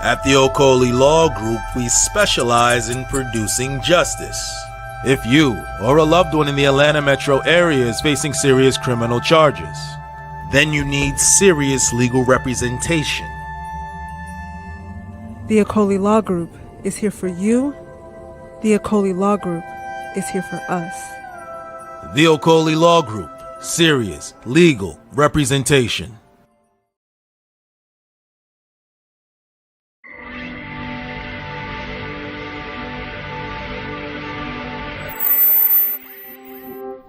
At the Okoli Law Group, we specialize in producing justice. If you or a loved one in the Atlanta metro area is facing serious criminal charges, then you need serious legal representation. The Okoli Law Group is here for you. The Okoli Law Group is here for us. The Okoli Law Group, serious legal representation.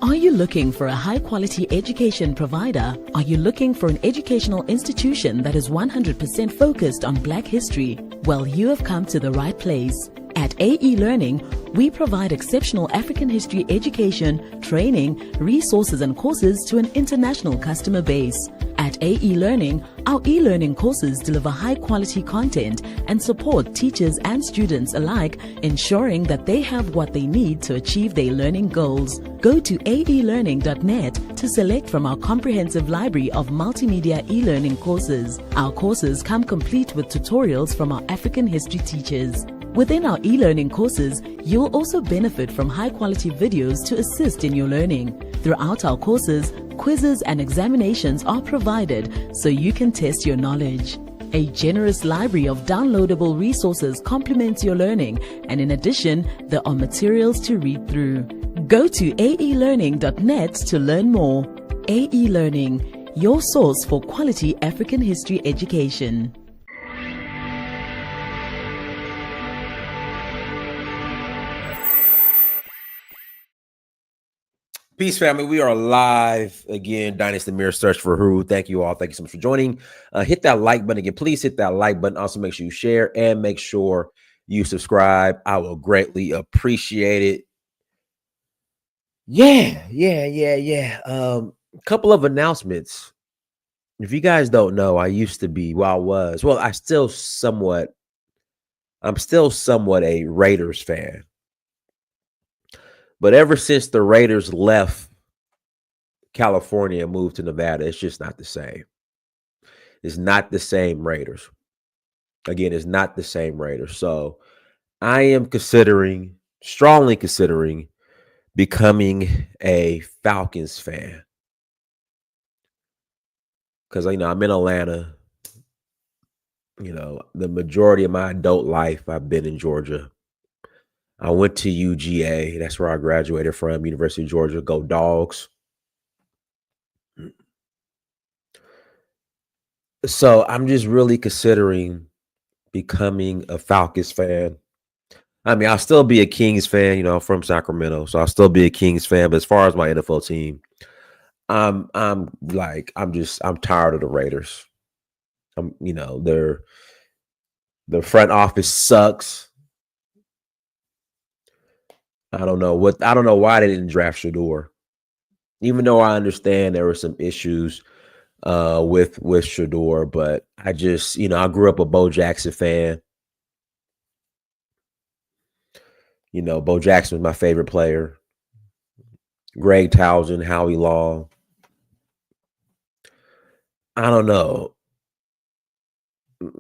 Are you looking for a high-quality education provider? Are you looking for an educational institution that is 100% focused on Black history? Well, you have come to the right place. At AE Learning, we provide exceptional African history education, training, resources and courses to an international customer base. At AE Learning, our e-learning courses deliver high-quality content and support teachers and students alike, ensuring that they have what they need to achieve their learning goals. Go to aelearning.net to select from our comprehensive library of multimedia e-learning courses. Our courses come complete with tutorials from our African history teachers. Within our e-learning courses, you'll also benefit from high-quality videos to assist in your learning. Throughout our courses, quizzes and examinations are provided so you can test your knowledge. A generous library of downloadable resources complements your learning, and in addition, there are materials to read through. Go to aelearning.net to learn more. AE Learning, your source for quality African history education. Peace, family. We are live again. Dynasty Mirror Search for Who. Thank you all. Thank you so much for joining. Hit that like button again. Please hit that like button. Also, make sure you share and make sure you subscribe. I will greatly appreciate it. Yeah. A couple of announcements. If you guys don't know, I used to be, I'm still somewhat a Raiders fan. But ever since the Raiders left California and moved to Nevada, it's just not the same. It's not the same Raiders. Again, it's not the same Raiders. So I am strongly considering becoming a Falcons fan. Because, I'm in Atlanta. The majority of my adult life, I've been in Georgia. I went to UGA. That's where I graduated from, University of Georgia. Go Dogs. So I'm just really considering becoming a Falcons fan. I'll still be a Kings fan, from Sacramento. So I'll still be a Kings fan. But as far as my NFL team, I'm tired of the Raiders. Their front office sucks. I don't know why they didn't draft Shador. Even though I understand there were some issues with Shador, but I just, I grew up a Bo Jackson fan. Bo Jackson was my favorite player. Greg Townsend, Howie Long. I don't know.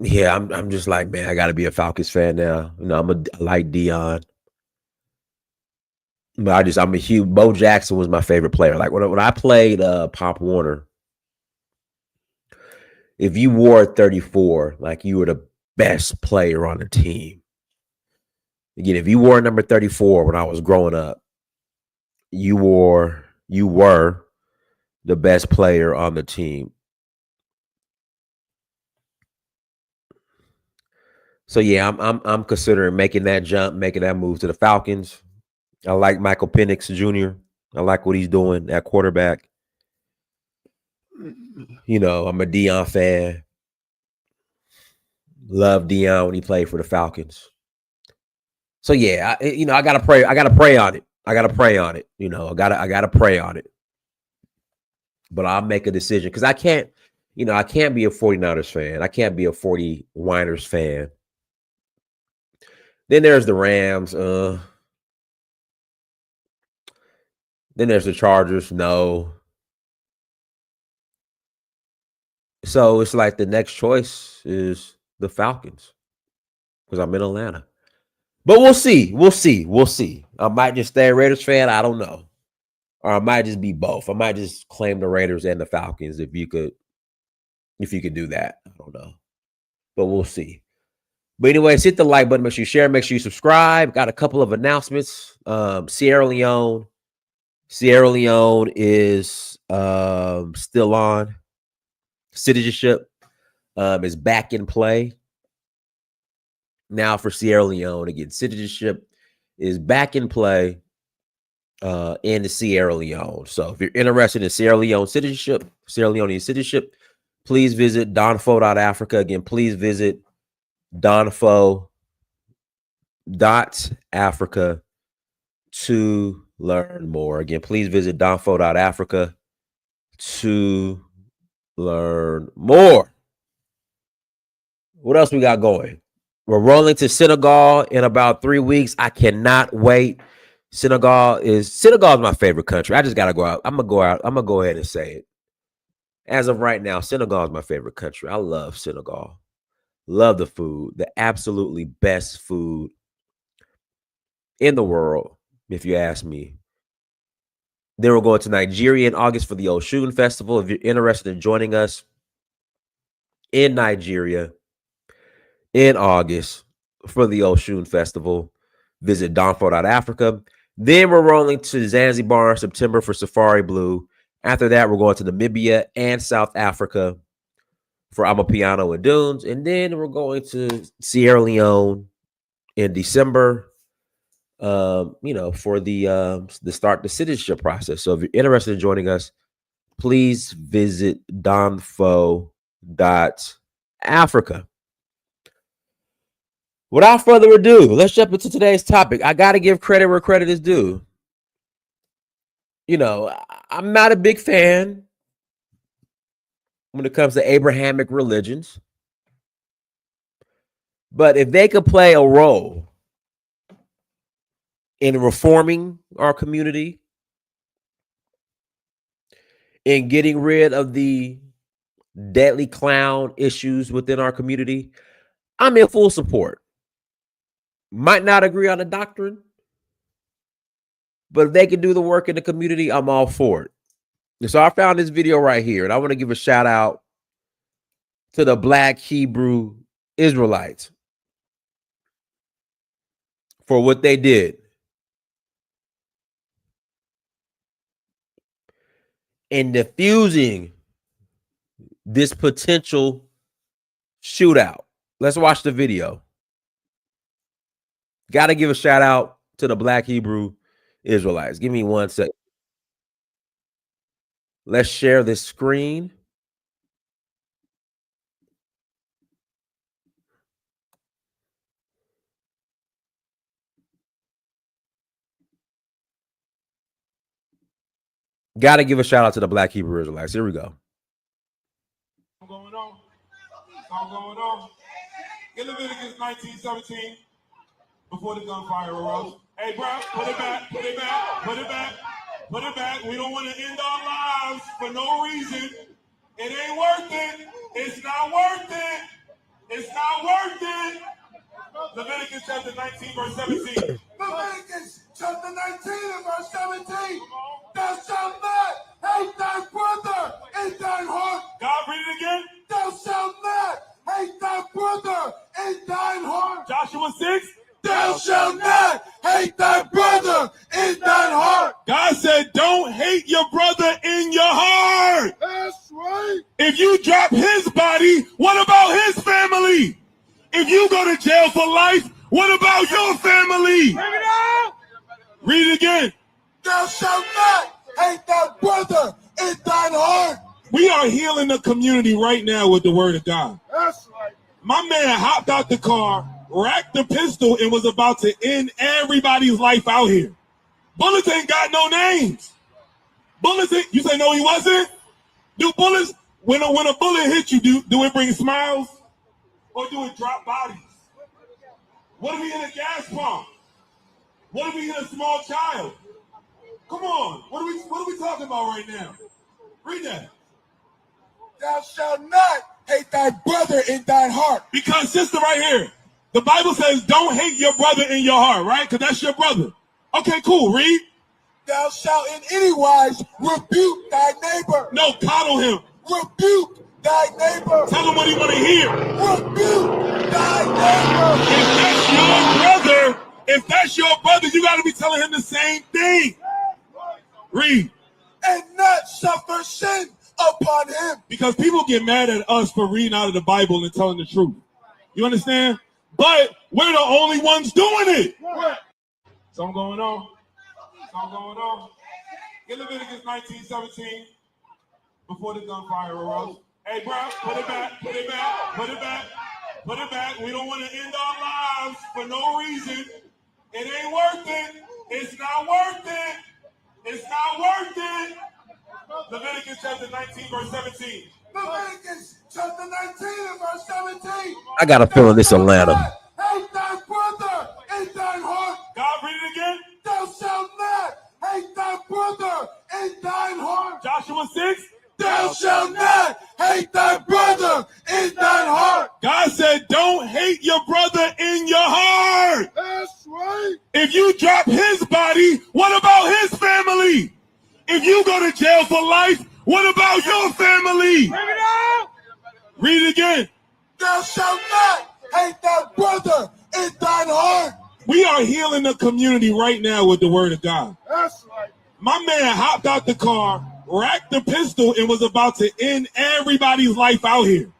Yeah, I'm just like, man, I got to be a Falcons fan now. I like Dion. But I'm a huge Bo Jackson was my favorite player. Like when I played Pop Warner, if you wore 34, like you were the best player on the team. Again, if you wore number 34 when I was growing up, you were the best player on the team. So yeah, I'm considering making that jump, making that move to the Falcons. I like Michael Penix Jr. I like what he's doing at quarterback. I'm a Dion fan. Love Dion when he played for the Falcons. So yeah, I gotta pray. I gotta pray on it. I gotta pray on it. But I'll make a decision because I can't be a 49ers fan. I can't be a 49ers fan. Then there's the Rams. Then there's the Chargers. No. So it's like the next choice is the Falcons. because I'm in Atlanta. But we'll see. We'll see. We'll see. I might just stay a Raiders fan. I don't know. Or I might just be both. I might just claim the Raiders and the Falcons if you could do that. I don't know. But we'll see. But anyways, hit the like button. Make sure you share. Make sure you subscribe. Got a couple of announcements. Sierra Leone is still on. Citizenship is back in play now for Sierra Leone. Again, citizenship is back in play in the Sierra Leone. So if you're interested in Sierra Leonean citizenship, please visit donfo.africa. Again, please visit donfo.africa to learn more. Again, please visit donfo.africa to learn more. What else we got going? We're rolling to Senegal in about 3 weeks. I cannot wait. Senegal is my favorite country. I just gotta go out. I'm gonna go ahead and say it. As of right now, Senegal is my favorite country. I love Senegal. Love the food. The absolutely best food in the world, if you ask me. Then we're going to Nigeria in August for the Oshun Festival. If you're interested in joining us in Nigeria in August for the Oshun Festival, visit donfo.africa. Then we're rolling to Zanzibar in September for Safari Blue. After that, we're going to Namibia and South Africa for Amapiano and Dunes. And then we're going to Sierra Leone in December, for the start the citizenship process. So if you're interested in joining us, please visit donfo.africa. Without further ado, let's jump into today's topic. I got to give credit where credit is due. I'm not a big fan when it comes to Abrahamic religions. But if they could play a role in reforming our community, in getting rid of the deadly clown issues within our community, I'm in full support. Might not agree on the doctrine, but if they can do the work in the community, I'm all for it. And so I found this video right here, and I want to give a shout out to the Black Hebrew Israelites for what they did in diffusing this potential shootout. Let's watch the video. Got to give a shout out to the Black Hebrew Israelites. Give me 1 second. Let's share this screen. Got to give a shout out to the Black Hebrew Israelites. Here we go. What's going on? In Leviticus 19:17, before the gunfire arose. Hey, bro, put it back. We don't want to end our lives for no reason. It ain't worth it. It's not worth it. Leviticus chapter 19, verse 17. Leviticus chapter 19 and verse 17. Thou shalt not hate thy brother in thine heart. God, read it again. Thou shalt not hate thy brother in thine heart. Joshua 6. Thou shalt not hate thy brother in thine heart. God said, don't hate your brother in your heart. That's right. If you drop his body, what about his family? If you go to jail for life, what about your family? Bring it out. Read it again. Thou shalt not hate thy brother in thine heart. We are healing the community right now with the word of God. That's right. My man hopped out the car, racked the pistol, and was about to end everybody's life out here. Bullets ain't got no names. You say no, he wasn't? Do bullets, when a bullet hits you, do it bring smiles? Or do it drop bodies? What if we hit a gas pump? What if we hit a small child? Come on, what are we talking about right now? Read that. Thou shalt not hate thy brother in thine heart. Because sister right here, The Bible says don't hate your brother in your heart, right? Because that's your brother. Okay, cool. Read. Thou shalt in any wise rebuke thy neighbor. No, coddle him. Rebuke thy neighbor. Tell him what he want to hear. Rebuke thy neighbor. If that's your brother, you got to be telling him the same thing. Read. And not suffer sin upon him. Because people get mad at us for reading out of the Bible and telling the truth. You understand? But we're the only ones doing it. Something going on. Something going on. Get Leviticus 19:17 before the gunfire erupts. Hey, bro, put it back, put it back, put it back, put it back. We don't want to end our lives for no reason. It ain't worth it. It's not worth it. It's not worth it. Leviticus chapter 19, verse 17. Leviticus chapter 19 and verse 17. I got a feeling this Atlanta. Hate thy brother in thine heart. God, read it again. Thou shalt not hate thy brother in thine heart. Joshua 6. Thou shalt not hate thy brother in thine heart. God said, don't hate your brother in your heart. That's right. If you drop his body, what about his family? If you go to jail for life, what about your family? Read it again. Thou shalt not hate thy brother in thine heart. We are healing the community right now with the word of God. That's right. My man hopped out the car, racked the pistol, and was about to end everybody's life out here.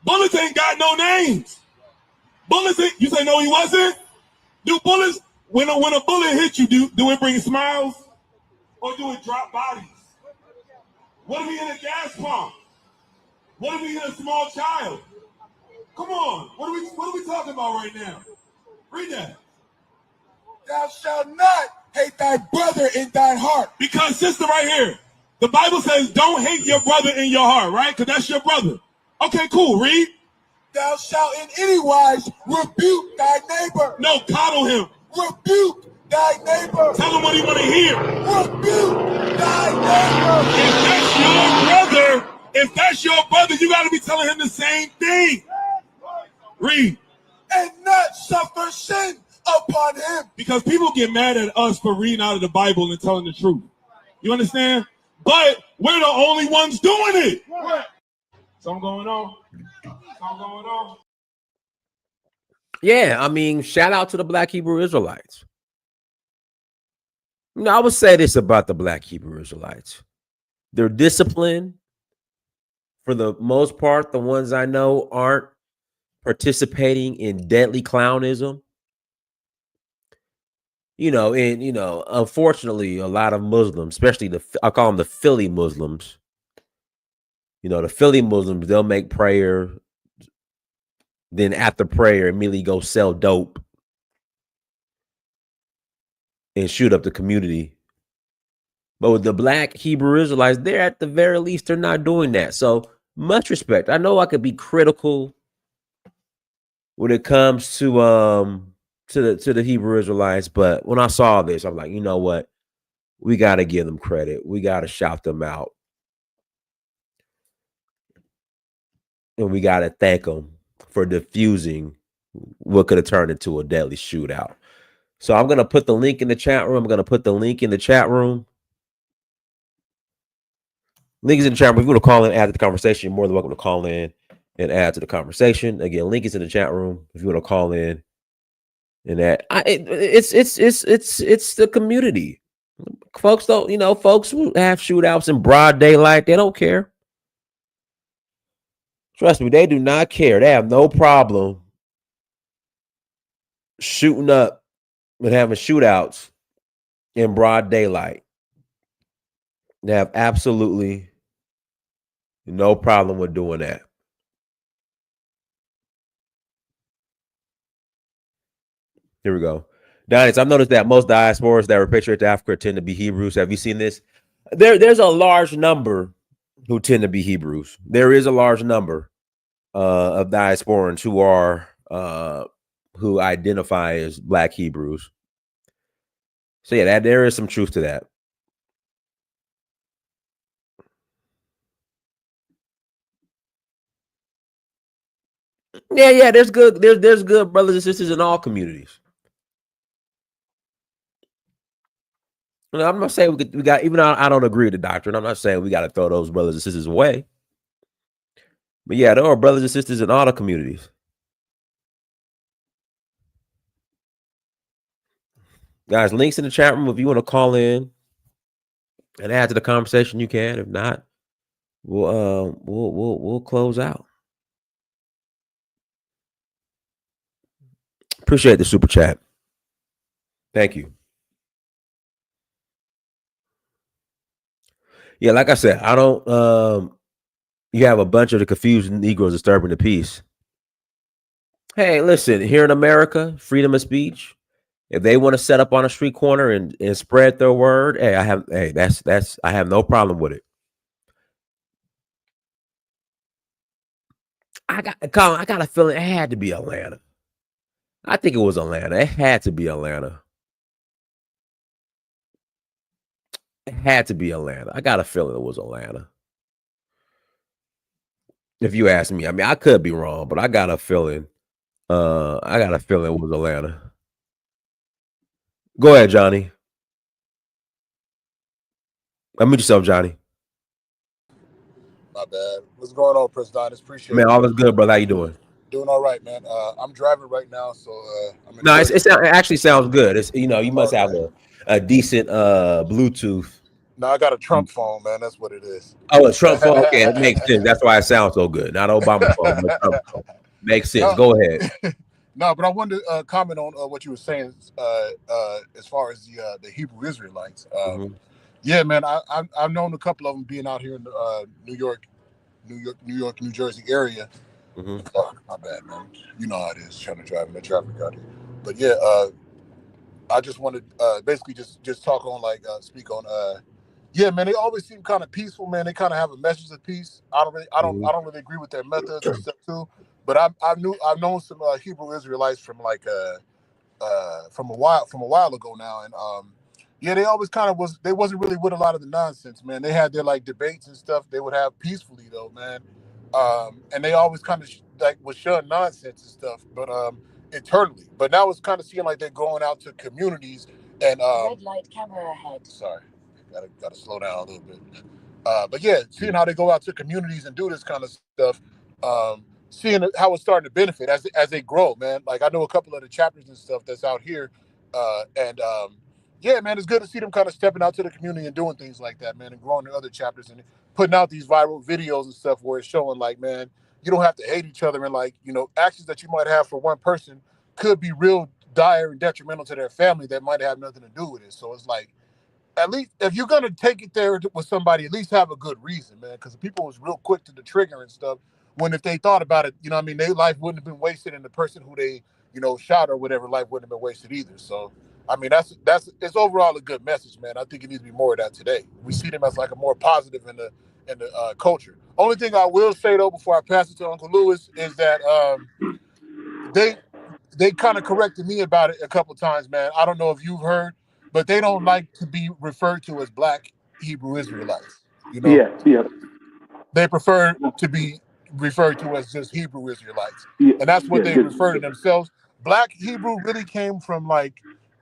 Bullets ain't got no names. Bullets ain't, you say no, he wasn't? Do bullets, when a bullet hits you, do it bring smiles? Or do it drop bodies? What if he hit a gas pump? What if he hit a small child? Come on, what are we talking about right now? Read that. Thou shalt not hate thy brother in thine heart. Because, sister, right here, the Bible says don't hate your brother in your heart, right? Because that's your brother. Okay, cool. Read. Thou shalt in any wise rebuke thy neighbor. No, coddle him. Rebuke thy neighbor. Tell him what he want to hear. Rebuke thy neighbor. If that's your brother, you got to be telling him the same thing. Read. And not suffer sin upon him. Because people get mad at us for reading out of the Bible and telling the truth. You understand? But we're the only ones doing it. Something going on. Something going on. Yeah, I mean, shout out to the Black Hebrew Israelites. You know, I would say this about the Black Hebrew Israelites. They're disciplined. For the most part, the ones I know aren't participating in deadly clownism. You know, and, you know, unfortunately, a lot of Muslims, especially I call them the Philly Muslims. You know, the Philly Muslims, they'll make prayer. Then after prayer, immediately go sell dope and shoot up the community. But with the Black Hebrew Israelites, they're at the very least, they're not doing that. So much respect. I know I could be critical when it comes to the Hebrew Israelites, but when I saw this, I'm like, you know what? We got to give them credit. We got to shout them out. And we got to thank them for diffusing what could have turned into a deadly shootout. So I'm going to put the link in the chat room. Link is in the chat room. If you want to call in, add to the conversation, you're more than welcome to call in and add to the conversation. Again, link is in the chat room if you want to call in and add. It's the community. Folks don't, folks who have shootouts in broad daylight, they don't care. Trust me, they do not care. They have no problem shooting up and having shootouts in broad daylight. They have absolutely no problem with doing that. Here we go. Donis, I've noticed that most diasporas that repatriate to Africa tend to be Hebrews. Have you seen this? There's a large number who tend to be Hebrews. There is a large number of diasporans who are who identify as Black Hebrews. So yeah, there is some truth to that. Yeah. There's good brothers and sisters in all communities. I'm not saying we got, even though I don't agree with the doctrine, I'm not saying we got to throw those brothers and sisters away. But yeah, there are brothers and sisters in all the communities. Guys, links in the chat room if you want to call in and add to the conversation, you can. If not, we'll close out. Appreciate the super chat. Thank you. Yeah, like I said, I don't you have a bunch of the confused Negroes disturbing the peace. Hey, listen, here in America, freedom of speech. If they want to set up on a street corner and spread their word, I have no problem with it. I got a feeling it had to be Atlanta. I think it was Atlanta. It had to be Atlanta. It had to be Atlanta. I got a feeling it was Atlanta. If you ask me, I mean, I could be wrong, but I got a feeling. It was Atlanta. Go ahead, Johnny. Unmute yourself, Johnny. My bad. What's going on, President? Appreciate Man, it. all is good, brother. How you doing? Doing all right, man. I'm driving right now, so I'm in. No, it actually sounds good. It's you must have a decent Bluetooth. No, I got a Trump phone, man. That's what it is. Oh, a Trump phone. Okay, it makes sense. That's why it sounds so good. Not Obama phone, but Trump phone. Makes sense. Go ahead. No, but I wanted to comment on what you were saying as far as the Hebrew Israelites. Yeah, man. I've known a couple of them being out here in New York, New Jersey area. Oh, my bad, man. You know how it is trying to drive in the traffic out here. But yeah, I just wanted basically just talk on speak on yeah, man. They always seem kind of peaceful, man. They kind of have a message of peace. I don't really agree with their methods and stuff too. But I've known some Hebrew Israelites from from a while ago now, and yeah, they always kind of they wasn't really with a lot of the nonsense, man. They had their debates and stuff they would have peacefully though, man. And they always kind of was shun nonsense and stuff, but internally. But now it's kind of seeming like they're going out to communities and red light, camera ahead. Sorry, gotta slow down a little bit. But yeah, seeing how they go out to communities and do this kind of stuff, seeing how it's starting to benefit as they grow, man. Like I know a couple of the chapters and stuff that's out here, and yeah, man, it's good to see them kind of stepping out to the community and doing things like that, man, and growing their other chapters and putting out these viral videos and stuff where it's showing man, you don't have to hate each other, and actions that you might have for one person could be real dire and detrimental to their family that might have nothing to do with it. So it's at least if you're gonna take it there with somebody, at least have a good reason, man. Because people was real quick to the trigger and stuff. When if they thought about it, their life wouldn't have been wasted, and the person who they shot or whatever life wouldn't have been wasted either. So I mean it's overall a good message, man. I think it needs to be more of that today. We see them as a more positive in the culture. Only thing I will say though before I pass it to Uncle Lewis is that they kind of corrected me about it a couple times, man. I don't know if you've heard, but they don't like to be referred to as Black Hebrew Israelites. Yeah. They prefer to be referred to as just Hebrew Israelites, and that's what they refer to themselves. Black Hebrew really came from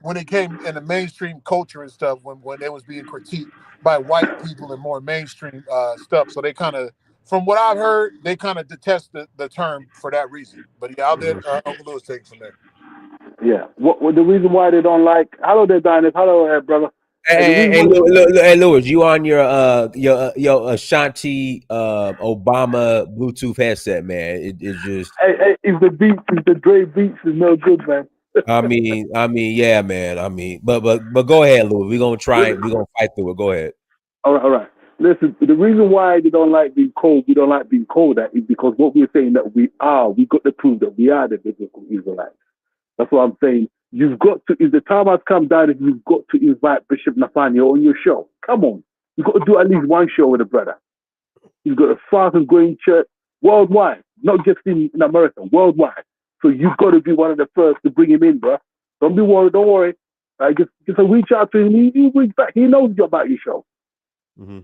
when it came in the mainstream culture and stuff, when they was being critiqued by white people and more mainstream stuff. So they kind of, from what I've heard, they kind of detest the term for that reason. But yeah, I'll let Uncle Lewis take it from there. Yeah. What the reason why they don't like? Hello there, Dinus. Hello, brother. Hey, Lewis, you on your Ashanti Obama Bluetooth headset, man? It's just if the Dre beats is no good, man. I mean, yeah, man. But go ahead, Lewis. We're gonna fight through it. Go ahead. All right. Listen, the reason why they don't like being called, we don't like being called that, is because what we're saying that we got to prove that we are the biblical Israelites. That's what I'm saying. You've got to, if the time has come down, you've got to invite Bishop Nathaniel on your show. Come on. You've got to do at least one show with a brother. He's got a fastest growing church worldwide, not just in America, worldwide. So you've got to be one of the first to bring him in, bro. Don't be worried. Don't worry. Just reach out to him. He reach back. He knows about your show. Mm-hmm.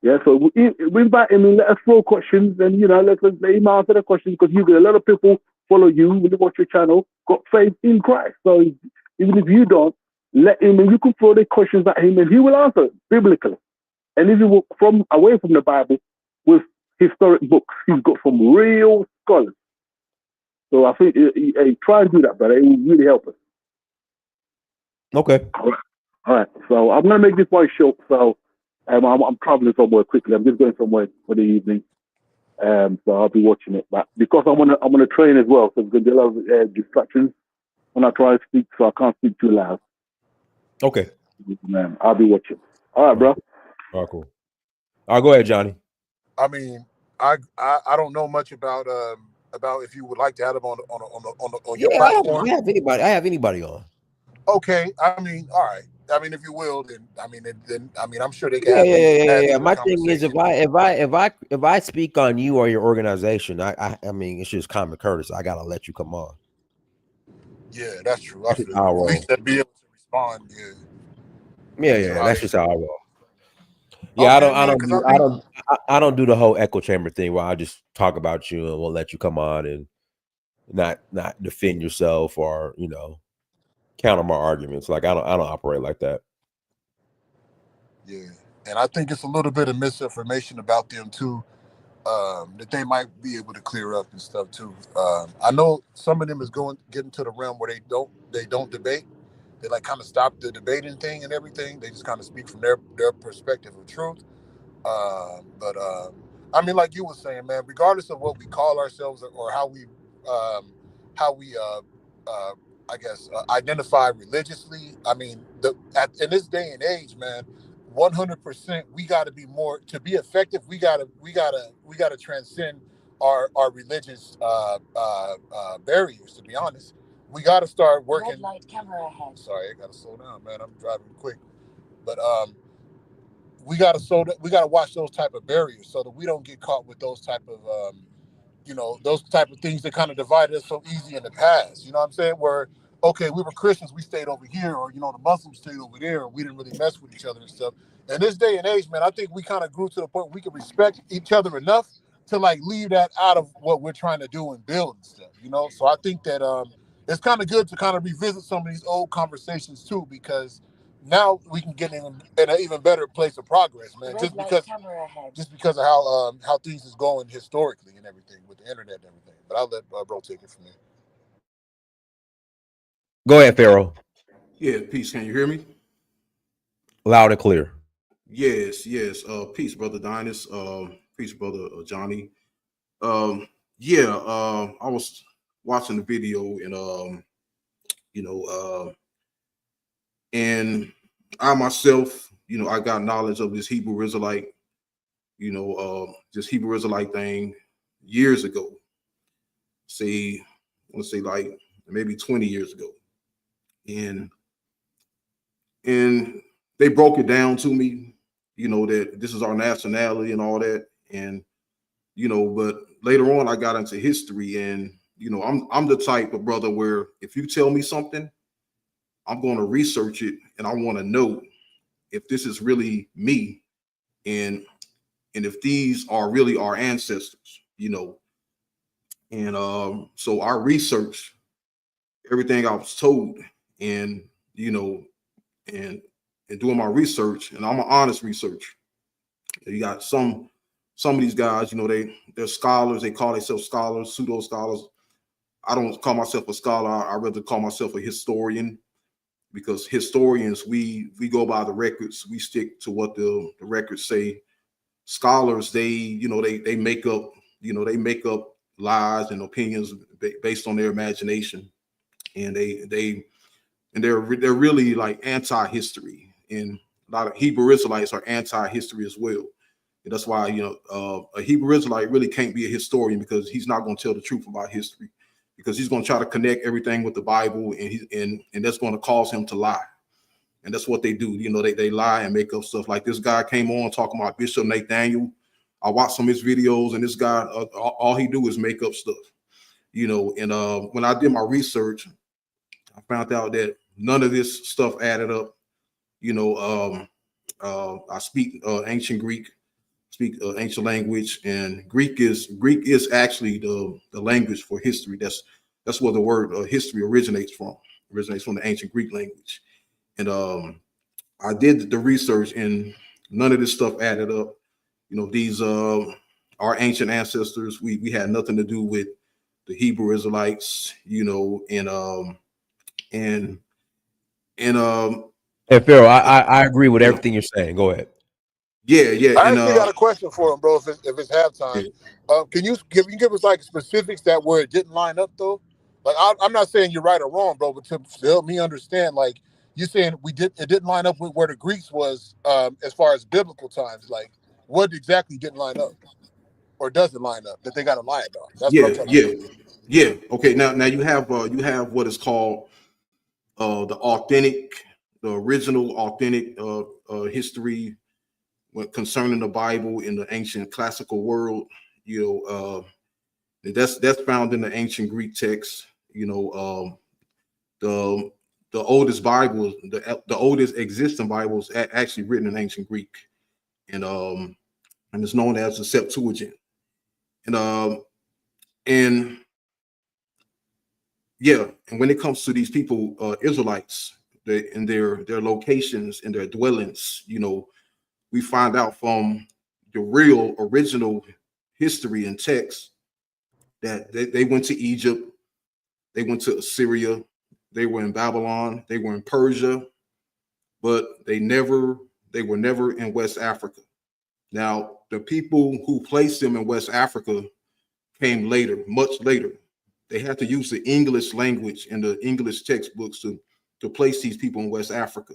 Yeah, so we invite him and let us throw questions, and let him answer the questions, because you get a lot of people follow you when they watch your channel, got faith in Christ. So even if you don't, let him, and you can throw the questions at him, and he will answer biblically. And if you walk away from the Bible with historic books, he's got some real scholars. So I think try and do that, brother. It will really help us. Okay. All right. So I'm gonna make this one short. So I'm traveling somewhere quickly. I'm just going somewhere for the evening. So I'll be watching it. But because I'm on a train as well, so there's gonna be a lot of distractions when I try to speak, so I can't speak too loud. Okay. I'll be watching. All right, bro. All right, cool. All right, go ahead, Johnny. I mean, I don't know much about if you would like to have them on your platform. I have anybody on. Okay, I mean, all right. I mean, if you will, then I'm sure they can Yeah. My thing is, if I speak on you or your organization, I mean, it's just common courtesy. I gotta let you come on. Yeah, that's true. I feel How I at roll. least they'll be able to respond. Yeah. That's just how I roll. Yeah, okay, I don't do the whole echo chamber thing where I just talk about you and we'll let you come on and not defend yourself or counter my arguments. Like I don't operate like that. Yeah, and I think it's a little bit of misinformation about them too, that they might be able to clear up and stuff too. I know some of them is getting to the realm where they don't debate. They like kind of stop the debating thing and everything. They just kind of speak from their perspective of truth. But I mean, like you were saying, man, regardless of what we call ourselves or how we I guess identify religiously. I mean, in this day and age, man, 100%, we got to be more to be effective. We gotta transcend our religious barriers. To be honest, we got to start working. Red light, camera ahead. Sorry, I got to slow down, man. I'm driving quick, but we got to watch those type of barriers so that we don't get caught with those type of those type of things that kind of divided us so easy in the past. You know what I'm saying? Where okay, we were Christians, we stayed over here, or the Muslims stayed over there, or we didn't really mess with each other and stuff. In this day and age, man, I think we kind of grew to the point where we can respect each other enough to like leave that out of what we're trying to do and build and stuff. So I think that it's kind of good to kind of revisit some of these old conversations too, because now we can get in an even better place of progress, man. Just because of how things is going historically and everything with the internet and everything. But I'll let bro take it from there. Go ahead, Pharaoh. Yeah, peace. Can you hear me? Loud and clear. Yes. Peace, brother Dinas. Peace, brother Johnny. I was watching the video and I myself, I got knowledge of this Hebrew Israelite, this Hebrew Israelite thing years ago. Let's say like maybe 20 years ago. And they broke it down to me, that this is our nationality and all that. And, but later on I got into history and, I'm the type of brother where if you tell me something, I'm going to research it and I want to know if this is really me and if these are really our ancestors, And so I researched everything I was told and, and doing my research, and I'm an honest researcher. You got some of these guys, they're scholars. They call themselves scholars, pseudo scholars. I don't call myself a scholar. I rather call myself a historian, because historians, we go by the records. We stick to what the records say. Scholars, they make up, they make up lies and opinions based on their imagination, and they're really like anti-history. And a lot of Hebrew Israelites are anti-history as well. And that's why, a Hebrew Israelite really can't be a historian, because he's not going to tell the truth about history, because he's going to try to connect everything with the Bible, and that's going to cause him to lie. And that's what they do. They lie and make up stuff. Like this guy came on talking about Bishop Nathaniel. I watched some of his videos, and this guy, all he do is make up stuff, and when I did my research, I found out that none of this stuff added up. I speak ancient Greek. speak ancient language, and Greek is actually the language for history. That's where the word history originates from. Originates from the ancient Greek language. And I did the research, and none of this stuff added up. You know, these our ancient ancestors. We had nothing to do with the Hebrew Israelites. You know, and And Pharaoh, I agree with everything you're saying. Go ahead. yeah, I and actually got a question for him, bro. If it's halftime, yeah. can you give us like specifics that where it didn't line up though? Like I'm not saying you're right or wrong, bro, but to help me understand, like you saying it didn't line up with where the Greeks was as far as biblical times. Like what exactly didn't line up or doesn't line up that they got to lie about? That's what I'm trying to do. Yeah. Okay. Now you have what is called the original authentic history when concerning the Bible in the ancient classical world. You know, that's found in the ancient Greek texts. You know, the oldest Bible, the oldest existing Bible is actually written in ancient Greek, and it's known as the Septuagint. And yeah, and when it comes to these people, Israelites, in their locations and their dwellings, you know, we find out from the real original history and text that they went to Egypt, they went to Assyria, they were in Babylon, they were in Persia, but they were never in West Africa. Now, the people who placed them in West Africa came later, much later. They had to use the English language and the English textbooks to place these people in West Africa,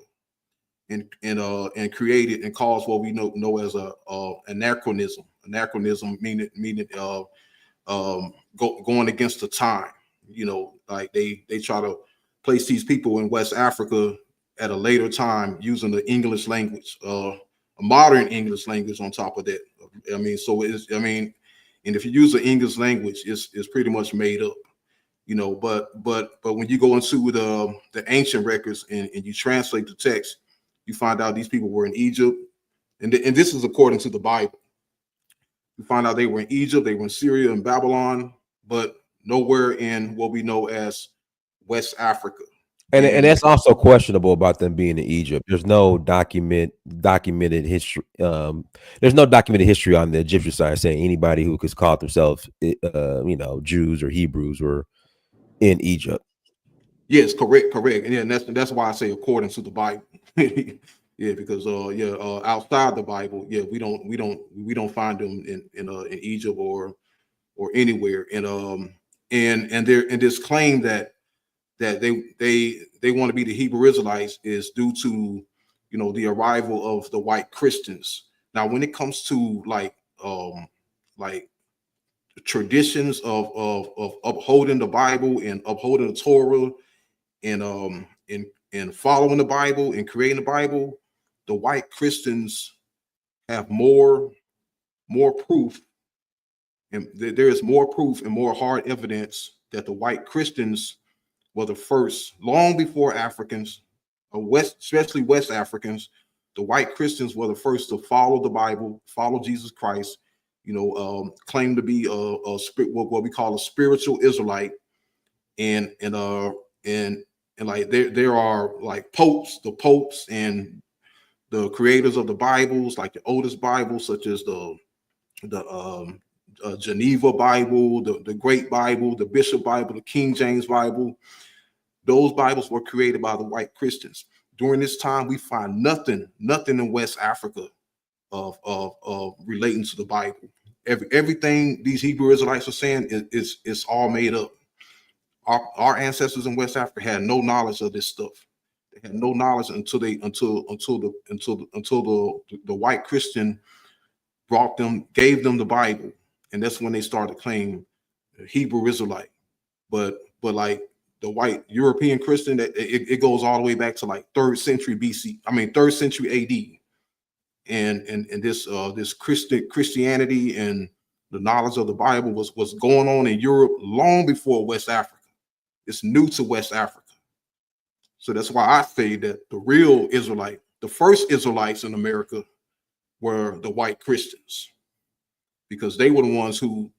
and create it and cause what we know as a anachronism. Anachronism meaning going against the time. You know, like they try to place these people in West Africa at a later time using the English language, a modern English language on top of that. I mean, and if you use the English language, it's pretty much made up, you know. But when you go into the ancient records and you translate the text, you find out these people were in Egypt, and this is according to the Bible. You find out they were in Egypt, they were in Syria and Babylon, but nowhere in what we know as West Africa. And that's also questionable about them being in Egypt. There's no documented history. There's no documented history on the Egyptian side saying anybody who could call themselves, you know, Jews or Hebrews were in Egypt. Yes, correct, and that's why I say according to the Bible. Yeah, because outside the Bible, we don't find them in Egypt or anywhere. And this claim that they want to be the Hebrew Israelites is due to, you know, the arrival of the white Christians. Now, when it comes to like traditions of upholding the Bible and upholding the Torah and following the Bible and creating the Bible, the white Christians have more proof, and there is more proof and more hard evidence that the white Christians were the first, long before Africans, especially West Africans. The white Christians were the first to follow the Bible, follow Jesus Christ, you know, claim to be what we call a spiritual Israelite, and like there are like the popes and the creators of the Bibles, like the oldest Bibles, such as the Geneva Bible, the Great Bible, the Bishop Bible, the King James Bible. Those Bibles were created by the white Christians. During this time, we find nothing in West Africa of relating to the Bible. Everything these Hebrew Israelites are saying is all made up. Our ancestors in West Africa had no knowledge of this stuff. They had no knowledge until the white Christian gave them the Bible, and that's when they started claiming Hebrew Israelite. But like the white European Christian, that it goes all the way back to like 3rd century BC. I mean 3rd century AD, and this Christianity and the knowledge of the Bible was going on in Europe long before West Africa. It's new to West Africa. So that's why I say that the real Israelite, the first Israelites in America, were the white Christians, because they were the ones who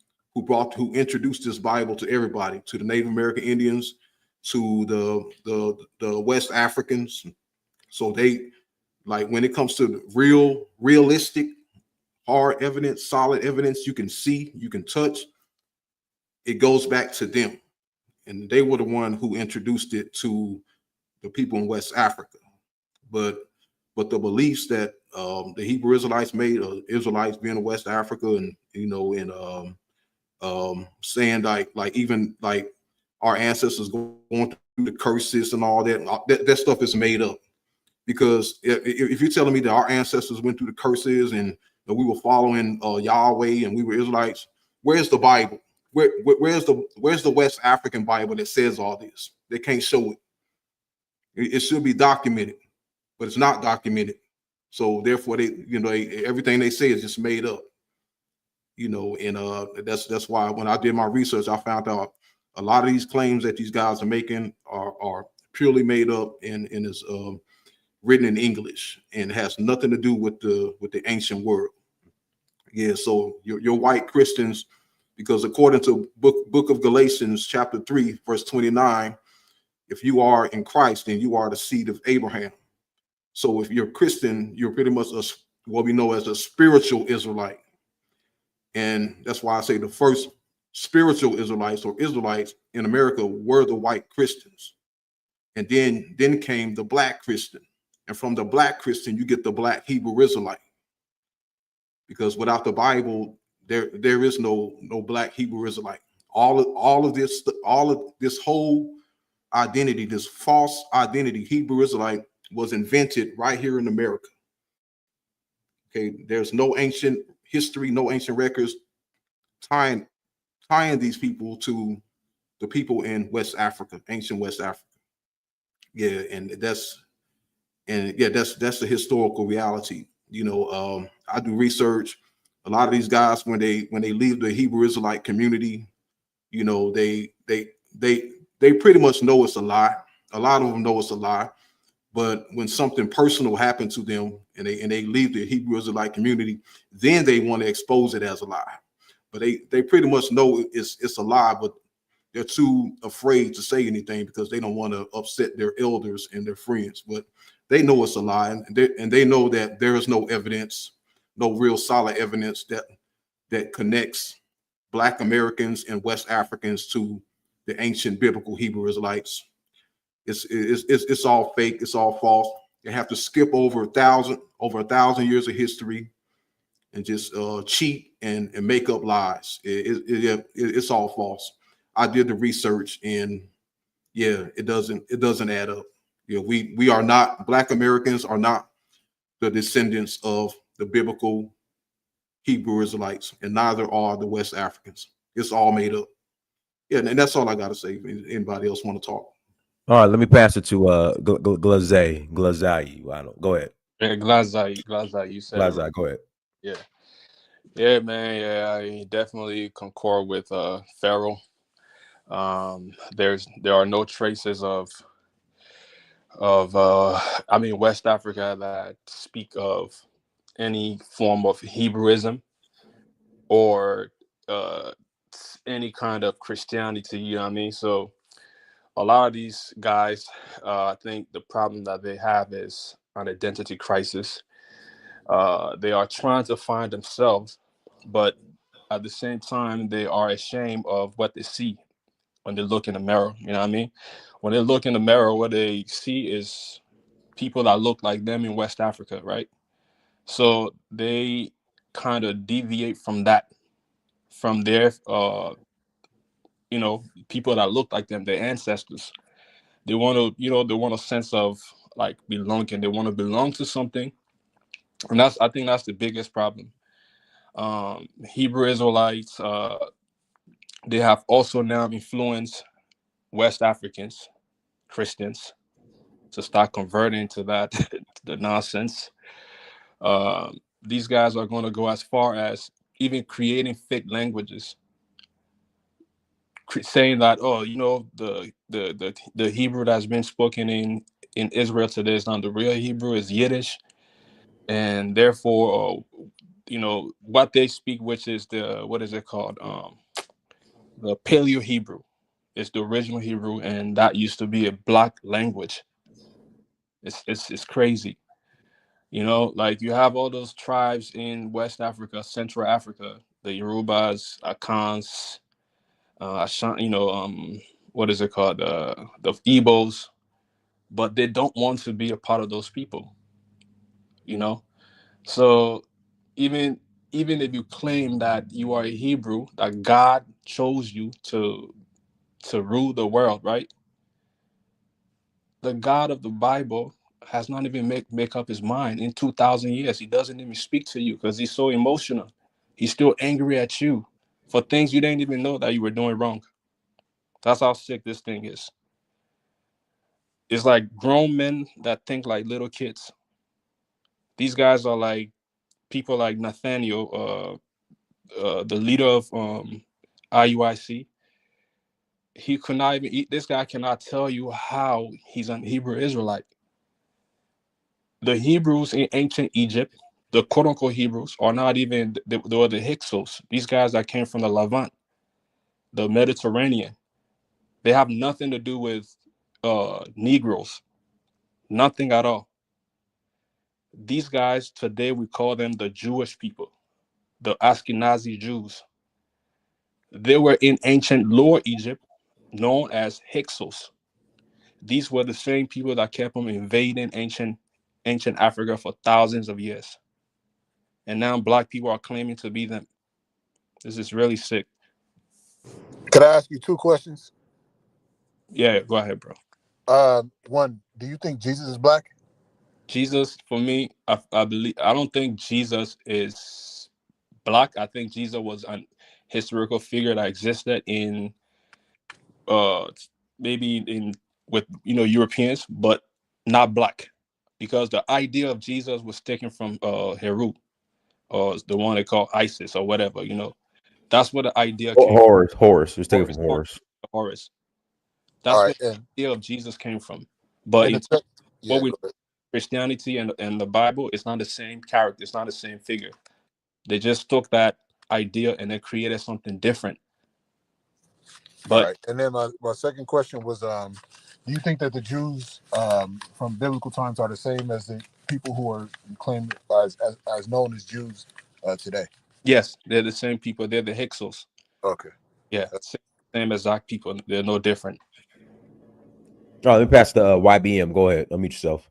introduced this Bible to everybody, to the Native American Indians, to the West Africans. So they, like, when it comes to realistic, hard evidence, solid evidence, you can see, you can touch, it goes back to them. And they were the one who introduced it to the people in West Africa. But the beliefs that the Hebrew Israelites made, Israelites being in West Africa, and saying like even like our ancestors going through the curses and all that stuff is made up. Because if you're telling me that our ancestors went through the curses and that we were following Yahweh and we were Israelites, where's the Bible? Where's the West African Bible that says all this? They can't show it. It should be documented, but it's not documented. So therefore, everything they say is just made up. And that's why when I did my research, I found out a lot of these claims that these guys are making are purely made up and is written in English and has nothing to do with the ancient world. Yeah, so your white Christians, because according to book of Galatians chapter 3 verse 29, if you are in Christ, then you are the seed of Abraham. So if you're Christian, you're pretty much what we know as a spiritual Israelite. And that's why I say the first spiritual Israelites or Israelites in America were the white Christians. And then came the black Christian. And from the black Christian, you get the black Hebrew Israelite. Because without the Bible, there is no black Hebrew Israelite. All of this whole identity, this false identity, Hebrew Israelite, was invented right here in America. Okay, there's no ancient history, no ancient records tying these people to the people in West Africa, ancient West Africa. Yeah, and that's the historical reality. I do research. A lot of these guys, when they leave the Hebrew Israelite community, they pretty much know it's a lie. A lot of them know it's a lie. But when something personal happened to them and they leave the Hebrew Israelite community, then they want to expose it as a lie. But they pretty much know it's a lie, but they're too afraid to say anything because they don't want to upset their elders and their friends. But they know it's a lie, and they know that there is no evidence, no real solid evidence that connects Black Americans and West Africans to the ancient biblical Hebrew Israelites. It's all fake. It's all false. They have to skip over a thousand years of history and just cheat and make up lies. It's all false. I did the research, and yeah, it doesn't add up. We are not, Black Americans are not the descendants of the biblical Hebrew Israelites, and neither are the West Africans. It's all made up. Yeah, and that's all I got to say. If anybody else want to talk? All right, let me pass it to Glazay. Go ahead. Yeah, Glazai, you said it right. Glazay, go ahead. Yeah, man. Yeah, I definitely concord with Farrell. There are no traces of West Africa that speak of any form of Hebrewism or any kind of Christianity. You know what I mean? So a lot of these guys, I think the problem that they have is an identity crisis. They are trying to find themselves, but at the same time, they are ashamed of what they see when they look in the mirror. You know what I mean? When they look in the mirror, what they see is people that look like them in West Africa, right? So they kind of deviate from that, from their, people that look like them, their ancestors. They want to, they want a sense of like belonging. They want to belong to something, and I think that's the biggest problem. Hebrew Israelites, they have also now influenced West Africans, Christians, to start converting to that the nonsense. These guys are going to go as far as even creating fake languages, saying that, the Hebrew that's been spoken in Israel today is not the real Hebrew, is Yiddish. and therefore, you know, what they speak, which is the, what is it called? The Paleo Hebrew. It's the original Hebrew, and that used to be a black language. It's crazy. You know, like you have all those tribes in West Africa, Central Africa, the Yorubas, Akans, you know, what is it called? The Igbos, but they don't want to be a part of those people. You know, so even even if you claim that you are a Hebrew, that God chose you to rule the world, right? The God of the Bible has not even make up his mind in 2,000 years. He doesn't even speak to you because he's so emotional. He's still angry at you for things you didn't even know that you were doing wrong. That's how sick this thing is. It's like grown men that think like little kids. These guys are like people like Nathaniel, the leader of IUIC. He could not even eat. This guy cannot tell you how he's an Hebrew Israelite. The Hebrews in ancient Egypt, the quote unquote Hebrews, are not even, they were the Hyksos, these guys that came from the Levant, the Mediterranean. They have nothing to do with Negroes, nothing at all. These guys, today we call them the Jewish people, the Ashkenazi Jews. They were in ancient Lower Egypt, known as Hyksos. These were the same people that kept them invading ancient Africa for thousands of years. And now black people are claiming to be them. This is really sick. Could I ask you two questions? Yeah, go ahead, bro. One, do you think Jesus is black? Jesus, for me, I believe, I don't think Jesus is black. I think Jesus was an historical figure that existed in uh maybe in with Europeans, but not black, because the idea of Jesus was taken from Heru, or the one they call Isis or whatever. That's where the idea came from. Horus. It's taken from Horus. Horus. All That's right, where the idea of Jesus came from. But and in the terms of yeah, what we go ahead. Christianity and the Bible, it's not the same character. It's not the same figure. They just took that idea and then created something different. All But right, and then my second question was, do you think that the Jews from biblical times are the same as the people who are claimed as known as Jews today? yes, they're the same people. They're the Hyksos. Okay. Yeah, same exact people. They're no different. Oh, let me pass the YBM. Go ahead. Unmute yourself.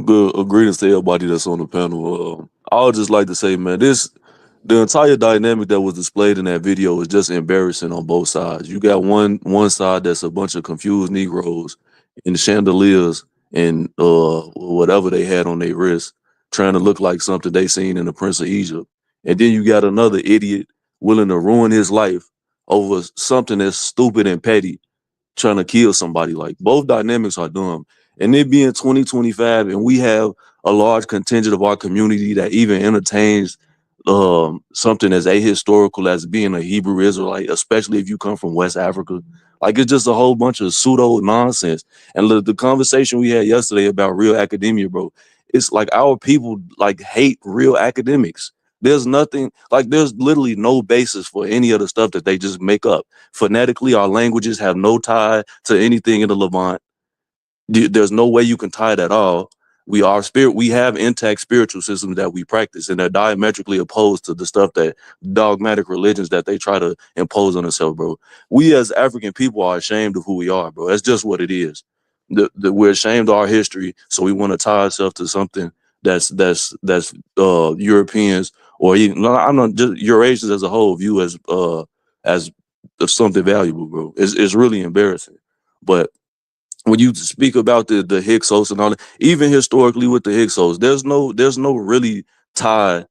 Good greetings to everybody that's on the panel. I would just like to say, man, the entire dynamic that was displayed in that video is just embarrassing on both sides. You got one side that's a bunch of confused Negroes in chandeliers and whatever they had on their wrists, trying to look like something they seen in the Prince of Egypt, and then you got another idiot willing to ruin his life over something that's stupid and petty, trying to kill somebody. Like, both dynamics are dumb. And it being 2025, and we have a large contingent of our community that even entertains something as ahistorical as being a Hebrew Israelite, especially if you come from West Africa. Like, it's just a whole bunch of pseudo nonsense. And the conversation we had yesterday about real academia, bro, it's like our people like hate real academics. There's nothing, like, there's literally no basis for any of the stuff that they just make up. Phonetically, our languages have no tie to anything in the Levant. There's no way you can tie it at all. We have intact spiritual systems that we practice, and they're diametrically opposed to the stuff that dogmatic religions that they try to impose on themselves, bro. We as African people are ashamed of who we are, bro. That's just what it is. We're ashamed of our history, so we want to tie ourselves to something that's Europeans, or even, no, I'm not, just Eurasians as a whole view as something valuable, bro. It's really embarrassing. But when you speak about the Hyksos and all that, even historically with the Hyksos, there's no really tie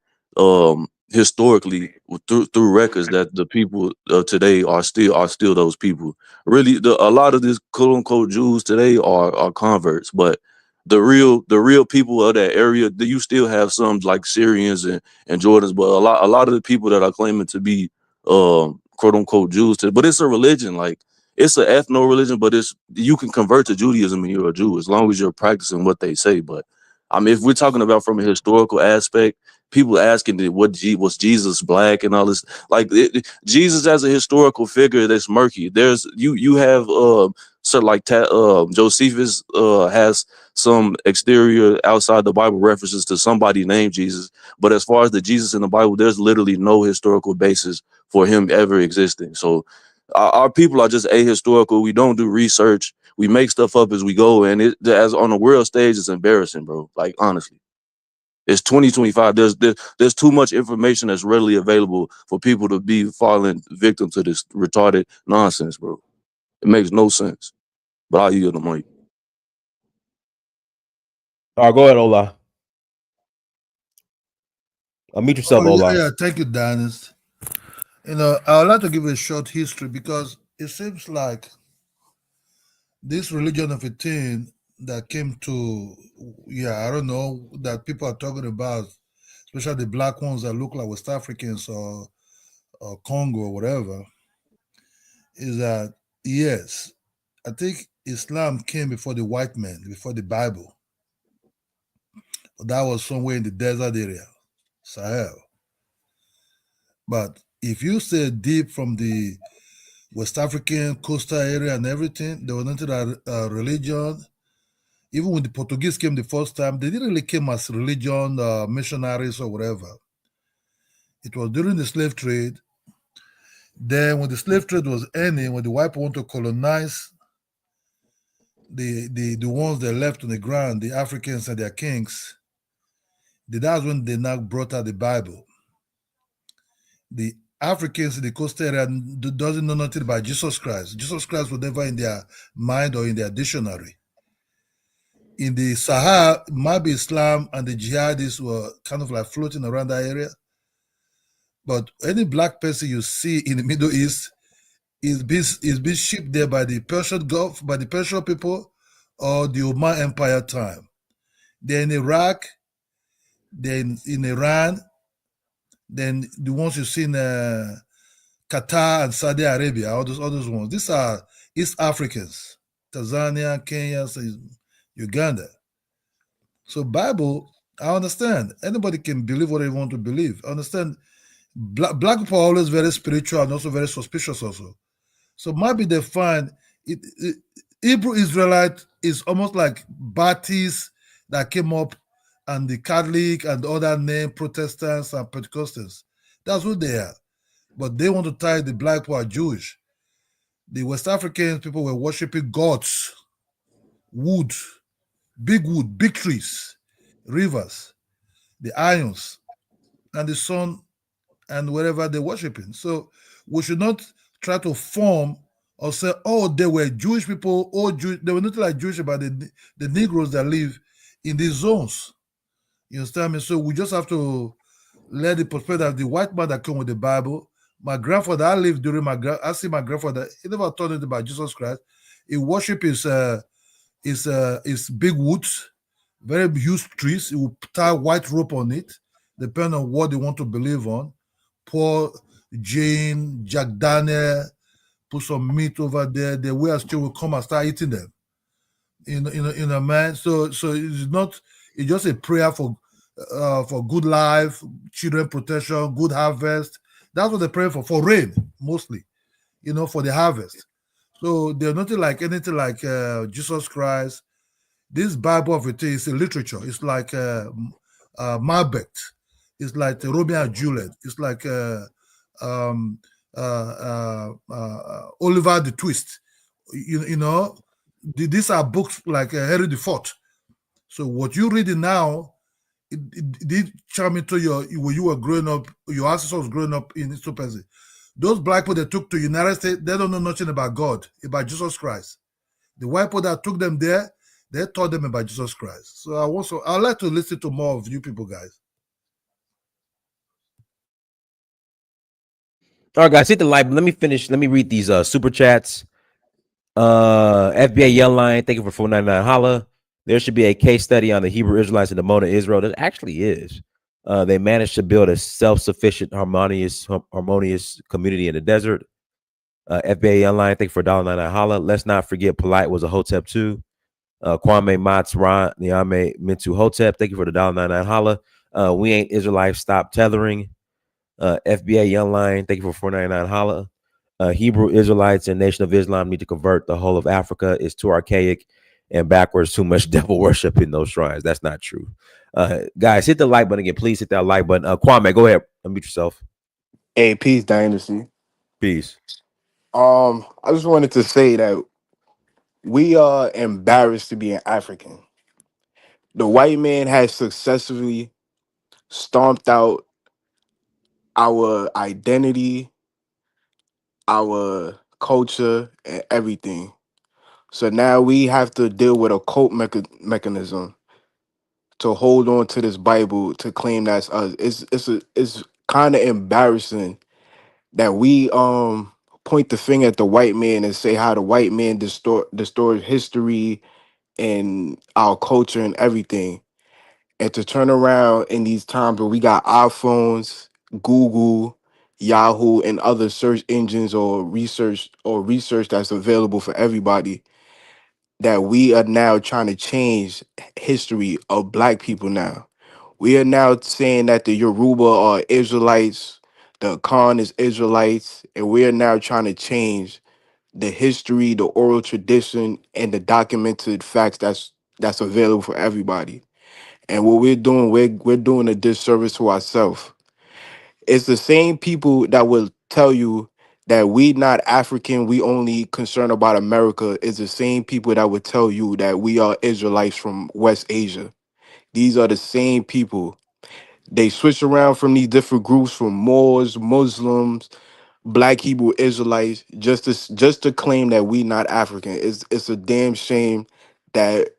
historically through records that the people today are still those people. Really, a lot of these quote unquote Jews today are converts, but the real people of that area, you still have some like Syrians and Jordans, but a lot of the people that are claiming to be quote unquote Jews today, but it's a religion. Like, it's an ethno religion, but you can convert to Judaism and you're a Jew as long as you're practicing what they say. But I mean, if we're talking about from a historical aspect, people asking was Jesus black and all this, like Jesus as a historical figure, that's murky. There's you have sort of like Josephus has some exterior outside the Bible references to somebody named Jesus, but as far as the Jesus in the Bible, there's literally no historical basis for him ever existing. So our people are just ahistorical. We don't do research. We make stuff up as we go, and it, as on the world stage, it's embarrassing, bro. Like, honestly, it's 2025. There's too much information that's readily available for people to be falling victim to this retarded nonsense, bro. It makes no sense. But I'll yield the mic. All right, go ahead, Ola. Unmute yourself, Ola. Yeah, thank you, Dennis. You know, I would like to give a short history because it seems like this religion of a thing that came to, I don't know, that people are talking about, especially the black ones that look like West Africans or Congo or whatever, is that, yes, I think Islam came before the white man, before the Bible. That was somewhere in the desert area, Sahel. But if you stay deep from the West African coastal area and everything, they were not a religion. Even when the Portuguese came the first time, they didn't really come as religion, missionaries or whatever. It was during the slave trade. Then when the slave trade was ending, when the white people want to colonize the ones that left on the ground, the Africans and their kings, that's when they now brought out the Bible. The Africans in the coastal area doesn't know nothing about Jesus Christ. Jesus Christ was never in their mind or in their dictionary. In the Sahel, maybe Islam and the jihadists were kind of like floating around that area. But any black person you see in the Middle East is being shipped there by the Persian Gulf, by the Persian people, or the Ottoman Empire time. They're in Iraq, they're in Iran, then the ones you see in Qatar and Saudi Arabia, all those ones. These are East Africans, Tanzania, Kenya, Uganda. So Bible, I understand. Anybody can believe what they want to believe. I understand. Black people are always very spiritual and also very suspicious also. So maybe they find Hebrew Israelite is almost like Baptists that came up and the Catholic and the other name Protestants and Pentecostals. That's who they are. But they want to tie the black people are Jewish. The West African people were worshiping gods, wood, big trees, rivers, the ions, and the sun, and wherever they're worshiping. So we should not try to form or say, oh, they were Jewish people, or they were not like Jewish about the Negroes that live in these zones. You understand me? So we just have to let the perspective of the white man that came with the Bible. My grandfather, I lived during I see my grandfather, he never taught anything about Jesus Christ. He worship his big woods, very huge trees. He will tie white rope on it, depending on what they want to believe on. Pour Jane, Jack Daniel, put some meat over there. The way still will come and start eating them. In a man. So it's just a prayer for good life, children protection, good harvest. That's what they pray for rain mostly, for the harvest. So they're not like anything like Jesus Christ. This Bible of it is a literature. It's like Macbeth. It's like Romeo and Juliet. It's like Oliver the Twist. These are books like Henry IV. So what you're reading now, it did charm into when you were growing up, your ancestors growing up in East. Those black people that took to United States, they don't know nothing about God, about Jesus Christ. The white people that took them there, they taught them about Jesus Christ. So I'd like to listen to more of you people, guys. All right, guys, hit the like. Let me finish. Let me read these super chats. FBA Yell Line, thank you for $4.99. Holla. There should be a case study on the Hebrew Israelites in the Mona, Israel. There actually is. They managed to build a self-sufficient, harmonious community in the desert. FBA Yell Line, thank you for $1.99. Holla. Let's not forget Polite was a Hotep too. Kwame Matsran, Niame Mintu Hotep, thank you for the $1.99 holla. We Ain't Israelites, Stop Tethering. FBA Young Lion, thank you for $4.99 holla. Hebrew Israelites and Nation of Islam need to convert the whole of Africa. It's too archaic and backwards, too much devil worship in those shrines. That's not true. Guys, hit the like button again. Please hit that like button. Kwame, go ahead. Unmute yourself. Hey, peace, Dynasty. Peace. I just wanted to say that we are embarrassed to be an African. The white man has successfully stomped out our identity, our culture, and everything. So now we have to deal with a cult mechanism to hold on to this Bible to claim that's us. It's kind of embarrassing that we point the finger at the white man and say how the white man distorted history and our culture and everything. And to turn around in these times where we got iPhones, Google, Yahoo, and other search engines or research that's available for everybody, that we are now trying to change history of black people now. We are now saying that the Yoruba are Israelites, the Khan is Israelites, and we are now trying to change the history, the oral tradition, and the documented facts that's available for everybody. And what we're doing, we're doing a disservice to ourselves. It's the same people that will tell you that we not African, we only concerned about America. It's the same people that would tell you that we are Israelites from West Asia. These are the same people. They switch around from these different groups, from Moors, Muslims, Black Hebrew Israelites, just to claim that we not African. It's a damn shame that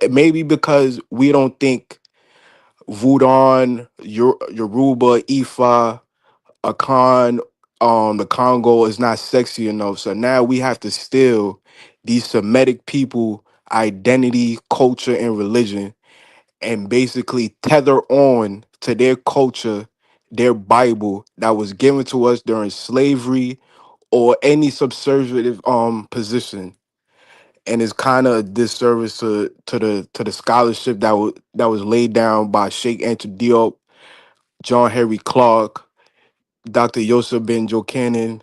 maybe because we don't think Voodoo, Yoruba, Ifa, Akan, the Congo is not sexy enough. So now we have to steal these Semitic people identity, culture, and religion, and basically tether on to their culture, their Bible that was given to us during slavery or any subservient position. And it's kind of a disservice to the scholarship that was laid down by Sheikh Anta Diop, John Henry Clark, Dr. Yosef Ben Jokanan,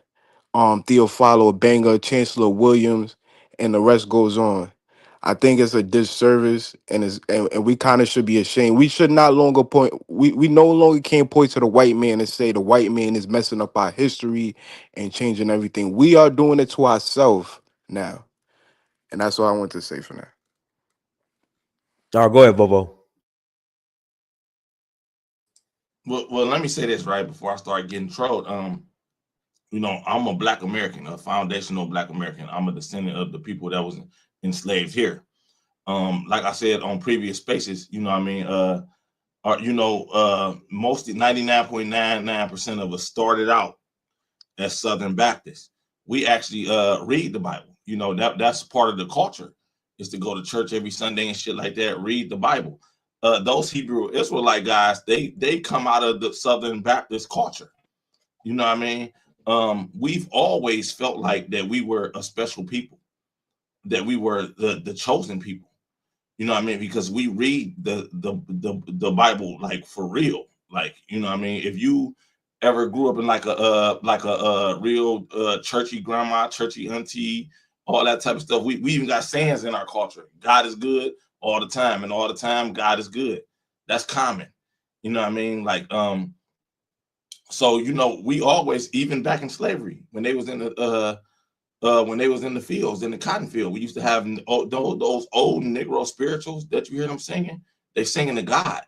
Theophilo Banga, Chancellor Williams, and the rest goes on. I think it's a disservice, and we kind of should be ashamed. We should not longer point. We no longer can point to the white man and say the white man is messing up our history and changing everything. We are doing it to ourselves now, and that's all I want to say for now. All right, go ahead, Bobo. Well, let me say this right before I start getting trolled. You know, I'm a Black American, a foundational Black American. I'm a descendant of the people that was enslaved here. Like I said on previous spaces, you know what I mean? Mostly 99.99% of us started out as Southern Baptists. We actually read the Bible. You know, that's part of the culture, is to go to church every Sunday and shit like that, read the Bible. Those Hebrew Israelite guys, they come out of the Southern Baptist culture. You know what I mean? We've always felt like that we were a special people, that we were the chosen people. You know what I mean? Because we read the Bible like for real. Like, you know what I mean? If you ever grew up in like a real churchy grandma, churchy auntie, all that type of stuff, we even got sayings in our culture. God is good all the time, and all the time God is good. That's common. You know what I mean? Like so, you know, we always, even back in slavery, when they was in the fields, in the cotton field, we used to have those old Negro spirituals that you hear them singing. They singing to God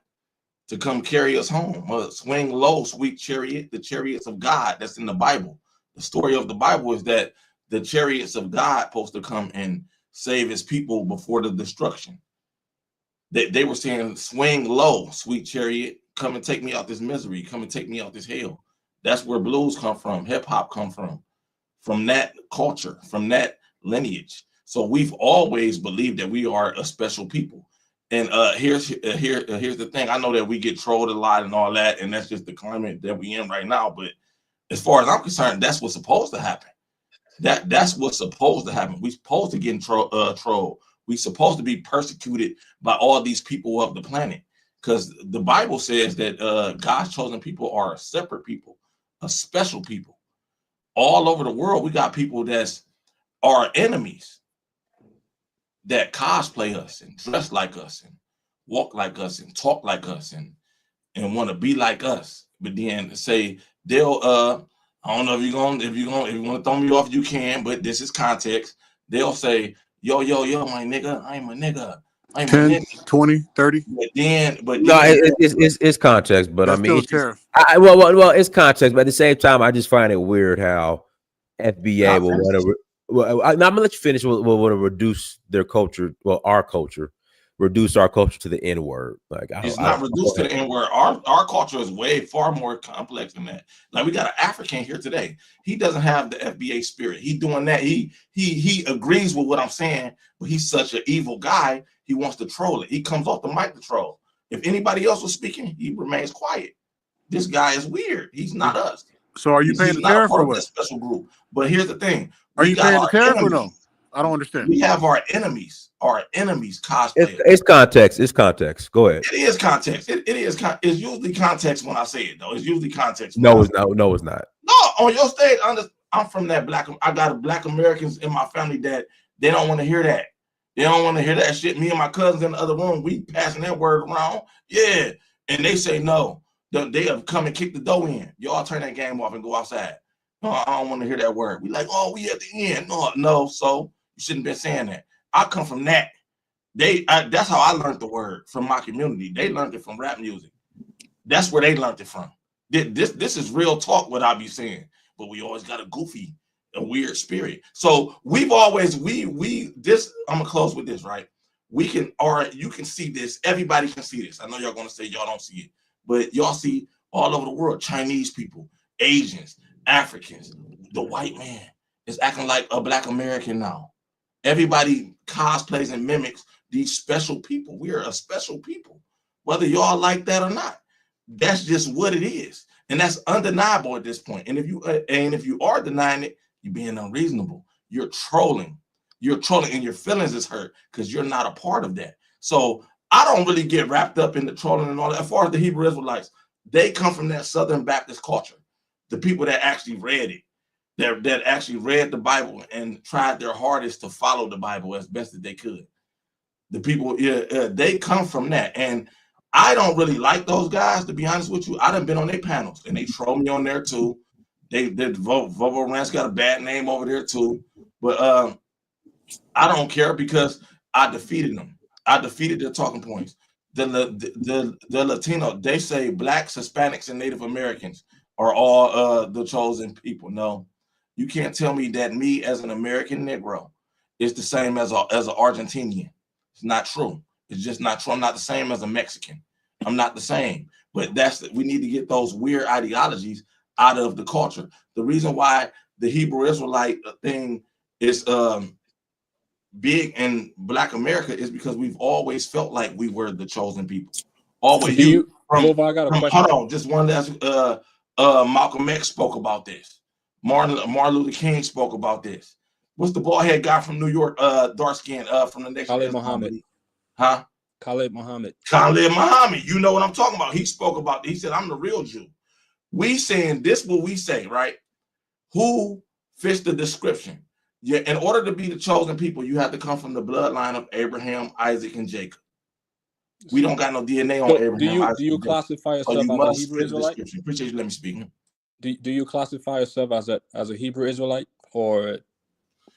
to come carry us home. Swing low, sweet chariot, the chariots of God. That's in the Bible. The story of the Bible is that the chariots of God supposed to come and save his people before the destruction. They were saying, swing low, sweet chariot, come and take me out this misery, come and take me out this hell. That's where blues come from, hip hop come from that culture, from that lineage. So we've always believed that we are a special people. And here's the thing. I know that we get trolled a lot and all that, and that's just the climate that we in right now. But as far as I'm concerned, that's what's supposed to happen. That's what's supposed to happen. We're supposed to get trolled. We're supposed to be persecuted by all these people of the planet, because the Bible says that God's chosen people are a separate people, a special people. All over the world, we got people that's our enemies that cosplay us and dress like us and walk like us and talk like us and want to be like us. But then say they'll I don't know if you want to throw me off, you can, but this is context. They'll say, yo, my nigga, I'm a nigga. I'm 10, a nigga. 20, 30. But No, then it's context, but That's I mean, still a it's just, tariff. well, it's context, but at the same time, I just find it weird how FBA will want to. Well, I'm gonna let you finish. Will want to reduce their culture, well, our culture, reduce our culture to the N word. Like, it's not reduced to the N word. Our culture is way far more complex than that. Like, we got an African here today. He doesn't have the FBA spirit. He doing that. He agrees with what I'm saying, but he's such an evil guy. He wants to troll it. He comes off the mic to troll. If anybody else was speaking, he remains quiet. This guy is weird. He's not us. So are you paying the tariff or what? Special group. But here's the thing: are you paying the tariff or no? I don't understand. We have our enemies cosplay. It's context. It's context. Go ahead. It is context. It's usually context when I say it, though. It's usually context. No, it's not. No, it's not. No, on your stage, I'm from that I got Black Americans in my family that they don't want to hear that. They don't want to hear that shit. Me and my cousins in the other room, we passing that word around. Yeah. And they say no. They have come and kicked the door in. Y'all turn that game off and go outside. No, I don't want to hear that word. We like, oh, we at the end. No. So you shouldn't have been saying that. I come from that. That's how I learned the word, from my community. They learned it from rap music. That's where they learned it from. This is real talk, what I be saying. But we always got a weird spirit. So we've always, this, I'm gonna close with this, right? You can see this. Everybody can see this. I know y'all gonna say y'all don't see it, but y'all see all over the world, Chinese people, Asians, Africans. The white man is acting like a Black American now. Everybody cosplays and mimics these special people. We are a special people, whether y'all like that or not. That's just what it is, and that's undeniable at this point. And if you are denying it, you're being unreasonable. You're trolling. You're trolling, and your feelings is hurt because you're not a part of that. So I don't really get wrapped up in the trolling and all that. As far as the Hebrew Israelites, they come from that Southern Baptist culture. The people that actually read it, that actually read the Bible and tried their hardest to follow the Bible as best as they could. The people, they come from that. And I don't really like those guys, to be honest with you. I done been on their panels, and they troll me on there too. Vovo Rant's got a bad name over there too. But I don't care because I defeated them. I defeated their talking points. The Latino, they say Blacks, Hispanics, and Native Americans are all the chosen people. No, you can't tell me that me as an American Negro is the same as an Argentinian. It's not true. It's just not true. I'm not the same as a Mexican. I'm not the same. But we need to get those weird ideologies out of the culture. The reason why the Hebrew Israelite thing is big in Black America is because we've always felt like we were the chosen people. Always. I got a question. Hold on, just one last. Malcolm X spoke about this. Martin Luther King spoke about this. What's the bald head guy from New York? Dark skin from the nation. Khalid Muhammad. Huh? Khalid Muhammad. Khalid Muhammad. You know what I'm talking about. He spoke about. He said, "I'm the real Jew." We saying this. What we say, right? Who fits the description? Yeah. In order to be the chosen people, you have to come from the bloodline of Abraham, Isaac, and Jacob. We don't got no DNA on Abraham. Do you classify yourself as a Hebrew Israelite? Appreciate you letting me speak. Do you classify yourself as a Hebrew Israelite, or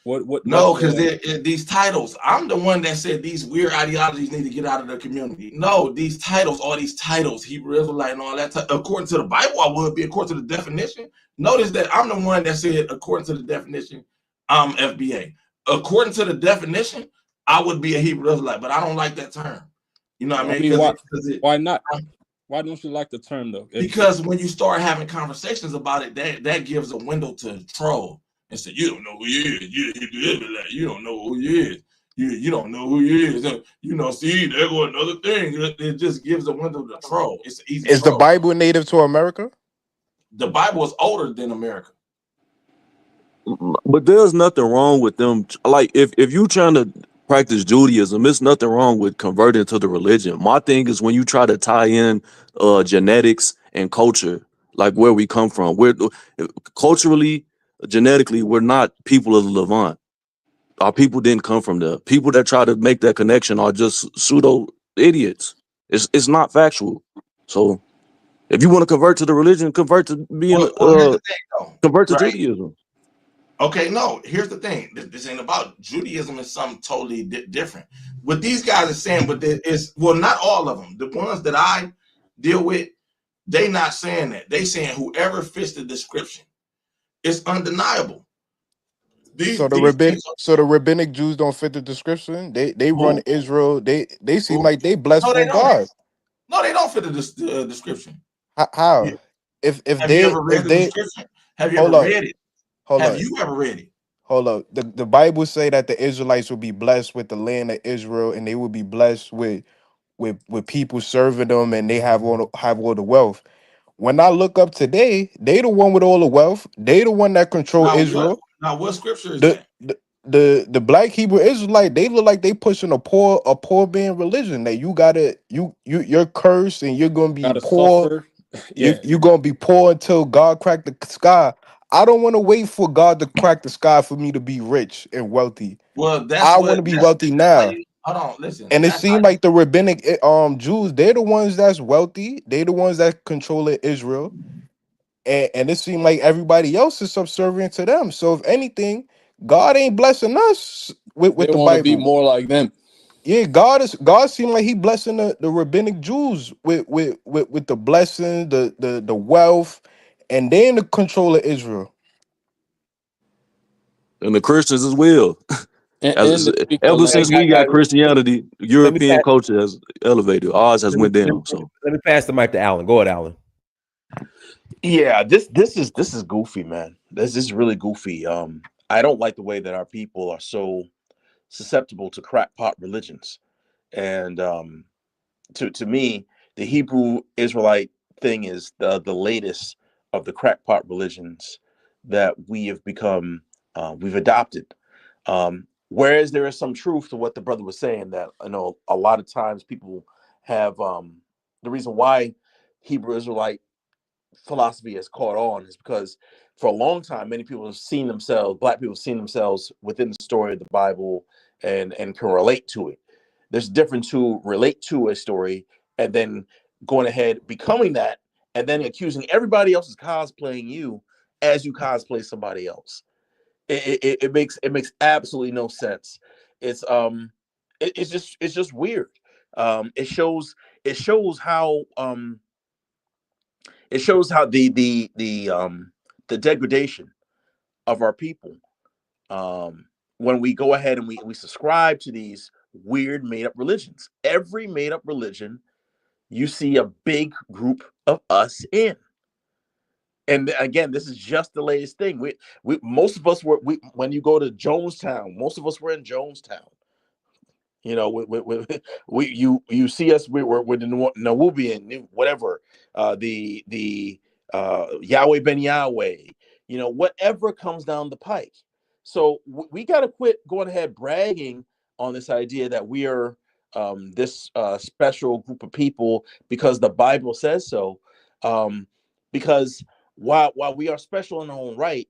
what? No, because these titles. I'm the one that said these weird ideologies need to get out of the community. No, these titles, all these titles, Hebrew Israelite and all that. According to the Bible, I would be. According to the definition, notice that I'm the one that said, according to the definition, I'm FBA. According to the definition, I would be a Hebrew Israelite, but I don't like that term. You know what I mean? Why not? Why don't you like the term though? Because when you start having conversations about it, that gives a window to troll and say, you don't know who he is. You don't know who he is. You don't know who he is. You know, see, there go another thing. It just gives a window to troll. It's easy. Is the Bible native to America? The Bible is older than America. But there's nothing wrong with them. Like if you trying to practice Judaism. There's nothing wrong with converting to the religion. My thing is when you try to tie in genetics and culture, like where we come from. We're culturally, genetically, we're not people of the Levant. Our people didn't come from there. People that try to make that connection are just pseudo idiots. It's not factual. So if you want to convert to the religion, convert to being Well, here's the thing, though, convert to right? Judaism. Okay, no, here's the thing. This ain't about Judaism. Is something totally different. What these guys are saying, but there is, well, not all of them. The ones that I deal with, they not saying that. They saying whoever fits the description. It's undeniable. So These things the rabbinic Jews don't fit the description. They run who Israel. They seem who? like they blessed No, they from don't. God. No, they don't fit the description. How? You- If Have you ever if read the they description? Have you ever hold up, read it? hold Have up, you ever read it? hold up. The Bible say that the Israelites will be blessed with the land of Israel, and they will be blessed with people serving them, and they have all the wealth. When I look up today, they the one with all the wealth. They the one that control Now what? Israel. Now what scripture is The that? the black Hebrew Israelite, they look like they pushing a poor man religion. That you gotta you're cursed and you're gonna be Gotta poor. suffer. You Yeah. you're gonna be poor until God crack the sky. I don't want to wait for God to crack the sky for me to be rich and wealthy. Well, I want to be wealthy that's how now. you hold on. Listen, And it that's how seemed like the rabbinic Jews, they're the ones that's wealthy. They're the ones that control Israel. And it seemed like everybody else is subservient to them. So if anything, God ain't blessing us They with the want to be Bible. more like them. Yeah, God seemed like he blessing the rabbinic Jews with the blessing, the wealth, and they in the control of Israel. And the Christians as well. And As they speak the ever Hey, since language. we got guys, Christianity, let me European pass, culture has elevated. Ours has went down. So let me pass the mic to Alan. Go ahead, Alan. Yeah, this is goofy, man. This is really goofy. I don't like the way that our people are so susceptible to crackpot religions. And to me, the Hebrew Israelite thing is the latest of the crackpot religions that we have become we've adopted. Whereas there is some truth to what the brother was saying, that I know a lot of times people have the reason why Hebrew Israelite philosophy has caught on is because for a long time many people have seen themselves, black people have seen themselves within the story of the Bible and can relate to it. There's a difference to relate to a story and then going ahead becoming that and then accusing everybody else is cosplaying you as you cosplay somebody else. It makes absolutely no sense. It's it's just weird. Um it shows how the degradation of our people, when we go ahead and we subscribe to these weird made up religions. Every made up religion you see a big group of us in. And again, this is just the latest thing. We most of us were when you go to Jonestown, most of us were in Jonestown. You know, you see us. We're the Nubian, whatever. The Yahweh Ben Yahweh. You know, whatever comes down the pike. So we got to quit going ahead bragging on this idea that we are this special group of people because the Bible says so. Because while we are special in our own right,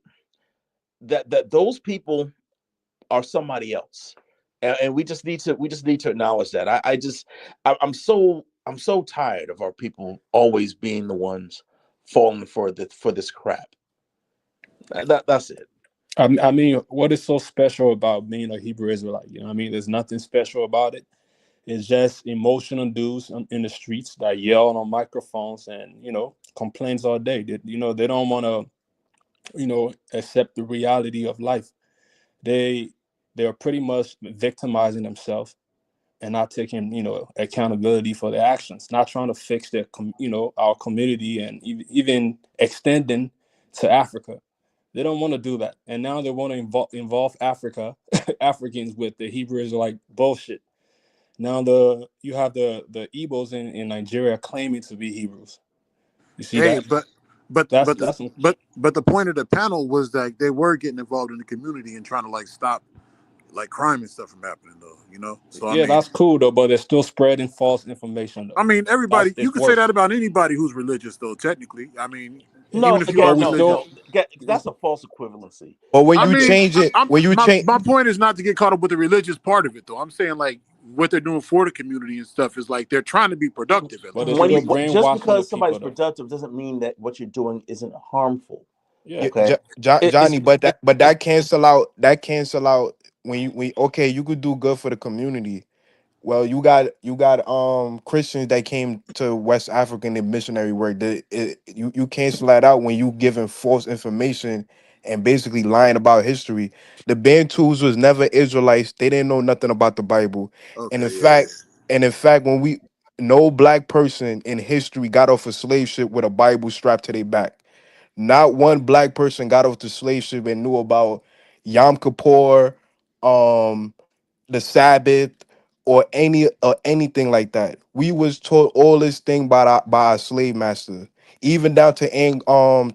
that those people are somebody else, and we just need to acknowledge that. I'm so tired of our people always being the ones falling for this crap. That's it. I mean, what is so special about being a Hebrew Israelite? You know what I mean? There's nothing special about it. It's just emotional dudes in the streets that yell on microphones and, complains all day. They don't want to, accept the reality of life. They they're pretty much victimizing themselves and not taking, accountability for their actions, not trying to fix our community and even extending to Africa. They don't want to do that, and now they want to involve Africans with the Hebrew Israelite bullshit. Now you have the Igbos in Nigeria claiming to be Hebrews. You see Hey, that? but the point of the panel was that they were getting involved in the community and trying to like stop like crime and stuff from happening though, you know. So I Yeah, mean, that's cool though, but they're still spreading false information I though. mean, everybody, you It's could say worse. that about anybody who's religious though. Technically, I mean, even No, if you But are again, we no, religious. still, no. That's a false equivalency. But when I you Okay. mean, change it, I'm when you change, my point is not to get caught up with the religious part of it though. I'm saying like what they're doing for the community and stuff is like they're trying to be productive at but least. it's When still you just brainwashing the because somebody's people though. productive doesn't mean that what you're doing isn't harmful. Yeah. Okay. It's Johnny, but that cancel out when okay, you could do good for the community. Well, you got Christians that came to West Africa and did missionary work. You cancel that out when you giving false information and basically lying about history. The Bantus was never Israelites. They didn't know nothing about the Bible. And Okay, in yeah, fact, when we no black person in history got off a slave ship with a Bible strapped to their back. Not one black person got off the slave ship and knew about Yom Kippur, the Sabbath, or anything like that. We was taught all this thing by our slave master. Even down to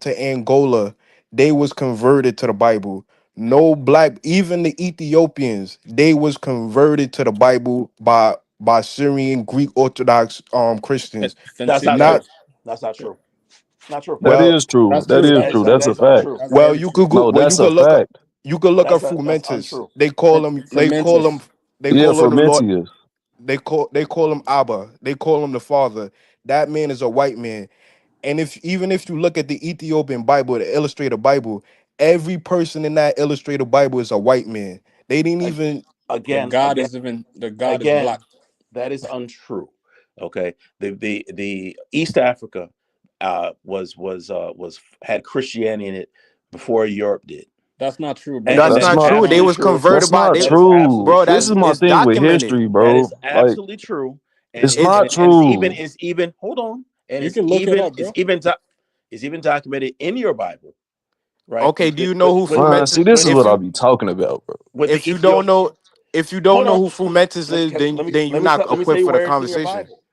to Angola, they was converted to the Bible. No black, even the Ethiopians, they was converted to the Bible by Syrian Greek Orthodox Christians. That's not Fentinian. true. Not That's not true. Not true. That well, is true. That's That true. is That's true. very That's a That's true. not fact. true. That's well, very you true. could go. No, Well, that's a fact. you could look up That's Frumentus. untrue. They call him. They call him. Fermentus. They Yeah, call him the Lord. Fermentius. They call him Abba. They call him the Father. That man is a white man. And if you look at the Ethiopian Bible, the Illustrated Bible, every person in that Illustrated Bible is a white man. They didn't Ag- even. The Again, God again, is even the God is black. again, that is untrue. Okay. The East Africa was had Christianity in it before Europe did. That's not true, And brother. That's that That's is not not. true. They absolutely was true. converted That's by not they. That is true. Bro, absolutely This that's is true. my it's thing with documented. history, That bro. is Like, absolutely true. it's And not true. it's even hold on. And You can look it up, bro. it's even documented in your Bible, right? Okay, do you know who See, Frumentus? this is If what I you be talking about, bro. with the if you don't Ethiopian. know if you don't Hold know on. who Frumentus is, then you're not Let me tell equipped you for the where it's in your conversation. Bible.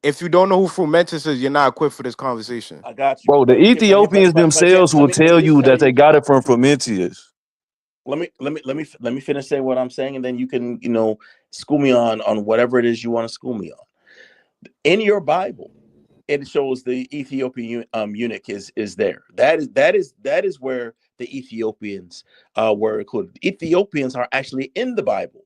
If you don't know who Frumentus is, you're not equipped for this conversation. I got you. Bro, the But again, Ethiopians but again, themselves will let tell me just you tell that they you. got it from Fermentius. Let me finish saying what I'm saying, and then you can school me on whatever it is you want to school me on. In your Bible, it shows the Ethiopian eunuch is there. That is where the Ethiopians were included. Ethiopians are actually in the Bible,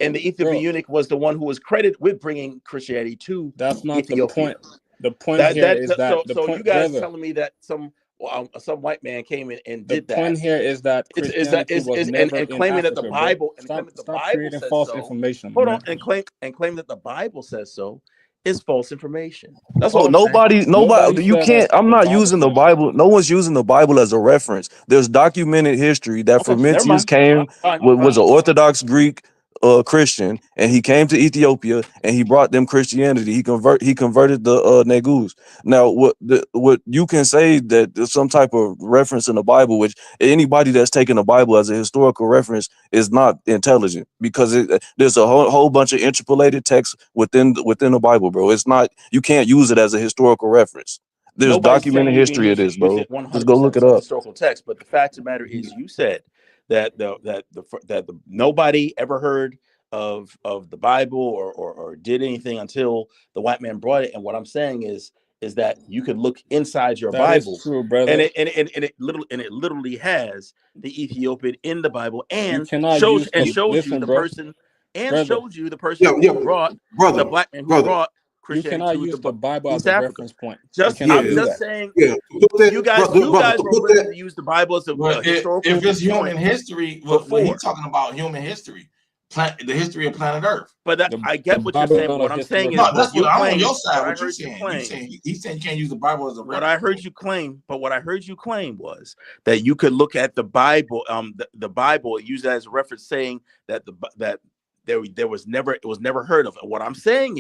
and the Ethiopian Bro, eunuch was the one who was credited with bringing Christianity to that's not the Ethiopia. point. The point here is that the So you point, guys brother. telling me that some white man came in and The did that point here is that Christianity was never and in claiming that the Africa, bro. Bible Stop creating says false so. information, my Hold on, man. and claim that the Bible says so is false information. That's all Bro, I'm saying. Nobody nobody, you said that can't. I'm the not Bible using the says so. Bible. No one's using the Bible as a reference. There's documented history that Okay, never Fermentius mind. came, Fine. was an Orthodox Greek Christian, and he came to Ethiopia and he brought them Christianity. He converted the Negus. Now, what you can say that there's some type of reference in the Bible, which anybody that's taking the Bible as a historical reference is not intelligent because there's a whole bunch of interpolated texts within the Bible, bro. It's not, you can't use it as a historical reference. There's Nobody's saying documented you can history of this, use bro. it Just go 100% look as it a up. historical text, but the fact of the matter is, you said that nobody ever heard of the Bible or did anything until the white man brought it. And what I'm saying is that you could look inside your That is Bible, true, and brother. it literally has the Ethiopian in the Bible, You and cannot use shows you listen, the bro. person and Brother, shows you the person Yeah, yeah, who brought the brother, black man who brother. brought you Christianity cannot to use the Bible as East a Africa. reference point. You Yeah, cannot I'm do just that. saying, yeah. Put you that, guys brother, were put willing that. to use the Bible as Well, a historical if it's human point history, what he before. talking about human history, the history of planet Earth. But The I get what you're Bible is saying. not But a what I'm saying is historical No, what that's point. what you I'm on your claim, side. what I What you heard you saying? claim, He's saying you can't use the Bible as a what I reference heard point. you claim, but what I heard you claim was that you could look at the Bible, the Bible, use that as a reference, saying that there was never, it was never heard of. And what I'm saying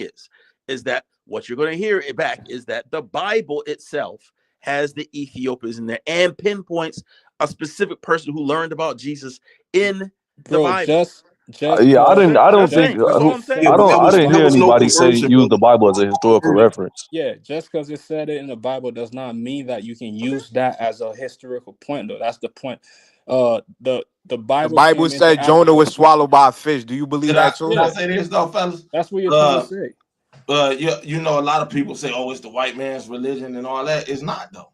is that what you're going to hear it back is that the Bible itself has the Ethiopians in there and pinpoints a specific person who learned about Jesus in the Bro, Bible. just Yeah, cause I don't Just think saying. That's all I'm Yeah, saying. but I didn't there hear was no anybody say conversion, use the brother. Bible as a historical reference. yeah, just because it said it in the Bible does not mean that you can use that as a historical point, though. That's the point. The The Bible Bible came into said Jonah Africa. was swallowed by a fish. Do you believe that Did too? I say this though, fellas? That's what you're trying to say. You know, a lot of people say, "Oh, it's the white man's religion and all that." It's not though.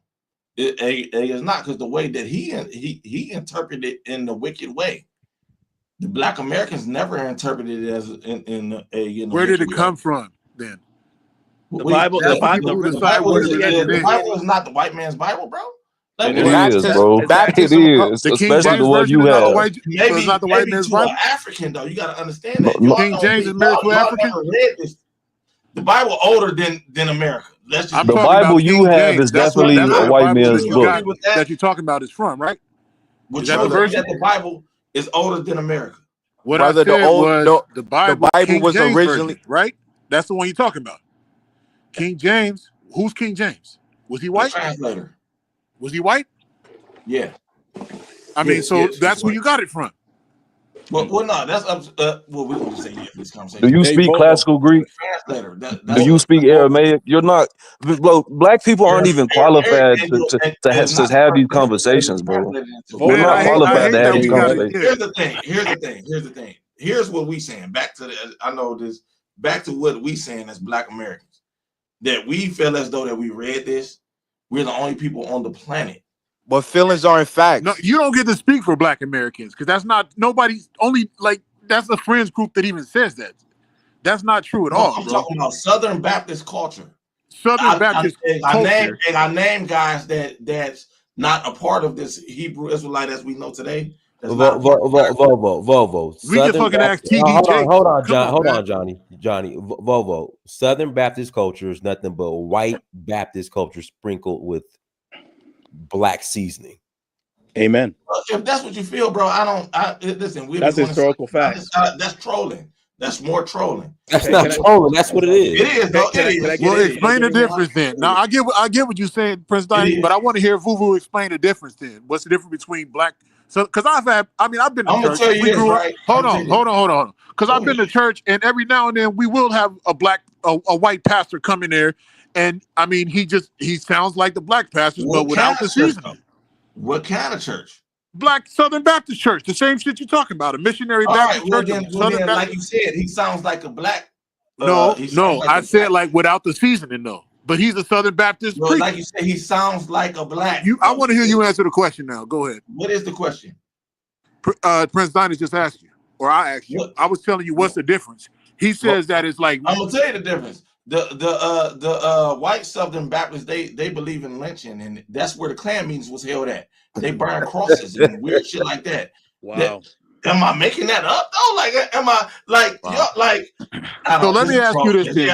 It is not, because the way that he interpreted it in the wicked way. The Black Americans never interpreted it as in a Where did it wicked come way. from then? The Bible Decide what it really The meant. Bible is not the white man's Bible, bro. Let It me is, bro. It is, The King especially the James one version you is not the have. white. So it's not the white man's to an Bible. African though. You got to understand No, that. no, King James is married to an African. Never read this. The Bible older than America. Let's just I'm the talking Bible about you King have James. is That's definitely a where the white Bible man's that you book. got that you're talking about is from, right? Would Is you that the agree version? that the Bible is older than America? What I Brother, said was the the Bible Bible King was James originally. version, right? That's the one you're talking about. King James. Who's King James? Was he The white? translator. Was he white? Yeah. I mean, so that's where you got it from. Well, no, that's up. Well, we're gonna say yeah for this Do conversation. you speak classical Greek? Translator. Do you speak Aramaic? You're not, bro. Black people aren't even qualified to have these conversations, bro. We're Man, not I qualified to hate have that these we got it. conversations. Here's the thing. Here's the thing. Here's what we saying. Back to the. I know this. Back to what we saying as Black Americans. That we feel as though that we read this. We're the only people on the planet. But feelings aren't facts. No, you don't get to speak for Black Americans because that's not nobody's only like that's a friends group that even says that. That's not true at all, I'm bro. talking about Southern Baptist culture. Southern Baptist culture. I name guys that's not a part of this Hebrew Israelite as we know today. Volvo. We can Southern fucking ask Baptist. TD Jakes. Hold on, Come on, man. Johnny. Volvo. Southern Baptist culture is nothing but white Baptist culture sprinkled with black seasoning. Amen. If that's what you feel, bro, listen. That's historical facts. That's trolling. That's more trolling. That's not trolling. That's what it is. It is, though. It is. Well, explain the difference then. Now, I get what you're saying, Prince Donnie, but I want to hear Vuvu explain the difference then. What's the difference between black? So, because I've been to church. Tell you this, right? Hold on. Because I've been to church, and every now and then we will have a white pastor come in there, and I mean, he sounds like the black pastors, but without the seasoning. What kind of church? Black Southern Baptist church, the same shit you're talking about, a missionary Baptist church. Then, like you said, he sounds like a black. No, I said like without the seasoning, though. But he's a Southern Baptist priest. Like you said, he sounds like a black. I want to hear you answer the question now. Go ahead. What is the question? Prince Donnie just asked you, or I asked you. What? I was telling you what's the difference. He says that it's like I'm gonna tell you the difference. The white Southern Baptists they believe in lynching, and that's where the Klan meetings was held at. They burn crosses and weird shit like that. Wow. Am I making that up though? Like, am I like So let me ask you this, then,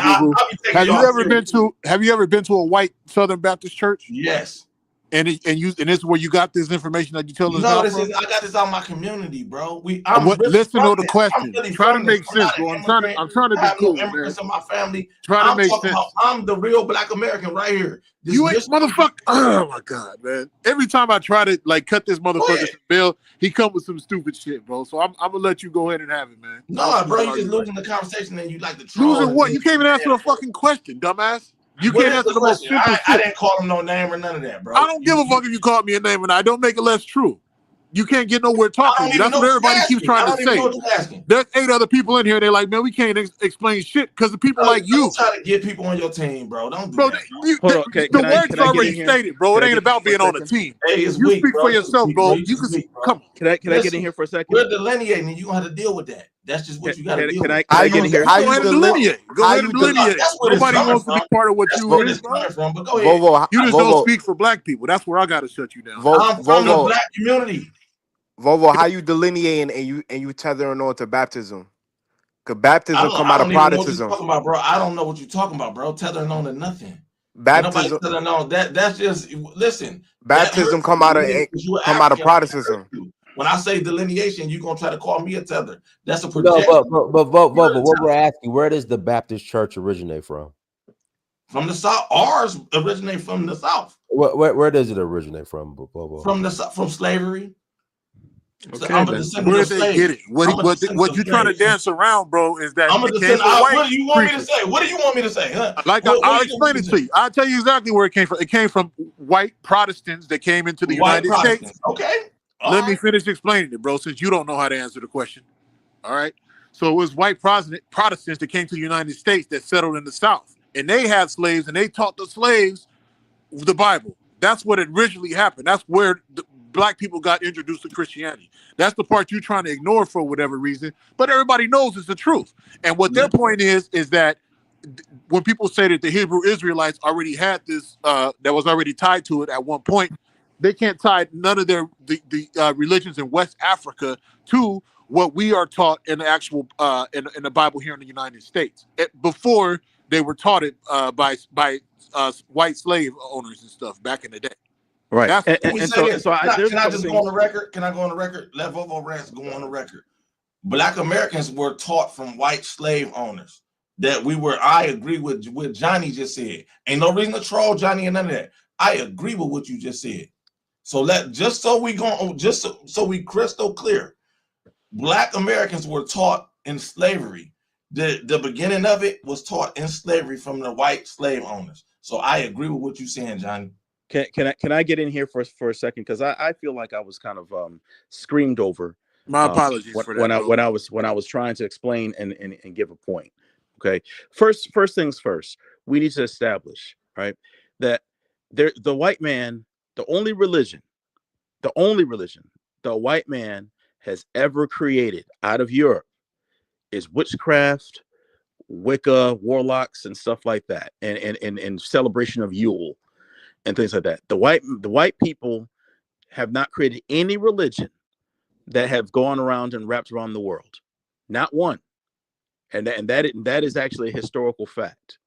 have you ever been to a white Southern Baptist church? Yes. And this is where you got this information that you tell us now? I got this out my community, bro. Listen to the question. Try to make sense, bro. I'm trying to be cool, man. Of my family. Try to make sense. I'm the real Black American right here. You ain't motherfucker. Oh my God, man. Every time I try to like cut this motherfucker bill, he come with some stupid shit, bro. So I'm gonna let you go ahead and have it, man. No, bro, you just losing the conversation and you like to troll. Losing what? You can't even answer a fucking question, dumbass. You can't answer the most simple shit. I didn't call him no name or none of that, bro. I don't give a fuck if you called me a name or not. Don't make it less true. You can't get nowhere talking to me. That's what everybody keeps trying to say. There's 8 other people in here. They're like, man, we can't explain shit because the people like you. Don't try to get people on your team, bro. Don't do that. The word's already stated, bro. It ain't about being on a team. Hey, you speak for yourself, bro. You can come. Can I get in here for a second? We're delineating, and you gonna have to deal with that. That's just what you got to deal with. Can I get in here? Go ahead and delineate. Nobody wants to be part of what you is, bro. But go ahead. You just don't speak for black people. That's where I got to shut you down. I'm from the black community. Volvo, how you delineating and you tethering on to baptism? Because baptism come out of Protestantism. Bro, I don't know what you're talking about, bro. Tethering on to nothing. Baptism. That's just listen. Baptism come out of Protestantism. When I say delineation, you're gonna try to call me a tether. That's a projection. But what we're asking, where does the Baptist church originate from? From the South. Ours originate from the South. Where does it originate from? From slavery. Okay, where they get it? What you trying to dance around, bro? Is that what do you want me to say? What do you want me to say? Huh? I'll explain it to you. I'll tell you exactly where it came from. It came from white Protestants that came into the United States. Okay. Let me finish explaining it, bro, since you don't know how to answer the question. All right. So it was white Protestants that came to the United States that settled in the South. And they had slaves, and they taught the slaves the Bible. That's what originally happened. That's where the black people got introduced to Christianity. That's the part you're trying to ignore for whatever reason. But everybody knows it's the truth. And what their point is that when people say that the Hebrew Israelites already had this, that was already tied to it at one point, they can't tie none of the religions in West Africa to what we are taught in the actual in the Bible here in the United States. Before they were taught it by white slave owners and stuff back in the day. Right. Can I just go on the record? Can I go on the record? Let Vovo Rants go on the record. Black Americans were taught from white slave owners that we were. I agree with what Johnny just said. Ain't no reason to troll Johnny and none of that. I agree with what you just said. So so we crystal clear. Black Americans were taught in slavery. The beginning of it was taught in slavery from the white slave owners. So I agree with what you're saying, Johnny. Can I get in here for a second? Because I feel like I was kind of screamed over. My apologies for that. when I was trying to explain and give a point. Okay. First things first, we need to establish, right, that the white man, the only religion the white man has ever created out of Europe is witchcraft, Wicca, warlocks, and stuff like that, and celebration of Yule and things like that. The white people have not created any religion that have gone around and wrapped around the world, not one, and that is actually a historical fact.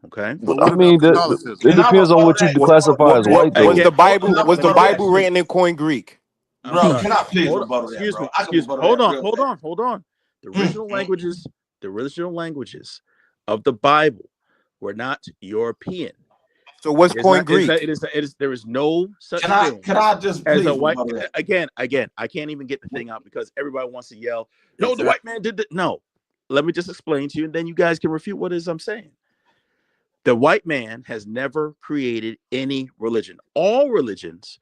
Okay, I mean, it depends on what you classify as white. Was the Bible written in Koine Greek? Bro, can I please rebuttal that, bro? Excuse me. Hold on. The original languages of the Bible were not European. So what's Koine Greek? There is no such thing. Can I just as a white again? I can't even get the thing out because everybody wants to yell. No, the white man did that. No, let me just explain to you, and then you guys can refute what it is I'm saying. The white man has never created any religion. All religions,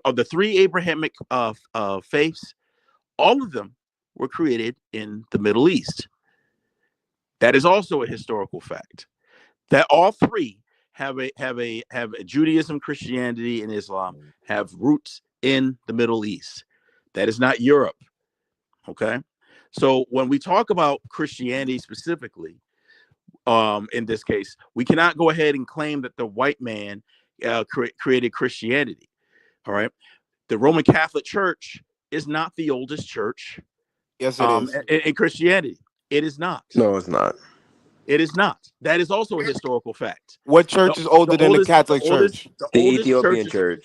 of the three Abrahamic faiths, all of them were created in the Middle East. That is also a historical fact. That all three have Judaism, Christianity, and Islam have roots in the Middle East. That is not Europe. Okay, so when we talk about Christianity specifically, in this case, we cannot go ahead and claim that the white man created Christianity. All right, the Roman Catholic Church is not the oldest church. Yes, it is. In Christianity, it is not. No, it's not. It is not. That is also a historical fact. What church is older than the Catholic Church? The Ethiopian Church.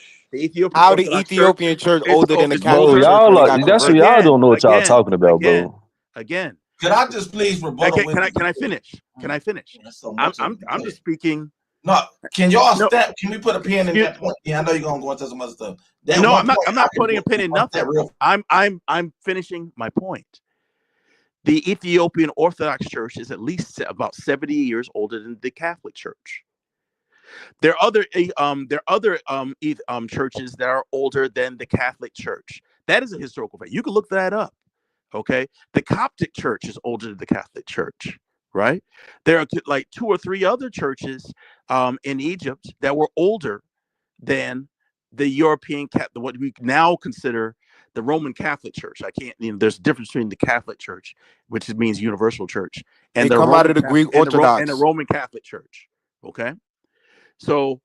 How the Ethiopian Church older than the Catholic Church? That's what y'all don't know what y'all talking about, bro. Again. Can I just please rebuttal? Can I finish? I'm just speaking. No, can y'all step? Can we put a pin in that point? Yeah, I know you're gonna go into some other stuff. I'm not putting a pin in nothing. I'm finishing my point. The Ethiopian Orthodox Church is at least about 70 years older than the Catholic Church. There are other churches that are older than the Catholic Church. That is a historical fact. You can look that up. Okay, the Coptic Church is older than the Catholic Church, right? There are like 2 or 3 other churches in Egypt that were older than the European what we now consider the Roman Catholic Church. There's a difference between the Catholic Church, which means universal church, and the come out of the Greek Orthodox and the Roman Catholic Church. Okay, so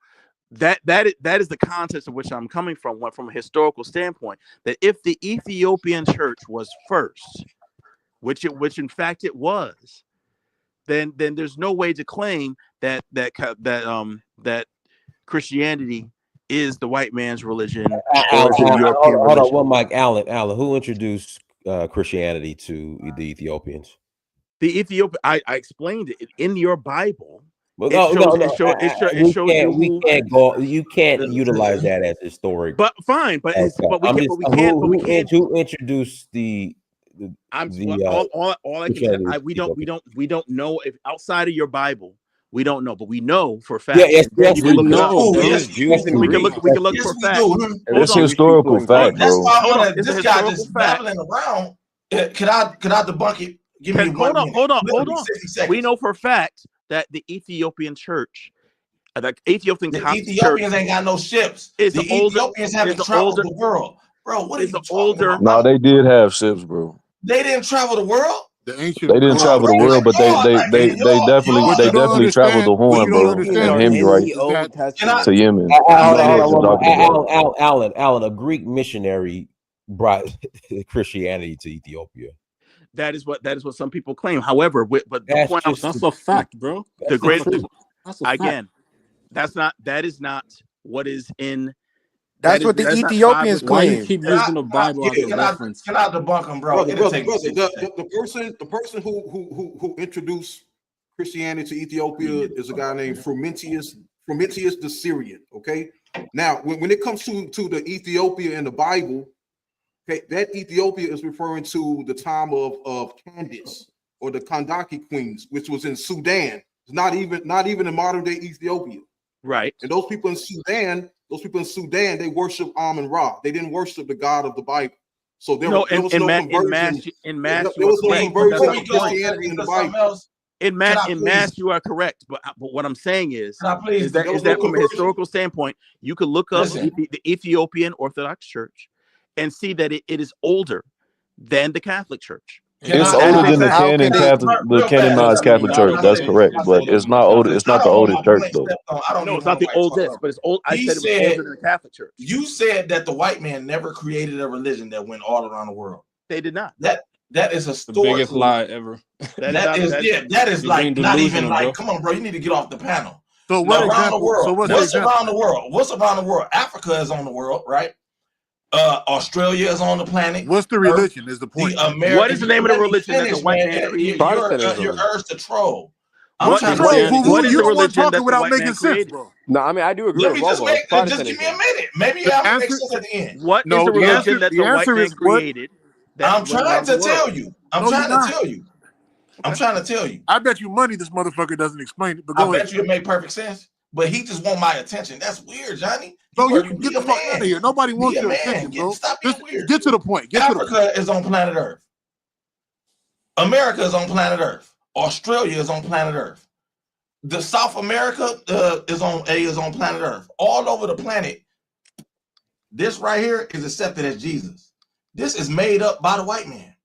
that is the context of which I'm coming from a historical standpoint, that if the Ethiopian church was first, which in fact it was, then there's no way to claim that Christianity is the white man's religion or the European religion. Hold on, Mike. Alan, who introduced Christianity to the Ethiopians? The Ethiopian. I explained it in your Bible. You can't utilize that as historic. But fine, but who introduced the? All I can say, we don't know if outside of your Bible We don't know, but we know for a fact. Yeah, yes, Then yes, you can we look it up. do. Oh, There yes, is we Jews do. and We Greeks. can look Yes, for a we fact. do. Hold It's on. historical fact, That's bro. why Hold when on. It's a this guy historical just fact. babbling around, could I debunk it? Give me Hold 1 on. minute. Hold on. Literally 60 seconds. We know for a fact that the Ethiopian church, the Ethiopian The Coptic Ethiopians church, ain't got no ships. is The the older. Ethiopians Is haven't the traveled older. the world. Bro, what are Is you the talking older. about? No, they did have ships, bro. They didn't travel the world. The ancient. They didn't Come on, travel bro. the world, but they Y'all, they like, they they definitely What they you don't definitely traveled the understand, what you Horn, don't bro, Ethiopian and understand are him, is, in right, the is Old that can I? Testament. to Yemen. Hold You on, know hold what you're on, talking about. Alan. A Greek missionary brought Christianity to Ethiopia. That is what some people claim. However, but the That's point just That's the a truth. fact, bro. the That's the great truth. That's a fact. again, that is not what is in That's what the that's not Ethiopians Bible. Why you claim. keep using the Bible as a Can I reference? debunk them, bro? brother, It'll brother, take me brother. 60 seconds. The person who introduced Christianity to Ethiopia is a guy named Frumentius the Syrian. Okay, now when it comes to the Ethiopia in the Bible, okay, that Ethiopia is referring to the time of Candace or the Kandaki queens, which was in Sudan. It's not even in modern day Ethiopia. Right. And those people in Sudan, they worship Amun Ra. They didn't worship the God of the Bible. So there was no conversion. In There mass, you there are was no correct, but that's conversion not Before the we of go point. Christianity in the into something Bible. else, can I In please? mass, you are correct, but what I'm saying is Can I please? There was no that from a conversion. historical standpoint, you could look up Listen. the Ethiopian Orthodox Church and see that it is older than the Catholic Church. Can It's I? That is older a than the fact. How can canon they? Catholic, the Real fast. canonized Definitely Catholic not Church. as That's old as correct, the but Catholic. it's not older. It's I not the don't want oldest my church point though. stepped on. I don't No, even it's not want the nobody talking oldest, over. but it's old. I He said it was said older than the Catholic Church. you said that the white man never created a religion that went all around the world. They did not. That is The biggest historically. lie ever. That is not. That is You're being like not even delusional, like. bro. Come on, bro. You need to get off the panel. so. Now, What around the example? So world. what's the What's example? around the world? What's around the world? Africa is on the world, right? Australia is on the planet. What's the Earth. religion? Is the The point? What is If the you name of the let me religion that the finish, white man, man created? your urge to troll. I'm What trying to troll? tell you. Fubu, What is you the don't want religion talking that the without white making man sense, created? bro. No, I mean I do agree Let with me just Volvo. It's make. Just give me a Protestantism. minute. Maybe The I'm gonna make answer. sense at the end. What is No, the the religion answer. that The the white answer man is what? created I'm that went trying around the to world? tell you. I'm No, you're trying to not. tell you. I'm Okay. trying to tell you. I bet you money this motherfucker doesn't explain it. But I go ahead. bet you it made perfect sense. But he just want my attention. That's weird, Johnny. Bro, you You can be get the a fuck out of man. here. Nobody Be wants a your man. attention, bro. Stop being Just weird. get to the point. Get to the point. Africa is on planet Earth. America is on planet Earth. Australia is on planet Earth. The South America is on planet Earth. All over the planet, this right here is accepted as Jesus. This is made up by the white man.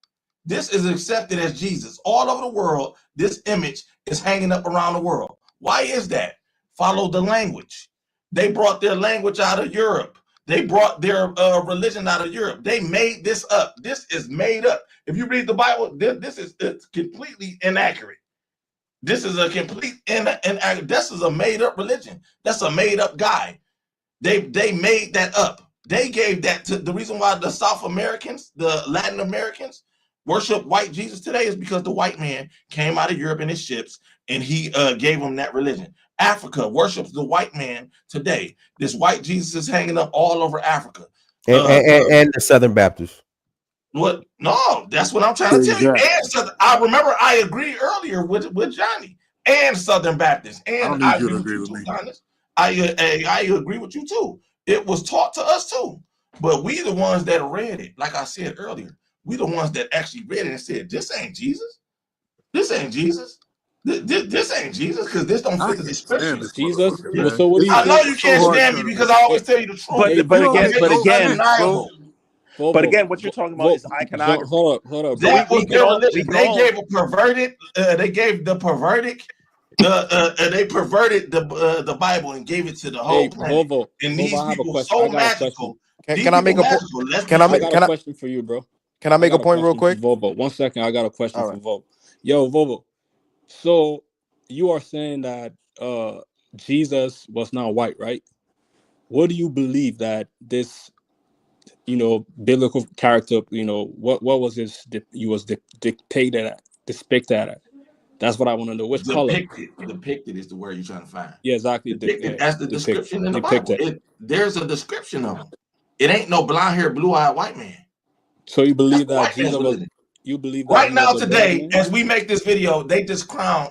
This is accepted as Jesus. All over the world, this image is hanging up around the world. Why is that? Follow the language. They brought their language out of Europe. They brought their religion out of Europe. They made this up. This is made up. If you read the Bible, it's completely inaccurate. This is a complete inaccurate. This is a made up religion. That's a made up guy. They made that up. They gave that to the reason why the South Americans, the Latin Americans, worship white Jesus today is because the white man came out of Europe in his ships and he gave them that religion. Africa worships the white man today. This white Jesus is hanging up all over Africa. And the Southern Baptists. What? No, that's what I'm trying to tell you. And I remember I agreed earlier with Johnny and Southern Baptists, and I agree with you too, Thomas. I agree with you too. It was taught to us too, but we the ones that read it. Like I said earlier, we the ones that actually read it and said, "This ain't Jesus. This ain't Jesus. This ain't Jesus because this don't fit the description." Jesus. Well, so what do you I know think? you can't stand me because I always tell you the truth. But again, what you're talking about is iconography. Hold up, bro. That was their religion. They gave a perverted. They gave the perverted. They perverted the Bible and gave it to the whole planet. Volvo, And Volvo, these I have a people question. so I got a magical. question. Can I make a point? I got a question for you, bro. Can I make a point real quick? Volvo, 1 second. I got a question All for right. Volvo. Yo, Volvo. So you are saying that Jesus was not white, right? What do you believe that this, biblical character, what was his? He was depicted at. That's what I want to know. Which color? Depicted is the word you're trying to find. Yeah, exactly. Depicted as the description in the depicted. Bible. There's a description of him. It ain't no blonde hair, blue eyed white man. So you believe that Jesus was? You believe that right he now was a black today, man? as we make this video, they just crowned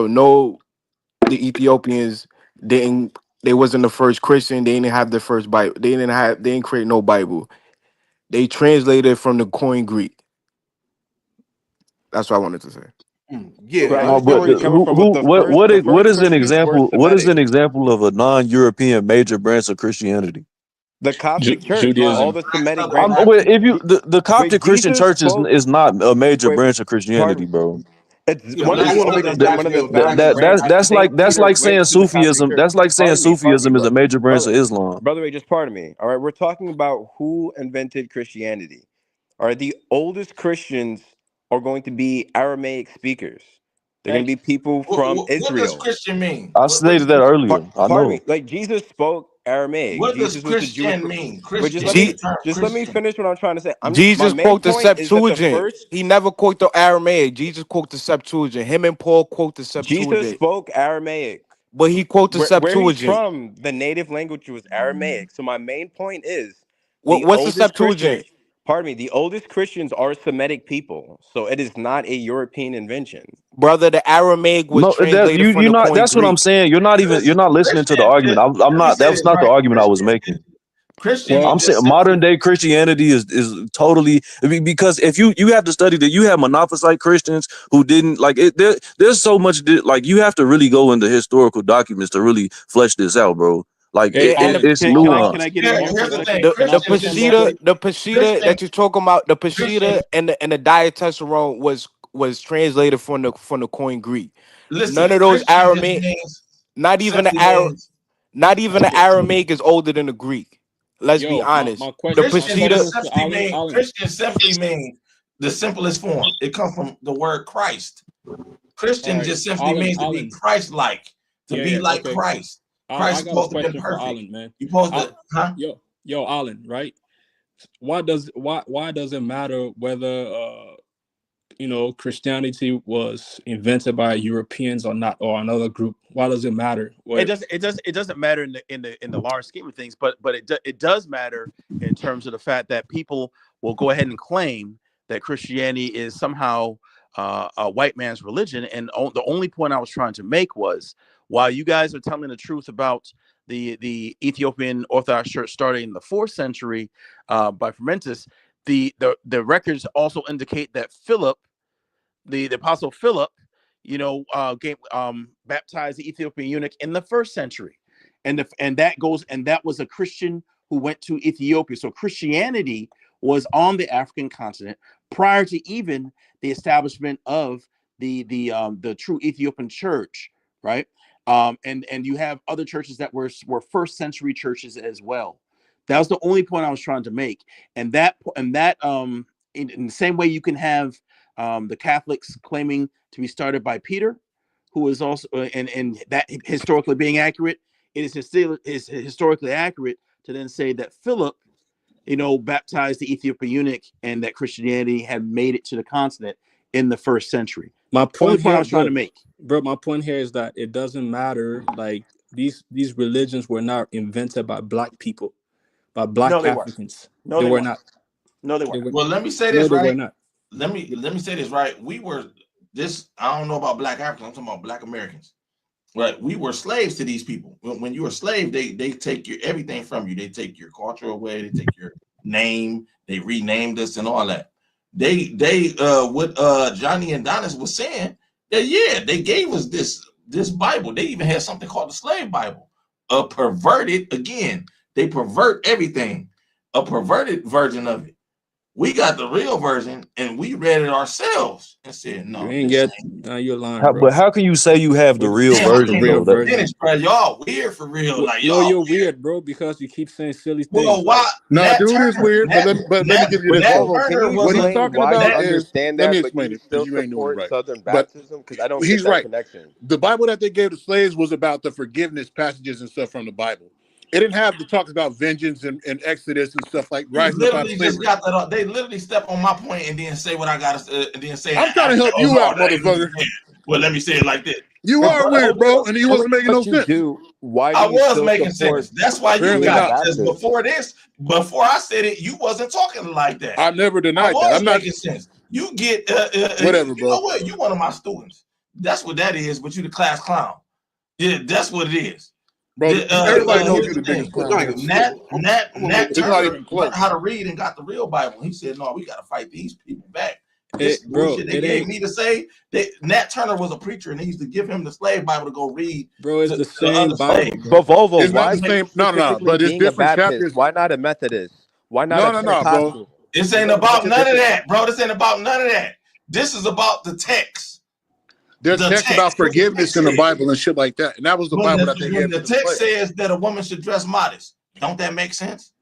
So no, the Ethiopians didn't. They wasn't the first Christian. They didn't have the first Bible. They didn't have. They didn't create no Bible. They translated from the Koine Greek. That's what I wanted to say. Yeah, Right. I No, You see but where agree he's with you. coming from. But what the what first is an Christians were example? What is Semitic. an example of a non-European major branch of Christianity? The Coptic Church, all Judaism. the Semitic I'm branches. if you the Wait, Coptic Christian Jesus Church spoke. is not a major Wait, branch of pardon Christianity, me. bro. It's Yeah, one of I the want to make a oldest, one difference of the here, founding Elijah. branches. Saint That's Peter like went saying to the Coptic Sufism. Church. That's like saying Pardon Sufism me, is a major branch of brother. Islam. Brother Ray, just pardon me. All right, we're talking about who invented Christianity. All right, the oldest Christians are going to be Aramaic speakers. They're going to be people from What does Israel. Christian mean? I What does stated that Christian earlier. I Pardon me. know. Like Jesus spoke Aramaic. what does Jesus was the Jewish. Christian mean? Wait, just Christian. let The me term Christian. finish what I'm trying to say. My Jesus main quote the point is that the Septuagint. first He never quote the Aramaic. Jesus quote the Septuagint. Him and Paul quote the Jesus Septuagint. spoke Aramaic. But he quote the Where he's Septuagint. from, the native language was Aramaic. So my main point is the What's the oldest Christians. Septuagint? Pardon me. The oldest Christians are Semitic people. So it is not a European invention. Brother, the Aramaic was No, that translated from you the not. Koine That's what I'm Greek. saying. You're not listening to the Christian. argument. I'm Let me not. say That was this not the right. argument I was making. Christian I'm Well, saying just simply. modern day Christianity is totally because if you have to study that you have Monophysite Christians who didn't like it. There's so much like you have to really go into historical documents to really flesh this out, bro. Like hey, And Alan, it's Can I nuanced. get in here for Here's a the second? thing. can I say something real quick? The Peshitta Christian, that you're talking about, the Christian. Peshitta and the Diatessaron was translated from the Koine Greek. None Listen, of those Christian just Aramaic, means not even the simply means Aramaic is older than the Greek. Let's be Yo, honest. The my Christian question Peshitta, just is to simply Alan. mean Alan, Christian simply means the simplest form. It comes from the word Christ. all Christian right, just simply means to be Alan. Christ-like, to Yeah, be yeah, like okay. Christ. I Christ is got a supposed to be question for perfect. Alan, man. You supposed I, to, huh? yo, Alan, right? Why does it matter whether Christianity was invented by Europeans or not, or another group? Why does it matter? It doesn't matter in the large scheme of things, but it does matter in terms of the fact that people will go ahead and claim that Christianity is somehow a white man's religion. And the only point I was trying to make was, while you guys are telling the truth about the Ethiopian Orthodox Church starting in the 4th century by Fermentus, the records also indicate that Philip, the apostle Philip, baptized the Ethiopian eunuch in the 1st century, and that was a Christian who went to Ethiopia. So Christianity was on the African continent prior to even the establishment of the true Ethiopian church, right? And you have other churches that were 1st century churches as well. That was the only point I was trying to make, and that in the same way you can have the Catholics claiming to be started by Peter, who is also and that historically being accurate. It is historically accurate to then say that Philip, baptized the Ethiopian eunuch, and that Christianity had made it to the continent in the 1st century. My Only point point I here, was trying to make. bro. My point here is that it doesn't matter. Like these religions were not invented by black people, by black No, they weren't. Africans. No, They they were weren't. not. No, they They weren't. were. Well, let me say No, this they were right. not. Let me say this right. We were this. I don't know about black Africans. I'm talking about black Americans. Right, we were slaves to these people. When you were a slave, they take your everything from you. They take your culture away. They take your name. They renamed us and all that. They what Johnny and Donis was saying that they gave us this Bible. They even had something called the slave Bible, a perverted again. They pervert everything, a perverted version of it. We got the real version and we read it ourselves and said, You no, ain't this get. ain't. You're lying, bro. But how can you say you have the real Where's Damn, I the version can't real though? even version? finish, bro. Y'all weird for real. Like No, y'all you're weird. weird, bro, because you keep saying silly Well, things. why Like, No, Nat dude is Turner? weird, but let me give you Wait, this Nat though. Follow, can Turner you What he's wasn't explain talking why you about Nat. is, understand let me that, but explain you it because still you ain't doing it support right. Southern But baptism? Because I don't get he's that right. connection. The Bible that they gave the slaves was about the forgiveness passages and stuff from the Bible. It didn't have the talks about vengeance and Exodus and stuff like You rising up out of literally just slavery. got that. They literally step on my point and then say what I got to, and then say I'm trying to after. help Oh you no, out, that ain't what you motherfucker. said. Well, let me say it like this. You But are brother, weird, bro, and he every wasn't making what no you sense. do, why do I you was still making support sense. That's why you Apparently Julian got not. because Baptist? before I said it, you wasn't talking like that. I never I denied that. was I'm not. making sense. You get Whatever, you know bro. what? You one of my students. That's what that is. But you the class clown. Yeah, that's what it is. Bro, everybody knows Here's you're the the biggest thing. Good clown night. here. Nat It's not Turner even learned how close. to read and got the real Bible. He said, "No, we got to fight these people back this bro, bullshit they it gave ain't, me to say. Nat Turner was a preacher, and he used to give him the slave Bible to go read bro. It's to the the same other Bible, slaves. But bro. Volvo, It's not why the you same. No, no, no. specifically But it's being a different Baptist? chapters. Why not a Methodist? Why not a No, no, no, bro. Pentecostal? This You ain't got a bunch about of none of different. that, bro. This ain't about none of that. This is about the text. There's The text about text. What the text forgiveness in the says. Bible and shit like that, and that was the Bible that they When gave the to the text slaves. says that a woman should dress modest, don't that make sense?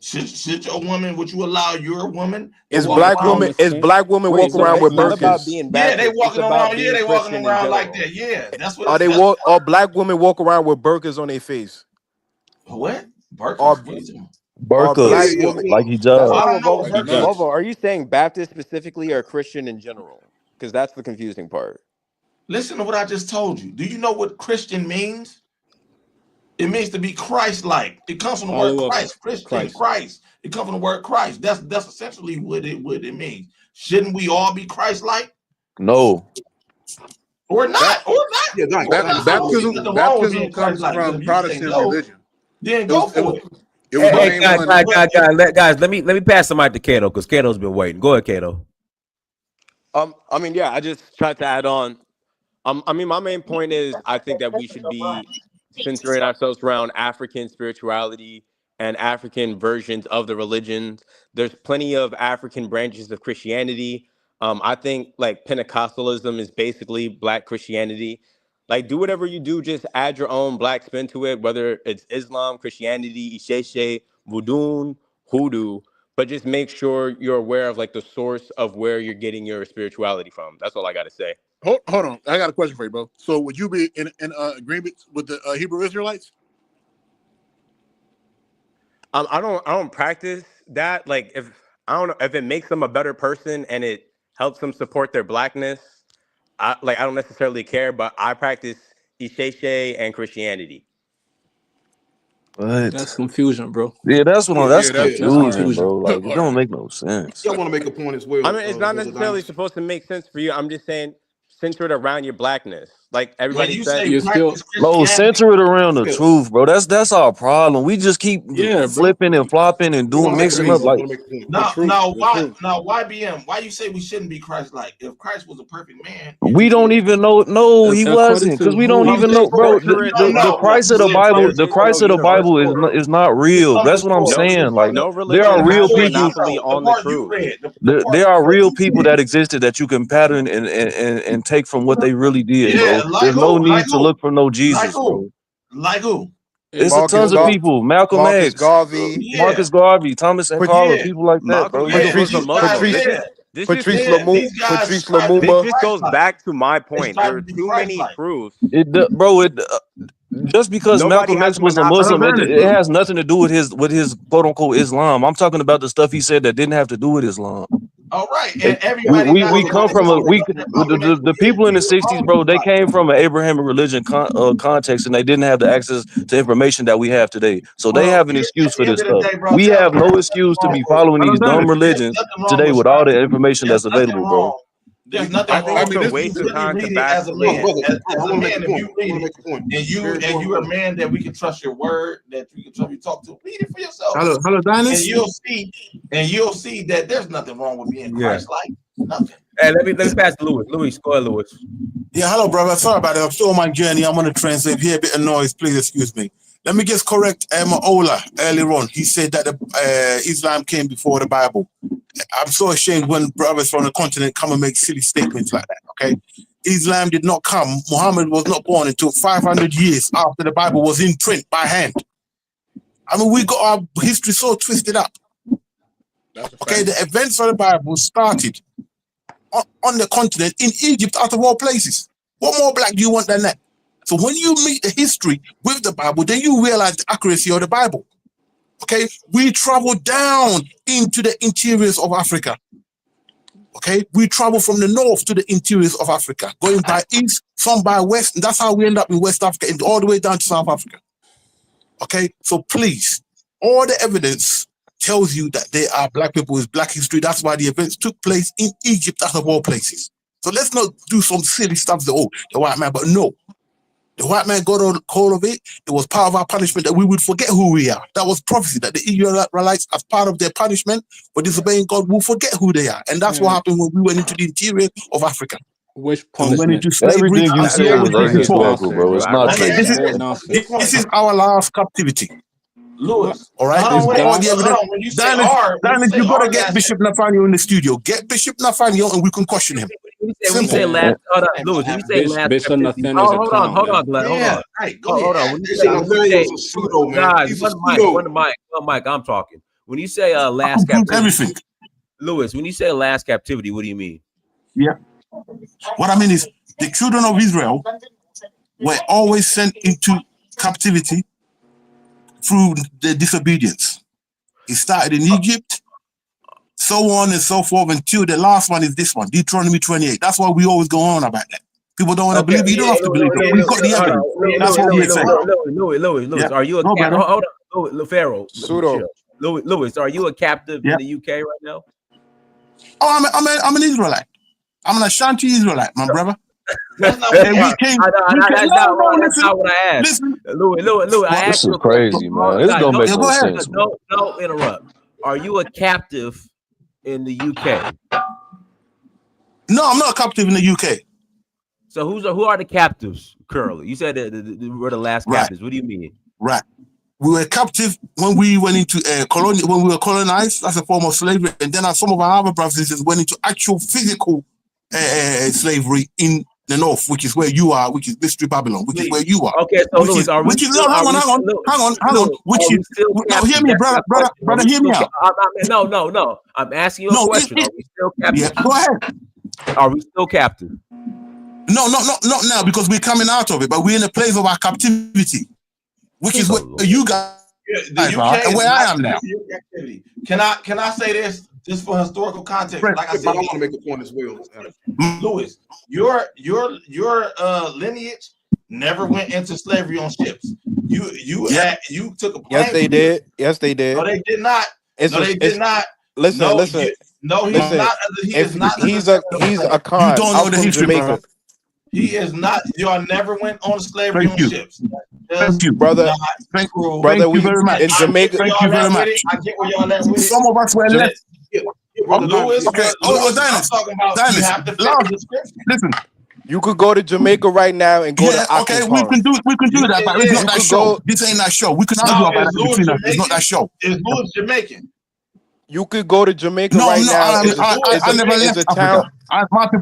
Should your woman? Would you allow your woman to Is walk Makes black around? women common is sense. black women Wait, walk so around Makes with it's not common about burqas? sense. being Yeah, they Baptist. It's walking about around. Yeah, being they walking Christian in around like general. that. Yeah, that's what Are it's. they That's walk? Are black women walk around with burqas on their face? what Are Birkins. What are you talking are Yeah, black yeah, Burkas, yeah. women? like he That's about? judged. I not don't what know Volvo. what Like he Birkin does. is. Volvo, are you saying Baptist specifically or Christian in general? Because that's the confusing part. Listen to what I just told you. Do you know what Christian means? It means to be Christ-like. It comes from the word Follower of Christ. Christian, Christ. Christ. It comes from the word Christ. That's essentially what it means. Shouldn't we all be Christ-like? No, Or Bap- not? Or not? Yeah, Or Dynasty, not? I don't see Dynasty. nothing wrong with Baptism being comes Christ-like. But from if you say Protestant no, religion. then It go was it for was it. it was the Hey, But main guys, one. guys, let me pass the mic to Kato because Kato's been waiting. Go ahead, Kato. I mean, yeah, I just tried to add on. I mean, my main point is I think that we should be centering ourselves around African spirituality and African versions of the religions. There's plenty of African branches of Christianity. I think like Pentecostalism is basically Black Christianity. Like, do whatever you do, just add your own Black spin to it, whether it's Islam, Christianity, Isheshe, Voodoo, Hoodoo, but just make sure you're aware of like the source of where you're getting your spirituality from. That's all I got to say. Hold on, I got a question for you, bro. So, would you be in agreement with the Hebrew Israelites? I don't practice that. Like if I don't know if it makes them a better person and it helps them support their blackness. I don't necessarily care, but I practice Isheshe and Christianity. That's what? confusion, bro. Yeah, that's what Yeah, I'm. That's Yeah, That's all right. confusion, confusion. bro. Like it all don't right. make no sense. Yeah, I want to make a point as I well, mean, it's not brother necessarily Dynasty. supposed to make sense for you. I'm just saying center it around your blackness. Like when everybody you said, say You're still, practice No, Christianity, center it around the yeah, truth, bro. That's our problem. We just keep yeah, bro. flipping and flopping and I want doing to make That's a mixing point, up. bro. I crazy. Like want to make a point. The truth, the truth. why BM? Why you say we shouldn't be Christ-like? If Christ was a perfect man, and we he don't did, even know. No, he According wasn't, to because we don't who? I'm even saying, know, bro, bro. you scripture is don't The know. Christ relative. of the You said Bible, come to the There's no Christ of the the Bible universal Torah. is not Just real. come to That's the what I'm Torah. No, saying. Just come Like to no there just religion are the real has a Torah you people. monopoly know, the on the part you truth. read, the There, part there you are read. real You people said, that existed that you can pattern and take from what they really did, yeah, bro. There's no like need to who, look for no like Jesus, who, bro. like who? It's a Marcus tons of Gar- people. Malcolm Marcus X, Garvey, Yeah, Marcus Garvey, Thomas and Pat- Carver, yeah, people like that, Malcolm bro. X yeah. was Patrice a These guys, Muslim. Patrice yeah, Patrice yeah. Lamu These guys Patrice strive to be This Lumumba. just goes Christ-like. back to my They point. strive There to are be too many Christ-like. proofs. Bro, just because Nobody Malcolm has X a was a monopoly Muslim, on the it truth. has nothing to do with his quote unquote Islam. I'm talking about the stuff he said that didn't have to do with Islam. All right, and It, everybody got we their come own from a belief we about when they the believe. people in We the the '60s, wrong bro. They Israelites. came from an Abrahamic religion context, and they didn't have the access to information that we have today. So they Well, have an at excuse for the this end of stuff. the day, bro, We tell have me no there's excuse to nothing be wrong following these dumb with there's religions nothing wrong today with with all striving. the information There's that's nothing available, bro. wrong. There's nothing I think I wrong it's mean, a if this you waste of really time to read it as a Hold on, man, vacillate. brother. Hold on, I as a want to make a man. If point. you I read want to it make a point. and Very important you're a point. man that we can trust your word, that we can trust you talk to, read it for yourself, Hello, and Dynasty. you'll see that there's nothing wrong with being Yeah. Christ-like. Nothing. Hey, let me pass to Louis. Louis, go ahead, Louis. Yeah, hello, brother. Sorry about that. I'm still on my journey. I'm on the train, so if you hear a bit of noise, please excuse me. Let me just correct Ola earlier on. He said that Islam came before the Bible. I'm so ashamed when brothers from the continent come and make silly statements like that, okay? Islam did not come. Muhammad was not born until 500 years after the Bible was in print by hand. I mean, we got our history so twisted up. That's a Okay, fact. the events of the Bible started on the continent in Egypt, out of all places. What more black do you want than that? So when you meet the history with the Bible, then you realize the accuracy of the Bible. Okay, we travel down into the interiors of Africa. Okay, we travel from the north to the interiors of Africa, going by east, some by west, and that's how we end up in West Africa, and all the way down to South Africa. Okay, so please, all the evidence tells you that there are black people with black history. That's why the events took place in Egypt, out of all places. So let's not do some silly stuff that, oh, the white man, but no. The white man got on hold of it. It was part of our punishment that we would forget who we are. That was prophecy, that the Israelites, as part of their punishment for disobeying God, will forget who they are. And that's what happened when we went into the interior of Africa. Which And we went punishment? into slavery. Everything you As say we is always said before. historical, bro. It's not true. Okay, More nonsense. this is our last captivity. Lewis. All right. Hold on, wait, All hold the evidence. on. When you say R, Dennis, you gotta get Bishop Nathaniel in the studio. Get Bishop Nathaniel and we can question him. When you Simple. say last, hold on, Lewis. When you say last Bishop captivity, Nathaniel's a hold clown, on, Glenn, hold on. Right, go ahead. Hold on. When you Bishop say, Nathaniel's a pseudo, man. guys, He's a one pseudo. mic, I'm talking. When you say last I can prove captivity, everything. Lewis, when you say last captivity, what do you mean? Yeah. What I mean is the children of Israel were always sent into captivity through the disobedience. It started in Egypt, so on and so forth, until the last one is this one, Deuteronomy 28. That's why we always go on about that. People don't want to believe it. You don't have to believe it. We've got the evidence. That's what we're saying. Lewis, are you a No, brother. hold on, Pharaoh, Pseudo. Lewis, are you a captive in the UK right now? Oh, I'm an Israelite. I'm an Ashanti Israelite, my brother. That's not And we came. That's not what I asked. Listen, Louis, I This asked is you a crazy, man. This don't make no sense. Don't interrupt. Are you a captive in the UK? No, I'm not a captive in the UK. So who are the captives currently? You said that we're the last captives. What do you mean? Right. We were captive when we went into when we were colonized. That's a form of slavery. And then some of our other brothers and sisters went into actual physical slavery in the north, which is where you are, which is Mystery Babylon, which is where you are. Okay, so Louis, hang on. Which is no, hear me, brother, hear me out. No. I'm asking you a question. Are we still captive? Yeah, go ahead. Are we still captive? No, not now, because we're coming out of it, but we're in a place of our captivity, which is where you guys are and where I am now. Can I say this just for historical context? Like I said, I want to make a point as well. Lewis, your lineage never went into slavery on ships. You took a plane. Yes, they did. Yes, they did. No, they did not. They did not. Listen. He's not. He's a con. You don't know the history, Jamaica. bro. He is not. Y'all never went on slavery on ships. Thank you, brother. Thank you very much. In Jamaica, thank you very much. I get where y'all at with it. Some of us were left. Lewis, okay. I'm talking about Dennis, you have to fit the description. Listen. You could go to Jamaica right now and go to Aquapong. Okay, we can do that, but it's not that show. This ain't that show. We can argue about that between us. It's not that show. Is Lewis Jamaican? You could go to Jamaica right now. I never left Africa.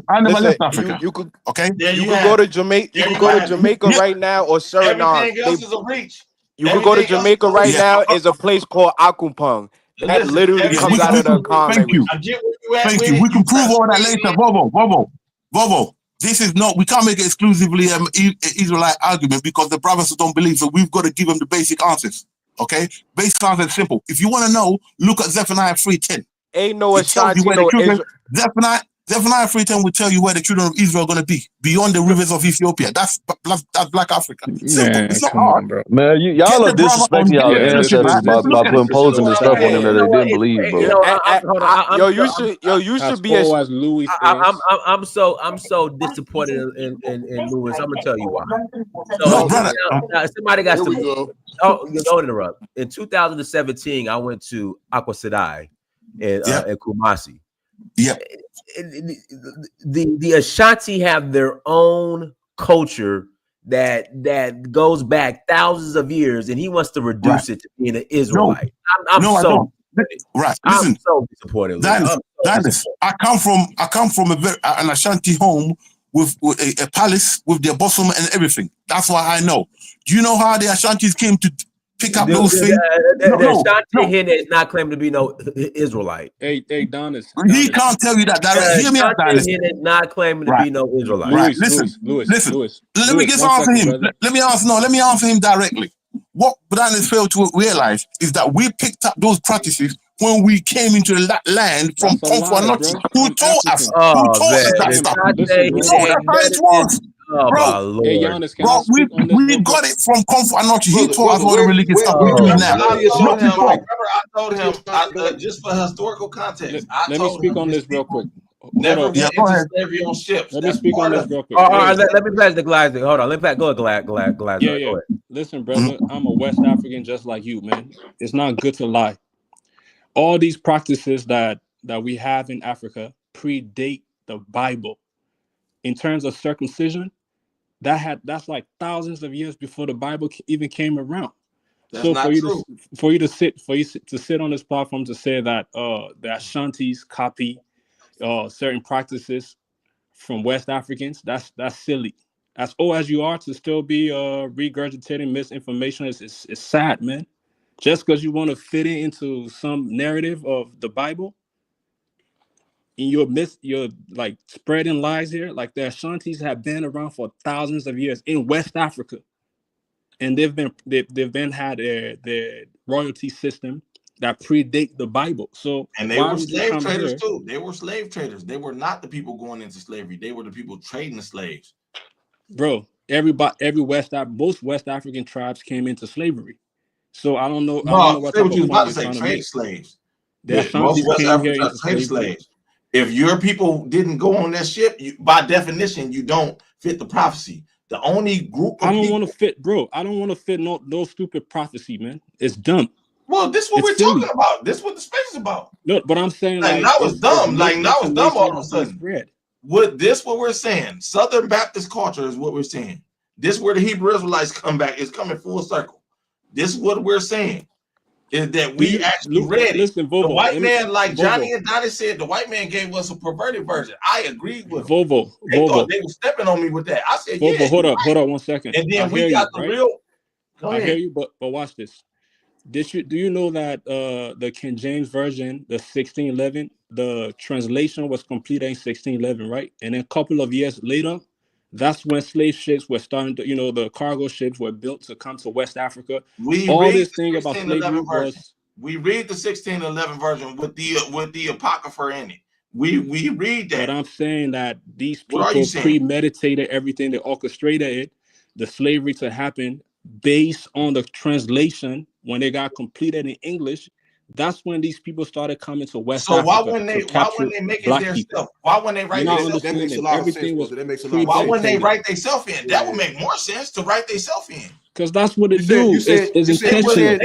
I never left Africa. You could you could go to Jamaica. You could go to Jamaica right now or Suriname. Everything else is a reach. You could go to Jamaica right now. Is a place called Aquapong. That literally comes out of the comment. Thank you. We can prove all that later. Vovo. This is not. We can't make it exclusively an Israelite argument because the brothers don't believe. So we've got to give them the basic answers. Okay, basic answer is simple. If you want to know, look at Zephaniah 3:10. Ain't no Ashanti, Zephaniah 3:10 will tell you where the children of Israel are going to be beyond the rivers of Ethiopia. That's Black Africa. Simple. It's not hard, bro. Man, y'all are disrespecting y'all ancestors by putting posing this stuff on them that they didn't believe, bro. You should be as Louis. I'm so disappointed in Louis. I'm gonna tell you why. No, brother. Somebody got to. Don't interrupt. In 2017, I went to Aqua City in Kumasi. Yeah. The Ashanti have their own culture that goes back thousands of years, and he wants to reduce it to being an Israelite. I'm so disappointed. Dennis, I come from an Ashanti home with a palace with their bosom and everything. That's why I know. Do you know how the Ashantis came to pick up those things? The Ashanti here is not claiming to be no Israelite. Hey, Donis. He can't tell you that directly. Hear me out, Donis. He is not claiming to be no Israelite. Right. Listen. Let me just answer him. Let me answer him directly. What Donis failed to realize is that we picked up those practices when we came into that land from Konfuanochi. Who taught us? Who taught us that stuff? That's how it was. Bro, hey, Giannis, bro, we got it from Konfuanochi. He taught us all the religious stuff we do now. I told him just for historical context. Let me speak on this real quick. never up. went into slavery on ships. Let me That's speak on part this of it. real quick. All right, let me pass the glass. Hold on, let me pass. Go ahead, glass. Yeah, Go yeah. ahead. Listen, brother, I'm a West African just like you, man. It's not good to lie. All these practices that we have in Africa predate the Bible. In terms of circumcision, that's like thousands of years before the Bible even came around. That's So not true. for you to sit on this platform to say that the Ashantis copy certain practices from West Africans, that's silly. As old as you are, to still be regurgitating misinformation is sad, man. Just because you want to fit into some narrative of the Bible, and you're like spreading lies here. Like the Ashantis have been around for thousands of years in West Africa, and they've been had their royalty system that predate the Bible. So And they why were would you slave come traders here, too. They were slave traders. They were not the people going into slavery. They were the people trading the slaves. bro? Most West African tribes came into slavery. So I don't know No, what say type what you of was about point to you're say. trying to Trade make. slaves. The Most Ashantis West came here Africans are into trade slavery. slaves. If your people didn't go on that ship, by definition, you don't fit the prophecy. The only group of I don't people. want to fit, bro. I don't want to fit no stupid prophecy, man. It's dumb. Well, this is what we're talking about. This is what the space is about. No, but I'm saying Like like that was it's dumb. Like that was dumb all misinformation of a that's being sudden. spread. What we're saying? Southern Baptist culture is what we're saying. This is where the Hebrew Israelites come back. It's coming full circle. This is what we're saying. Is that we actually read it. Listen, The Vovo, white man, like Vovo. Johnny and Donnie said, the white man gave us a perverted version. I agreed with them. Vovo. They thought they were stepping on me with that. I said, Vovo, yeah, hold you're up right. 1 second. And then I we hear got you, the right? real. Go I ahead. hear you, but watch this. Do you know that the King James version, the 1611, the translation was completed in 1611, right? And then a couple of years later, that's when slave ships were starting to, the cargo ships were built to come to West Africa. We All read this the thing about slavery 1611 version. was. We read the 1611 version with the apocrypha in it. We read that. But I'm saying that these What are you people saying? premeditated everything. They orchestrated it, the slavery to happen based on the translation. When they got completed in English, that's when these people started coming to West So why Africa wouldn't to they capture make it black their people. self? Why wouldn't they write You're not themselves? That makes a understanding. lot of Everything sense, was brother. That makes a lot of Why wouldn't they premeditated. write themselves in? That would make more sense to write themselves in. Because that's what it You do. said It's intentional.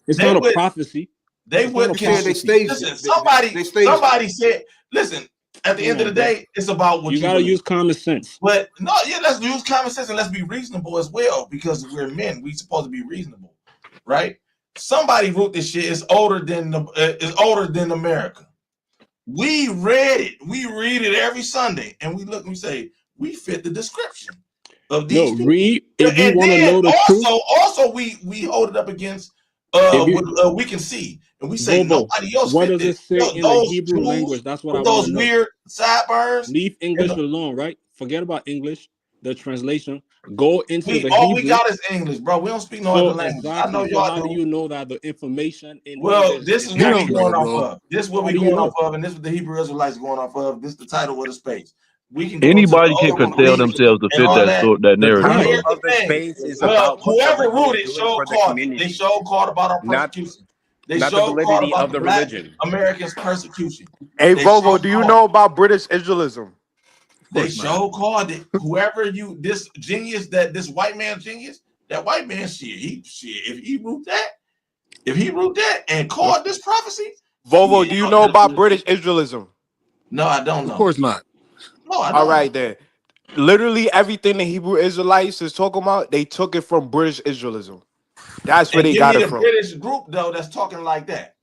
It's not a prophecy. They would. You said they staged Listen, it. somebody said. Listen. At the Come end of on, the bro. day, it's about what You you gotta believe. use common sense. But no, yeah, let's use common sense and let's be reasonable as well, because we're men. We're supposed to be reasonable, right? Somebody wrote this shit. It's older than America. We read it. We read it every Sunday, and we look and we say we fit the description of these people. Read if you And want to then know the truth. also we hold it up against what we can see, and we say Vovo, nobody else what fit does it this. say in the Those Hebrew Jews language? That's what I with want those to know. weird sideburns. Leave English alone, right? Forget about English, the translation. Go into the All we Hebrew. got is English, bro. We don't speak no other languages. I know Exactly. So y'all how do do. you know that the information in Well, English this is is what we accurate? going off of. This is what How we do you going know? off of, and this is what the Hebrew Israelites going off of. This is the title of the space. We can go into Anybody the can old curtail beliefs themselves to and fit all that that. that The narrative, But title bro. here's of the the thing. space is Well, about what the whoever religion wrote is it doing showed for the called it. They community, showed called about our not persecution. They not the showed called validity about of the the Black religion. Americans' persecution. Hey, They Vovo, showed do you called. know about British Israelism? They showed called it. Whoever this genius, this white man genius, that white man shit. If he wrote that and called this prophecy. Vovo, do you know about British Israelism? No, I don't know. Of course not. No, I don't. All right, then. Literally everything the Hebrew Israelites is talking about, they took it from British Israelism. That's where And they give me got it the from. British group though that's talking like that.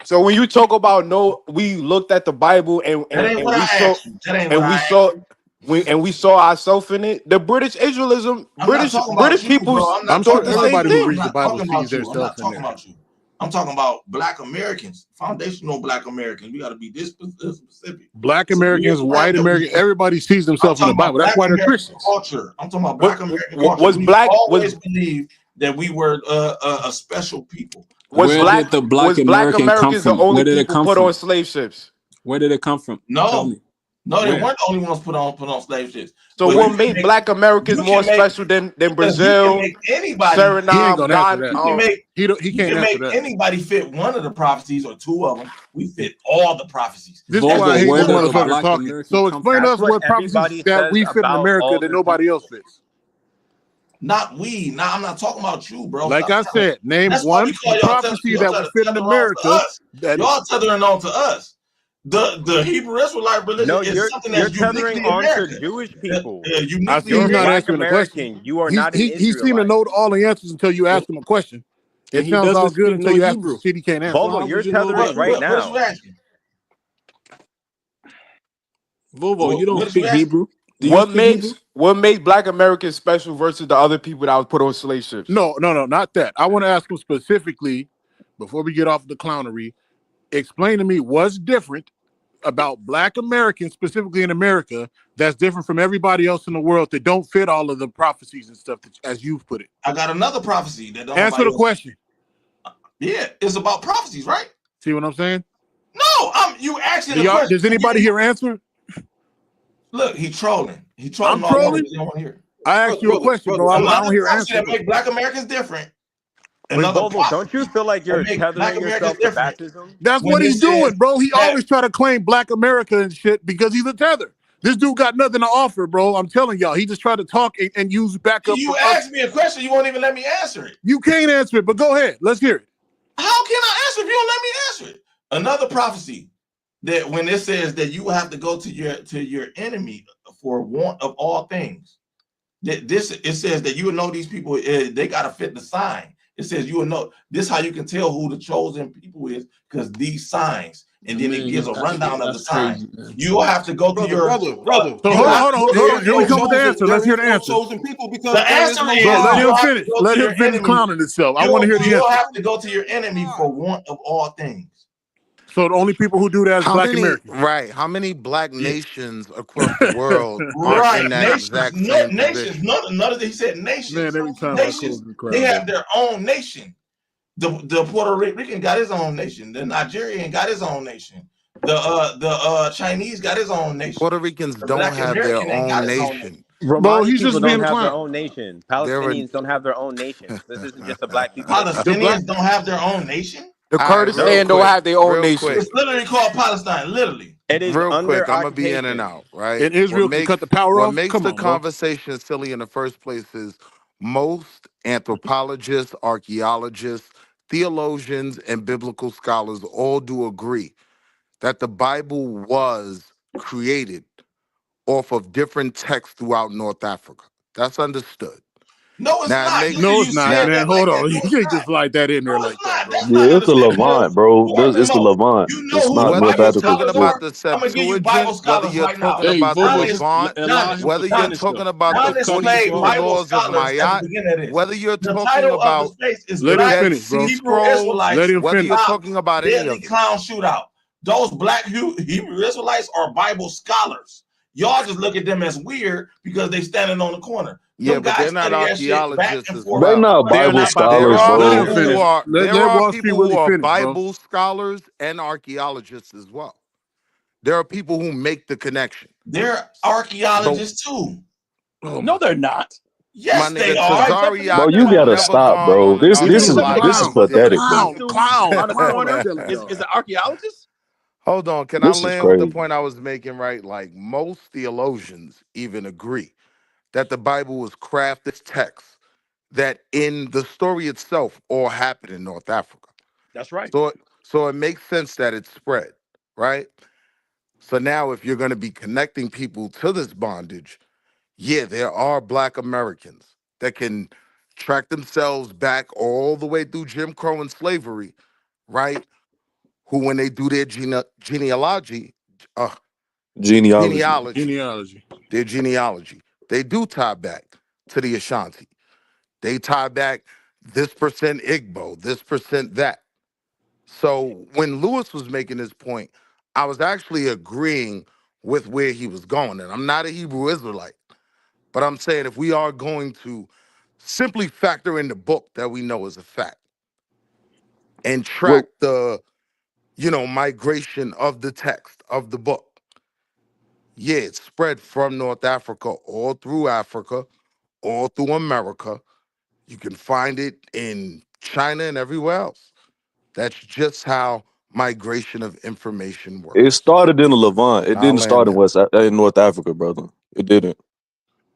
So when you talk about we looked at the Bible and That ain't what we I saw asked you. That ain't what and I we asked saw you. we saw ourselves in it. The British Israelism, I'm not talking about British you, people bro. I'm not I'm sure thought talking the about same everybody you. who I'm thing. reads the not Bible talking sees about you. I'm not themselves in talking there. about you. I'm talking about Black Americans, foundational Black Americans. We got to be this specific. Black So Americans, here's what white Americans, everybody sees I'm themselves in the talking about Bible. That's Black why they're American Christians. culture. I'm talking about Black American culture. Was We black always believed that we were a special people. Where did the Black was Black American come Americans the from? only Where did it people come put on from? slave ships? Where did it come from? Tell No, me. No, they weren't the only ones put on slave ships. So Well, what made Black Americans more special than because you can Brazil, make anybody. He ain't Suriname, gonna answer God? that. He You can't can answer make that. anybody fit one of the prophecies or two of them. We fit all the prophecies. This is why I Volvo, hate where this does the motherfucker Black talking. American So come explain from? to That's us what what prophecies everybody that says we fit in about America all that their nobody else people. fits. Not we. Now I'm not talking about you, bro. Like Stop I trying said, name That's why we one call prophecy y'all that trying would to fit in tether on to America. us. That Y'all tethering on to us. The Hebrew Israelite religion No, is something you're that's tethering uniquely on to American. Jewish people. I see Uniquely he's You're a not Black American. answering the question. American. You are not an He seemed to Israelite. know all the answers until you ask him a question. And It he sounds all doesn't good speak until no you ask him Hebrew. shit he can't answer. So Volvo, how you're would you know tethering that? right What is now. you asking? Volvo, you don't What is you speak asking? Hebrew. Do you speak Hebrew? What makes Black Americans special versus the other people that was put on slave ships? No, not that. I want to ask him specifically, before we get off the clownery, explain to me what's different about Black Americans, specifically in America, that's different from everybody else in the world that don't fit all of the prophecies and stuff that, as you've put it. I got another prophecy that don't Answer the question. Yeah, it's about prophecies, right? See what I'm saying? No, you asking the question. Does anybody here answer? Look, he trolling. He I'm trolling all over. trolling. You don't want to hear. I asked you a question, bro. I don't hear prophecy answers. that make Black Americans different. Wait, Another Volvo, don't you prophecy feel like that you're make Black tethering Americans yourself to different. baptism? That's When what it he's says doing, bro. He that- always try to claim Black America and shit because he's a tether. This dude got nothing to offer, bro. I'm telling y'all. He just tried to talk and use backup You from asked us. me a question, you won't even let me answer it. You can't answer it, but go ahead. Let's hear it. How can I answer if you don't let me answer it? Another prophecy that when it says that you have to go to your enemy for want of all things. It says that you will know these people. They got to fit the sign. It says you will know. This how you can tell who the chosen people is because these signs. And then it gives a rundown of the signs. You will have to go to your brother. So hold on. Here we come with the answer. Let's hear the answer. Chosen people because The answer is Bro, let you him have finish. to go Let to him your finish enemy. clowning himself. I want to hear the You'll answer. have to go to your enemy for want of all things. So the only people who do that is How Black many Americans. How many Black nations across the world aren't Right, in that nations, exact same nations. position? None of he said nations. Man, every time I close Nations, the they crowd, have their own nation. The Puerto Rican got his own nation. The Nigerian got his own nation. The Chinese got his own nation. Puerto Ricans The don't Black have their American ain't got own his own nation. nation. bro, Romani he's people just don't being a have their clown. own nation. They're Palestinians don't have their own nation. This isn't just a Black people thing. The Black, Palestinians don't have their own nation. The All right, real Kurdistan don't quick, have their own real nation. quick, It's literally called Palestine. Literally. It is real quick. under I'm gonna be in and occupation. out, right? and Israel can cut the power What off. makes Come the on, bro. conversation silly in the first place is most anthropologists, archaeologists, theologians, and biblical scholars all do agree that the Bible was created off of different texts throughout North Africa. That's understood. No, it's Now it not. makes No, You it's not, now said man. that like Hold that. on. No, You it's can't not. just slide that in there No, it's like that, not. bro. That's not Yeah, it's a understanding. Levant, bro. More than It's the most. Levant. You know It's who the not whether North Bible you're Africa talking scholars specific. about are? the I'm gonna give you Bible Septuagint, whether scholars you're right now. talking Hey, about the Volvo, Levant, allow him to whether you're finish talking though. about the Just cut him 20 22 short. Bible laws of scholars at the Ma'at, beginning of this. whether you're The talking title of the about space is Let the him Black Dead finish, bro. Sea Hebrew Scrolls, Let Israelites him whether you're finish. stop talking about any deadly of it. clown shootout. Those Black Hebrew Israelites are Bible scholars. Y'all just look at them as weird because they standing on the corner. Yeah, Them but they're guys not study that shit back archaeologists and as forth. They well. not They are Bible not Bible There scholars, are Let bro. him people scholars. who finish. are Let Wall Street Willie finish, bro. Bible scholars and archaeologists as well. There are people who make the connection. They're So archaeologists too. Oh No, my. they're not. my Yes, they nigga are. By definition, Bro, Tazariak they're you has gotta not. never stop, gone bro. on an This He's this being is a Somebody this is with clown. some pathetic, bro. costume on a Clown. I'm corner telling is y'all. an archaeologist. Hold on, can I This is land with the crazy. point I was making, right? Like most theologians even agree that the Bible was crafted text that in the story itself all happened in North Africa. That's right. So it makes sense that it spread, right? So now if you're going to be connecting people to this bondage, yeah, there are Black Americans that can track themselves back all the way through Jim Crow and slavery, right? Who, when they do their genealogy, uh, Genealogy. genealogy, Genealogy. their genealogy, they do tie back to the Ashanti. They tie back this percent Igbo, this percent that. So when Lewis was making this point, I was actually agreeing with where he was going. And I'm not a Hebrew Israelite, but I'm saying if we are going to simply factor in the book that we know is a fact and track Well, the, migration of the text of the book, Yeah, it spread from North Africa all through Africa, all through America. You can find it in China and everywhere else. That's just how migration of information It works. started in the Levant. It And I'll didn't land start in there. in North Africa, brother. It didn't.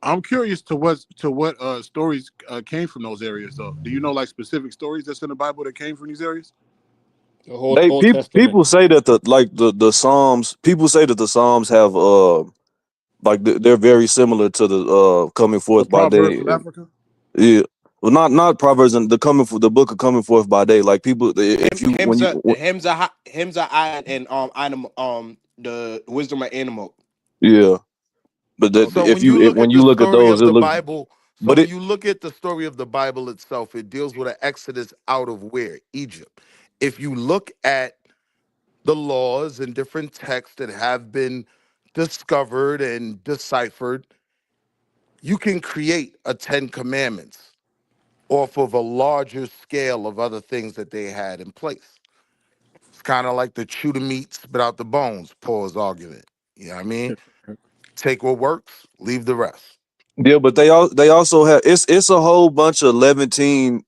I'm curious to what stories came from those areas, though. Do you know like specific stories that's in the Bible that came from these areas? The whole They Old Testament. people say that the Psalms. People say that the Psalms have they're very similar to the coming The forth by Proverbs day. of Africa. Yeah. Well, not Proverbs and the coming for the book of coming forth by day. Like people, if you when Hymns you are hymns are hymns are iron and animal the wisdom of animal. yeah, but that So Okay. when you look when at you the look at story those, of it the look. Bible, so But when it you look at the story of the Bible itself, it deals with an exodus out of where? Egypt. If you look at the laws and different texts that have been discovered and deciphered, you can create a 10 commandments off of a larger scale of other things that they had in place. It's kind of like the chew the meat, spit out the bones, pause argument. You know what I mean? Take what works, leave the rest. yeah, but they also have it's a whole bunch of Levantine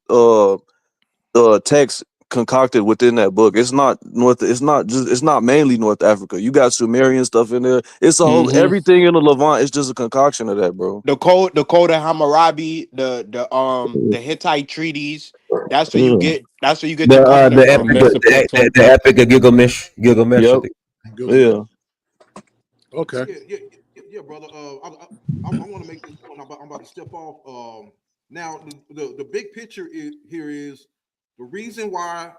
texts concocted within that book. It's not North. It's not mainly North Africa. You got Sumerian stuff in there. It's a whole Mm-hmm. everything in the Levant. It's just a concoction of that, bro. The code of Hammurabi, the Hittite treaties. That's where you Yeah. get. That's where you get your covenant The The from. epic, Mesopotam. the epic of Gilgamesh, I Yep. think. Gilgamesh. Yeah. Okay. Yeah, brother. I want to make this point. I'm about to step off. Now, the big picture here is the reason why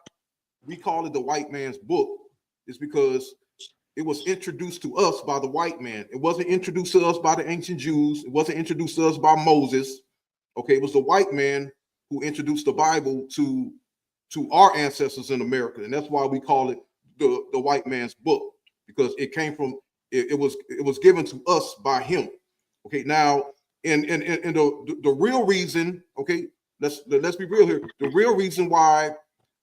we call it the white man's book is because it was introduced to us by the white man. It wasn't introduced to us by the ancient Jews. It wasn't introduced to us by Moses. Okay, it was the white man who introduced the Bible to our ancestors in America, and that's why we call it the white man's book, because it came from it was given to us by him. Okay, now and the real reason, okay, let's be real here. The real reason why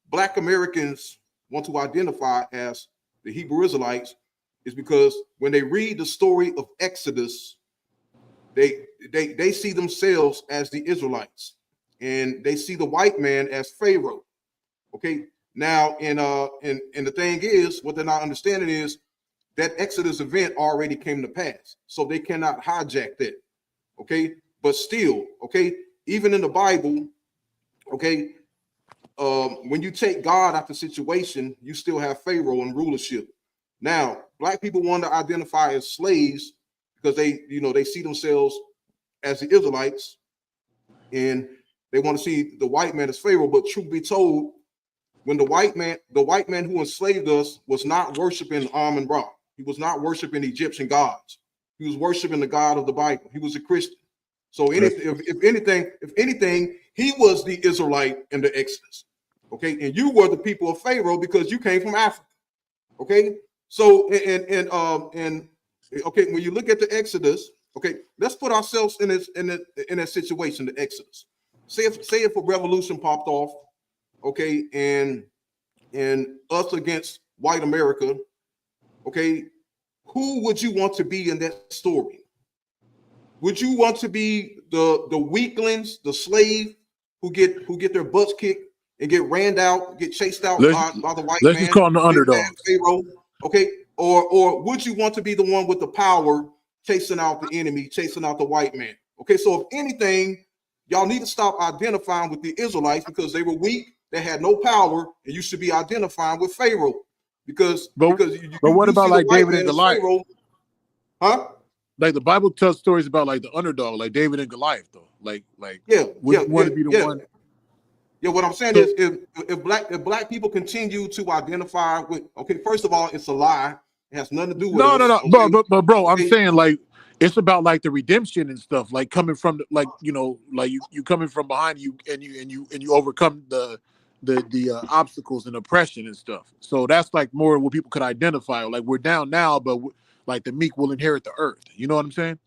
Black Americans want to identify as the Hebrew Israelites is because when they read the story of Exodus, they see themselves as the Israelites, and they see the white man as Pharaoh. Okay, now and the thing is, what they're not understanding is that Exodus event already came to pass, so they cannot hijack that. Okay, but still, okay, even in the Bible, okay, when you take God out the situation, you still have Pharaoh and rulership. Now, Black people want to identify as slaves because they see themselves as the Israelites, and they want to see the white man as Pharaoh. But truth be told, when the white man who enslaved us was not worshiping Amun Ra. He was not worshiping Egyptian gods. He was worshiping the God of the Bible. He was a Christian. So if anything, he was the Israelite in the Exodus. Okay, and you were the people of Pharaoh because you came from Africa. Okay, so and okay, when you look at the Exodus, okay, let's put ourselves in that situation, the Exodus. Say if a revolution popped off, okay, and us against white America, okay, who would you want to be in that story? Would you want to be the weaklings, the slave who get their butts kicked and get ran out, get chased out Let's by the white let's just man, call them the big bad underdogs. Pharaoh? Okay, or would you want to be the one with the power chasing out the enemy, chasing out the white man? Okay, so if anything, y'all need to stop identifying with the Israelites because they were weak, they had no power, and you should be identifying with Pharaoh because But what you about see the like white David and man as Goliath? Pharaoh, huh? Like the Bible tells stories about like the underdog, like David and Goliath, though. Like Yeah, would you want to be the one? Yeah, what I'm saying So, is if black people continue to identify with, okay, first of all, it's a lie. It has nothing to do with no, us. but Okay. bro, I'm Okay. saying like it's about like the redemption and stuff, like coming from like like you coming from behind you and you overcome the obstacles and oppression and stuff. So that's like more what people could identify. Like we're down now, but like the meek will inherit the earth. You know what I'm saying?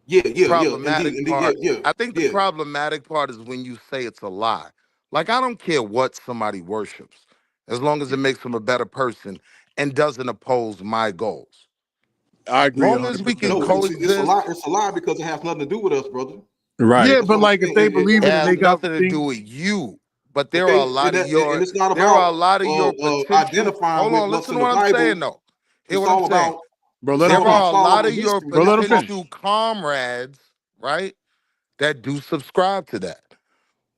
Yeah, Problematic part. I think the yeah. problematic part is when you say it's a lie. Like I don't care what somebody worships, as long as it makes them a better person and doesn't oppose my goals. I agree Long as we 100%. can No, it's a coexist, lie. It's a lie because it has nothing to do with us, brother. Right. Yeah, That's but what I'm like if saying. they believe it it and has they got nothing to do things. with you. But there are Okay, a lot of and your it's not there are a about lot of your potential. identifying Hold with on, what's listen in to the what I'm saying Bible. though. Hear It's what I'm all saying. about Bro, let it's them all There about finish. are a lot following of your history, Bro, let not them the book. finish. potential comrades, right, that do subscribe to that.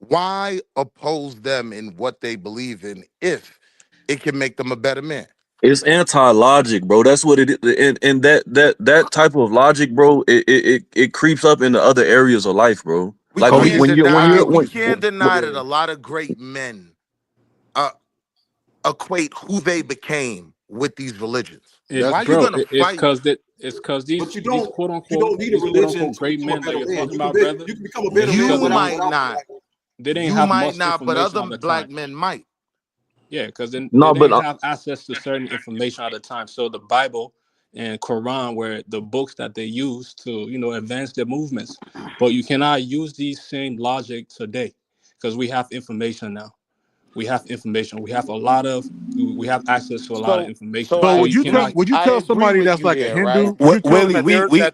Why oppose them in what they believe in if it can make them a better man? It's anti-logic, bro. That's what it is. And that type of logic, bro, it creeps up into other areas of life, bro. We Like Oh, can't deny I we just can't yeah. deny that a lot of great men uh, equate who they became with these religions. It, That's Why are you bro, true. gonna it's fight? because But these quote you unquote don't need a religion to great become a men that better you're man. talking about, brother. You can become a better It's man because You without might without not. they didn't You have might much not, but information other at the time. black men might. Yeah, because then they no, but didn't have access to certain information at the time. So the Bible and Quran were the books that they used to, advance their movements. But you cannot use these same logic today because we have information now. We have information. We have access to a lot of So information. So I So would you you tell cannot. agree. would you I tell agree somebody with that's you like a there, Hindu? right? Would you tell them Willie, that we we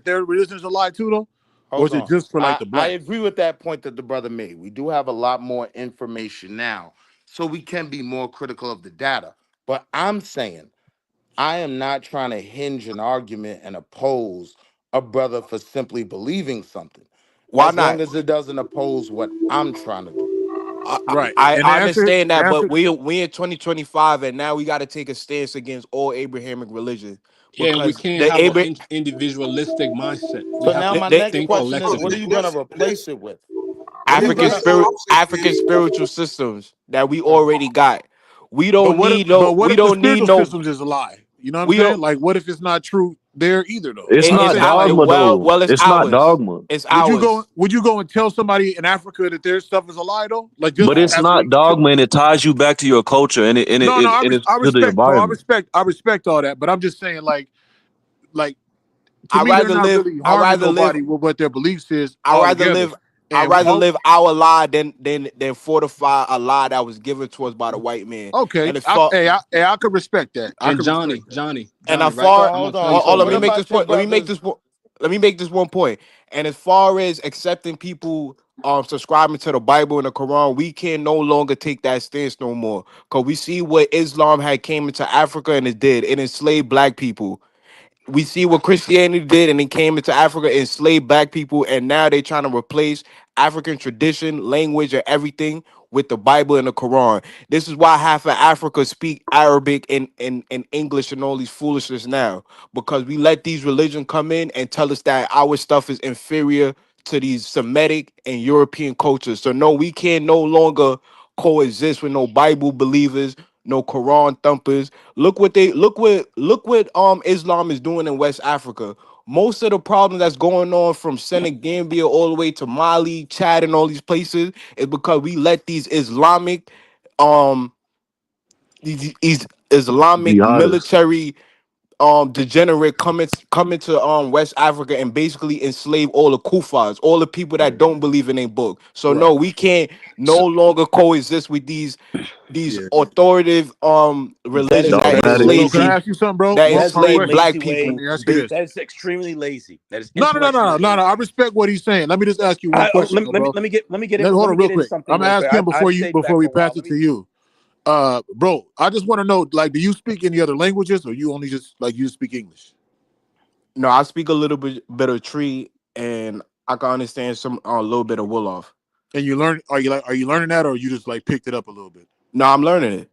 their religion is a lie too though? Or Hold is it on. just for like the I black? agree with that point that the brother made. We do have a lot more information now, so we can be more critical of the data. But I'm saying I am not trying to hinge an argument and oppose a brother for simply believing something, why as not? long as it doesn't oppose what I'm trying to do. Right. And I the understand that, but answer we in 2025, and now we got to take a stance against all Abrahamic religion Yeah, and we because can't the have an Abra- individualistic mindset. We So have now to my the next think question is, Look, what are collectively. you and going to this and this replace it with? What are you African going to? all spirit, I'm saying African is spiritual systems that we already got. We but don't what if need no. what We if the don't need spiritual no. systems is a lie? You know what I'm We saying? don't. Like what if it's not true there either though? it's What I'm not It's saying, out. like dogma though. Well, it's It's not ours. dogma. It's ours. would you go and tell somebody in Africa that their stuff is a lie though? Like just But it's as a not dogma, and it ties you back to your culture, and no, and it's I to the respect, bro. environment. I respect all that, but I'm just saying, like to I me, they're rather not live. really I harming rather live. nobody with what their beliefs is I rather altogether. live. I And rather live our lie than fortify a lie that was given to us by the white man. okay, And as far I could respect that. I And could respect Johnny, that. Johnny, and Johnny, as right? So far I'm gonna hold tell on. you or So let something, me what brother. make this about your point. brothers? Let me make this one point. And as far as accepting people subscribing to the Bible and the Quran, we can no longer take that stance no more. Cause we see what Islam had came into Africa and it did. It enslaved black people. We see what Christianity did and it came into Africa, enslaved black people, and now they're trying to replace African tradition, language, and everything with the Bible and the Quran. This is why half of Africa speak Arabic and English and all these foolishness now. Because we let these religions come in and tell us that our stuff is inferior to these Semitic and European cultures. So no, we can no longer coexist with no Bible believers, no Quran thumpers. Look what Islam is doing in West Africa. Most of the problems that's going on from Senegambia all the way to Mali, Chad, and all these places is because we let um these Islamic Jihadists. military degenerate come into West Africa and basically enslave all the Kufars, all the people that don't believe in a book. So Right. no, we can't no So, longer coexist with these Yeah. authoritative That religions is that very Dogmatic. Bro, enslave can I lazy. ask you something, bro? that That is a One very enslave question. black lazy way. Let people. me ask you this. That is extremely lazy. That is No, no, no, no, no, intellectually no, no. I lazy. respect what he's saying. Let me just ask you one question, though, bro. Let me get in. Hold Let me on real get in quick. something I'm gonna real quick. ask him I've stayed before back we for a while. pass it to you. Bro, I just want to know, like, do you speak any other languages or you only just like you speak English? No, I speak a little bit of tree and I can understand some a little bit of Wolof. And you learn are you learning that or you just like picked it up a little bit? No, I'm learning it.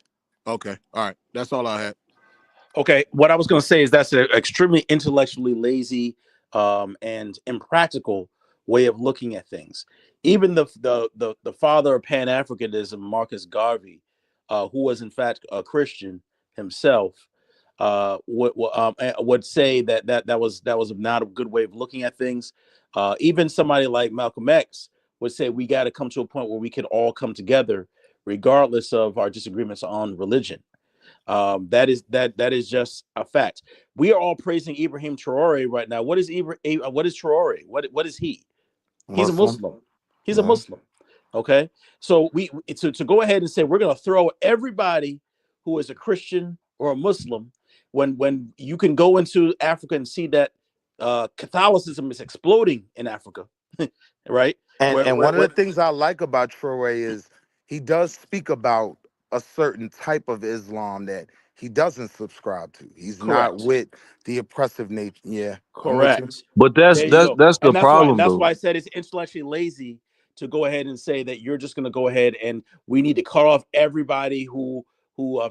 Okay. All right. That's all I had. Okay, what I was going to say is that's an extremely intellectually lazy and impractical way of looking at things. Even the father of Pan Africanism, Marcus Garvey, who was in fact a Christian himself, would say that was not a good way of looking at things. Even somebody like Malcolm X would say we got to come to a point where we can all come together, regardless of our disagreements on religion. That is just a fact. We are all praising Ibrahim Traore right now. What is what is Traore? What is he? He's a Muslim. Muslim. He's a Yeah. Muslim. Okay, so to go ahead and say we're going to throw everybody who is a Christian or a Muslim, when you can go into Africa and see that Catholicism is exploding in Africa, right? And one of the things I like about Troy is he does speak about a certain type of Islam that he doesn't subscribe to. He's not Correct. with the oppressive nature. Yeah, I'm with you. Correct. But There you go. that's the And problem that's though. why I said it's intellectually lazy to go ahead and say that you're just going to go ahead and we need to cut off everybody who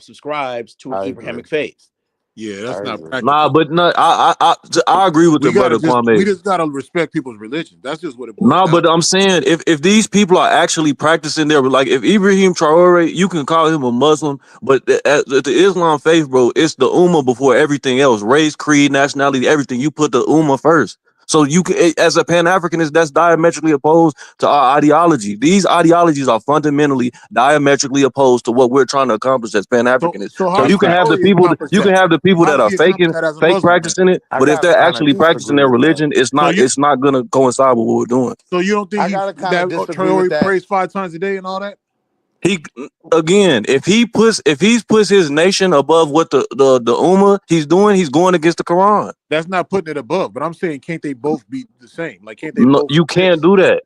subscribes to an I agree. Abrahamic faith. Yeah, that's I not agree. Nah, practical. but no, I agree with the brother We Kwame. just gotta respect people's religion. That's just what it boils No, down but to. I'm saying if these people are actually practicing their, like, if Ibrahim Traore, you can call him a Muslim, but the Islam faith, bro, it's the Ummah before everything else. Race, creed, nationality, everything. You put the Ummah first. So you can, as a Pan-Africanist, that's diametrically opposed to our ideology. These ideologies are fundamentally diametrically opposed to what we're trying to accomplish as Pan-Africanists. So So how does Traore accomplish you can that? have the people How that does are he accomplish that as a fake Muslim then? practicing it, I but if gotta they're kind of actually practicing disagree their with that. religion, So you it's not gonna coincide with what we're doing. so you don't think I gotta kind of that disagree with Traore that. prays 5 times a day and all that? He, again, if he puts his nation above what the Ummah he's doing, he's going against the Quran. That's not putting it above, but I'm saying can't they both be the same? Like can't they No, both you can't exist? do that.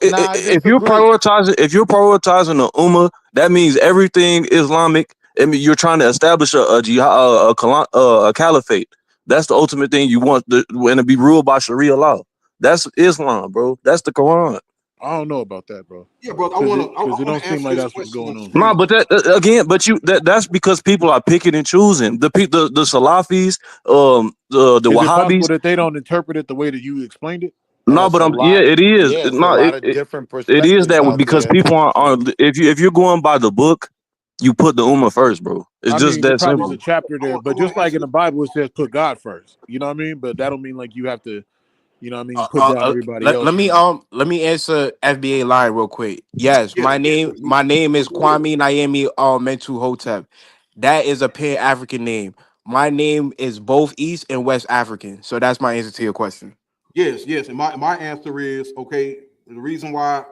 Nah, I If you're disagree. prioritizing the Ummah, that means everything Islamic. I mean, you're trying to establish a jihad, a caliphate. That's the ultimate thing you want, and to be ruled by Sharia law. That's Islam, bro. That's the Quran. I don't know about that, bro. Yeah, bro. I Because want it to. I want don't to seem answer like this that's what's question going on on. No, screen. but again, but that's because people are picking and choosing. The Salafis, the Is it possible Wahhabis. that they don't interpret it the way that you explained it? And No, it's but a yeah, lot. it is. Yeah, it's a No, lot of different it is perspectives that way out because there. people So aren't. If you're going by the book, you put the Ummah first, bro. It's I just mean, there that probably is simple. a chapter I there, want. I but want just to like answer in this. the Bible, it says put God first. You know what I mean? But that don't mean like you have to, you know what I mean, put down everybody Let, else. let me And let me answer FBA line real quick. Yes, Yeah. my name is Go ahead. Kwame Naomi Mentu Hotep. That is a Pan African name. My name is both East and West African. So that's my answer to your question. Yes, yes. And my answer is okay. The reason why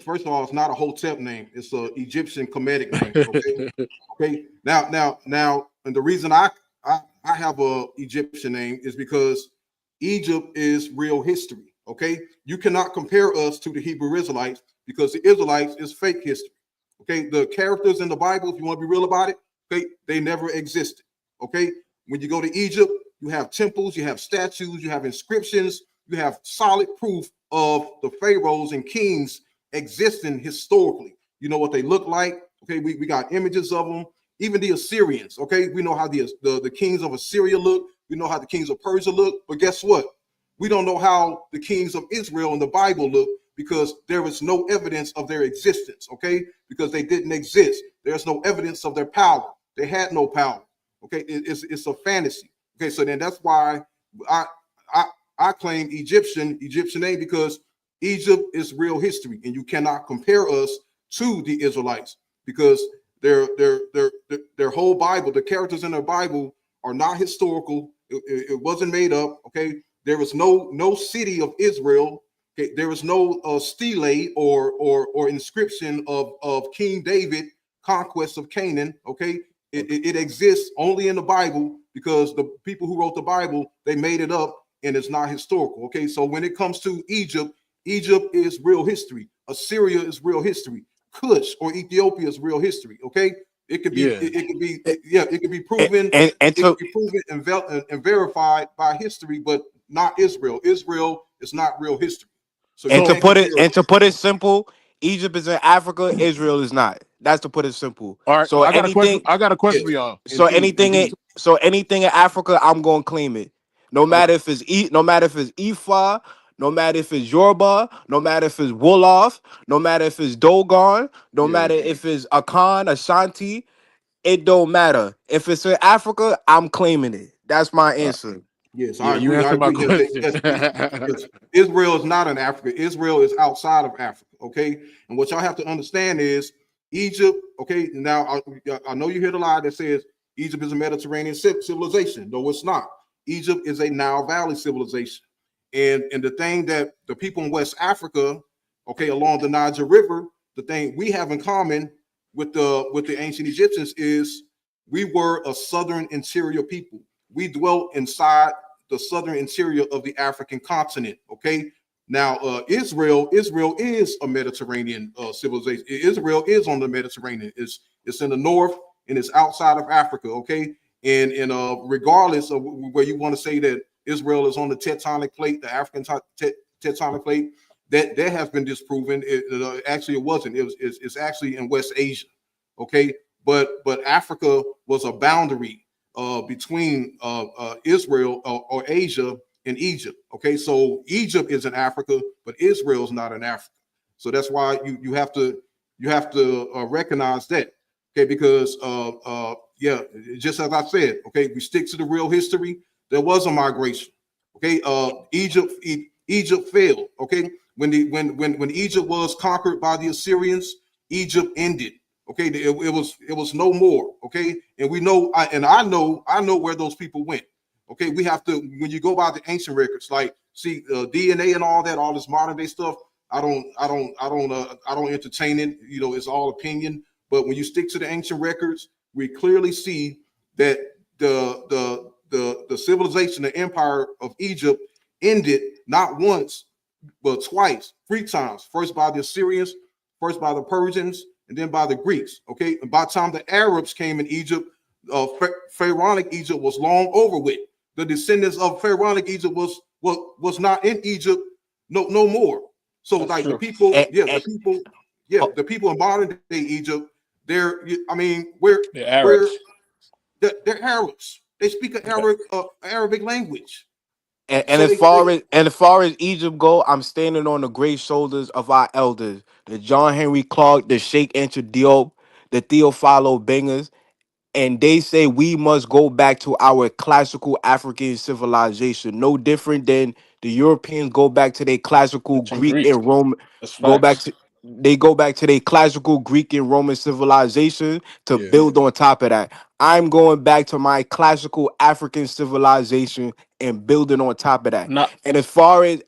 first of all, it's not a Hotep name. It's a Egyptian Kemetic name. Okay. Okay. Now, and the reason I have a Egyptian name is because Egypt is real history. Okay. You cannot compare us to the Hebrew Israelites because the Israelites is fake history. Okay. The characters in the Bible, if you want to be real about it, okay, they never existed. Okay. When you go to Egypt, you have temples, you have statues, you have inscriptions, you have solid proof of the pharaohs and kings existing historically. You know what they look like. Okay, we got images of them. Even the Assyrians. Okay, we know how the kings of Assyria look. We know how the kings of Persia look. But guess what? We don't know how the kings of Israel in the Bible look because there is no evidence of their existence. Okay, because they didn't exist. There's no evidence of their power. They had no power. Okay, it's a fantasy. Okay, so then that's why I I I claim Egyptian name because Egypt is real history, and you cannot compare us to the Israelites because their whole Bible, the characters in their Bible are not historical. It wasn't made up. Okay, there was no city of Israel. Okay, there was no stele or inscription of King David conquest of Canaan. Okay, it exists only in the Bible because the people who wrote the Bible, they made it up and it's not historical. Okay, so when it comes to Egypt, Egypt is real history. Assyria is real history. Kush or Ethiopia is real history. Okay, it could be yeah, it could be yeah, it could be And, proven, and it could to be proven and verified by history, but not Israel. Israel is not real history. So you and to so can't put it compare. and to put it simple, Egypt is in Africa, Israel is not. That's to put it simple. all right, So I got a question. anything I got a question Yes, for y'all. indeed. so anything in Africa, I'm gonna claim it. No Okay. matter if it's no matter if it's Ifa, no matter if it's Yoruba, no matter if it's Wolof, no matter if it's Dogon, no Yeah. matter if it's Akan, Ashanti, it don't matter. If it's in Africa, I'm claiming it. That's my answer. Yes, Yeah, I you agree. I answered my agree. Yes, question. yes. Israel is not in Africa. Israel is outside of Africa. Okay, and what y'all have to understand is Egypt. Okay, now I know you hear the lie that says Egypt is a Mediterranean civilization. No, it's not. Egypt is a Nile Valley civilization, and the thing that the people in West Africa, okay, along the Niger River, the thing we have in common with the ancient Egyptians is We were a southern interior people. We dwelt inside the southern interior of the African continent. Okay. Now, Israel is a Mediterranean civilization. Israel is on the Mediterranean. It's in the north and it's outside of Africa. Okay. And regardless of where you want to say that Israel is on the tectonic plate, the African tectonic plate, that has been disproven. Actually, it wasn't. It's actually in West Asia. Okay, but Africa was a boundary between Israel or Asia and Egypt. Okay, so Egypt is in Africa, but Israel is not in Africa. So that's why you have to recognize that. Okay, because yeah, just as I said, okay, we stick to the real history. There was a migration. Okay, Egypt failed. Okay, when Egypt was conquered by the Assyrians, Egypt ended. Okay, it was no more. Okay, and we know, I know where those people went. Okay, we have to, when you go by the ancient records, like see DNA and all that, all this modern day stuff. I don't entertain it. You know, it's all opinion. But when you stick to the ancient records, we clearly see that the civilization, the empire of Egypt ended not once, but twice, 3 times. First by the Assyrians, first by the Persians, and then by the Greeks. Okay, and by the time the Arabs came in Egypt, Pharaonic Egypt was long over with. The descendants of Pharaonic Egypt was not in Egypt no more. So That's like true. the people in modern day Egypt, they're Arabs. they're Arabs. They speak an Arabic language. And So as far as Egypt go, I'm standing on the great shoulders of our elders, the John Henry Clark, the Sheikh Anta Diop, the Theophilo Bingers, and they say we must go back to our classical African civilization, no different than the Europeans go back to their classical Ancient Greek Greek. and Roman. That's Go back facts. to they go back to their classical Greek and Roman civilization to Yeah. build on top of that. I'm going back to my classical African civilization and building on top of that. Not And as far as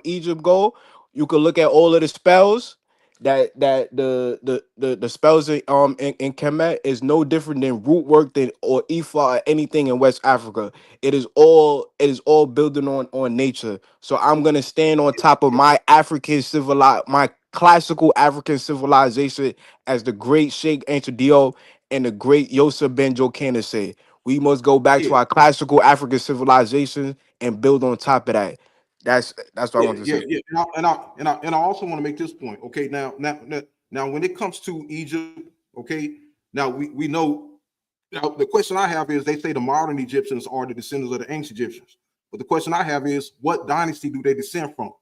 Egypt go, you can look at all of the spells that the spells in Kemet is no different than root work than or Ifa or anything in West Africa. It is all building on nature. So I'm gonna stand on top of my my classical African civilization, as the great Sheikh Anta Diop and the great Yosef Ben Jokana say. We must go back to our classical African civilization and build on top of that. That's what I want to say. Yeah. And I also want to make this point. Okay, now when it comes to Egypt, okay, now we know. Now the question I have is, they say the modern Egyptians are the descendants of the ancient Egyptians, but the question I have is, what dynasty do they descend from?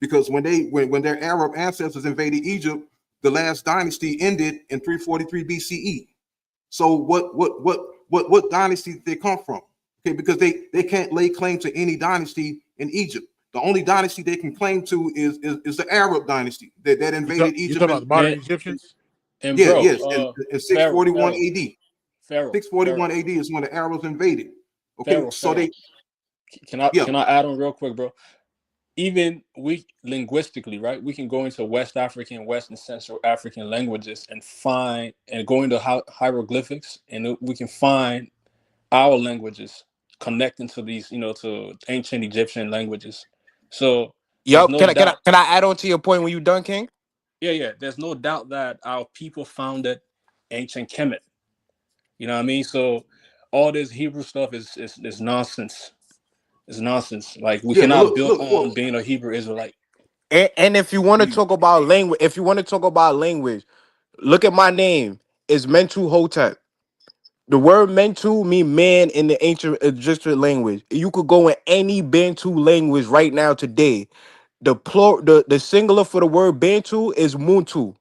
Because when their Arab ancestors invaded Egypt, the last dynasty ended in 343 BCE. So what dynasty did they come from? Okay, because they can't lay claim to any dynasty in Egypt. The only dynasty they can claim to is the Arab dynasty that invaded You Egypt. talking about the modern and, Egyptians? and Yeah, bro, yes, in 641 Pharaoh, AD. Pharaoh, 641 AD is when the Arabs invaded. Okay, so Pharaoh. they Can I yeah can I add on real quick, bro? Even we linguistically, right? We can go into West African, West and Central African languages and go into hieroglyphics, and we can find our languages connecting to these, to ancient Egyptian languages. So there's Yup. no doubt. Can I add on to your point when you done, King? Yeah. There's no doubt that our people founded ancient Kemet. You know what I mean? So all this Hebrew stuff is nonsense. It's nonsense. Like we yeah. But cannot look, build look, on well, being a Hebrew Israelite. And if you want to talk about language, look at my name. It's Mentu Hotep. The word Mentu mean man in the ancient Egyptian language. You could go in any Bantu language right now today. The singular for the word Bantu is Muntu.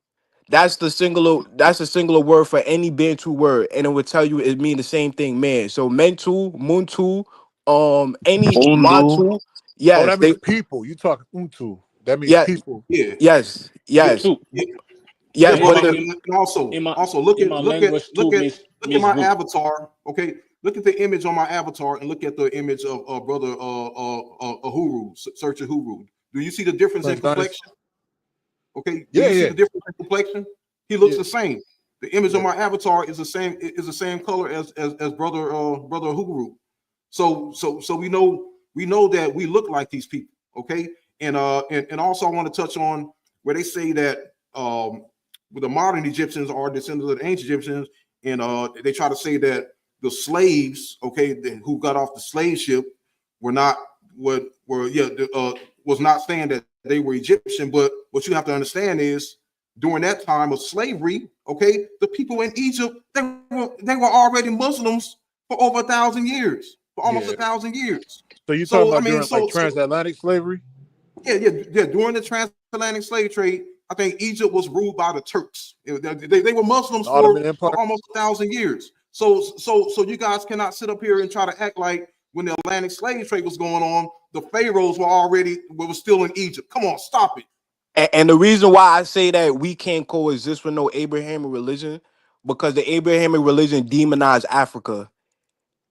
That's the singular. That's a singular word for any Bantu word, and it would tell you it mean the same thing, man. So Mentu, Muntu, any Undu. Bantu. Oh, Yes, that they. means people. You talking Untu. That means Yeah. people. yeah, Yes. yeah, Yes. Two. yeah. Yeah, Yes. And, but But and, the and and also in my look in at my language, two look at means my root. avatar. Okay, look at the image on my avatar and look at the image of brother Uhuru, search Uhuru. Do you see the difference in Prince Dynasty. complexion? Okay, do Yeah, you see yeah, the difference in complexion? He looks yeah. the same. The image of my avatar is the same color as brother Huguru. So we know that we look like these people, okay? And also I want to touch on where they say that the modern Egyptians are descendants of the ancient Egyptians, and they try to say that the slaves, okay, who got off the slave ship was not saying that they were Egyptian. But what you have to understand is during that time of slavery, okay, the people in Egypt, they were already Muslims for over 1,000 years, for almost 1,000 years. So you talking So I about mean, during like transatlantic slavery? Yeah. During the transatlantic slave trade, I think Egypt was ruled by the Turks. They were Muslims The Ottoman Empire. for almost 1,000 years. So you guys cannot sit up here and try to act like when the Atlantic slave trade was going on, the pharaohs were still in Egypt. Come on, stop it. And the reason why I say that we can't coexist with no Abrahamic religion, because the Abrahamic religion demonized Africa.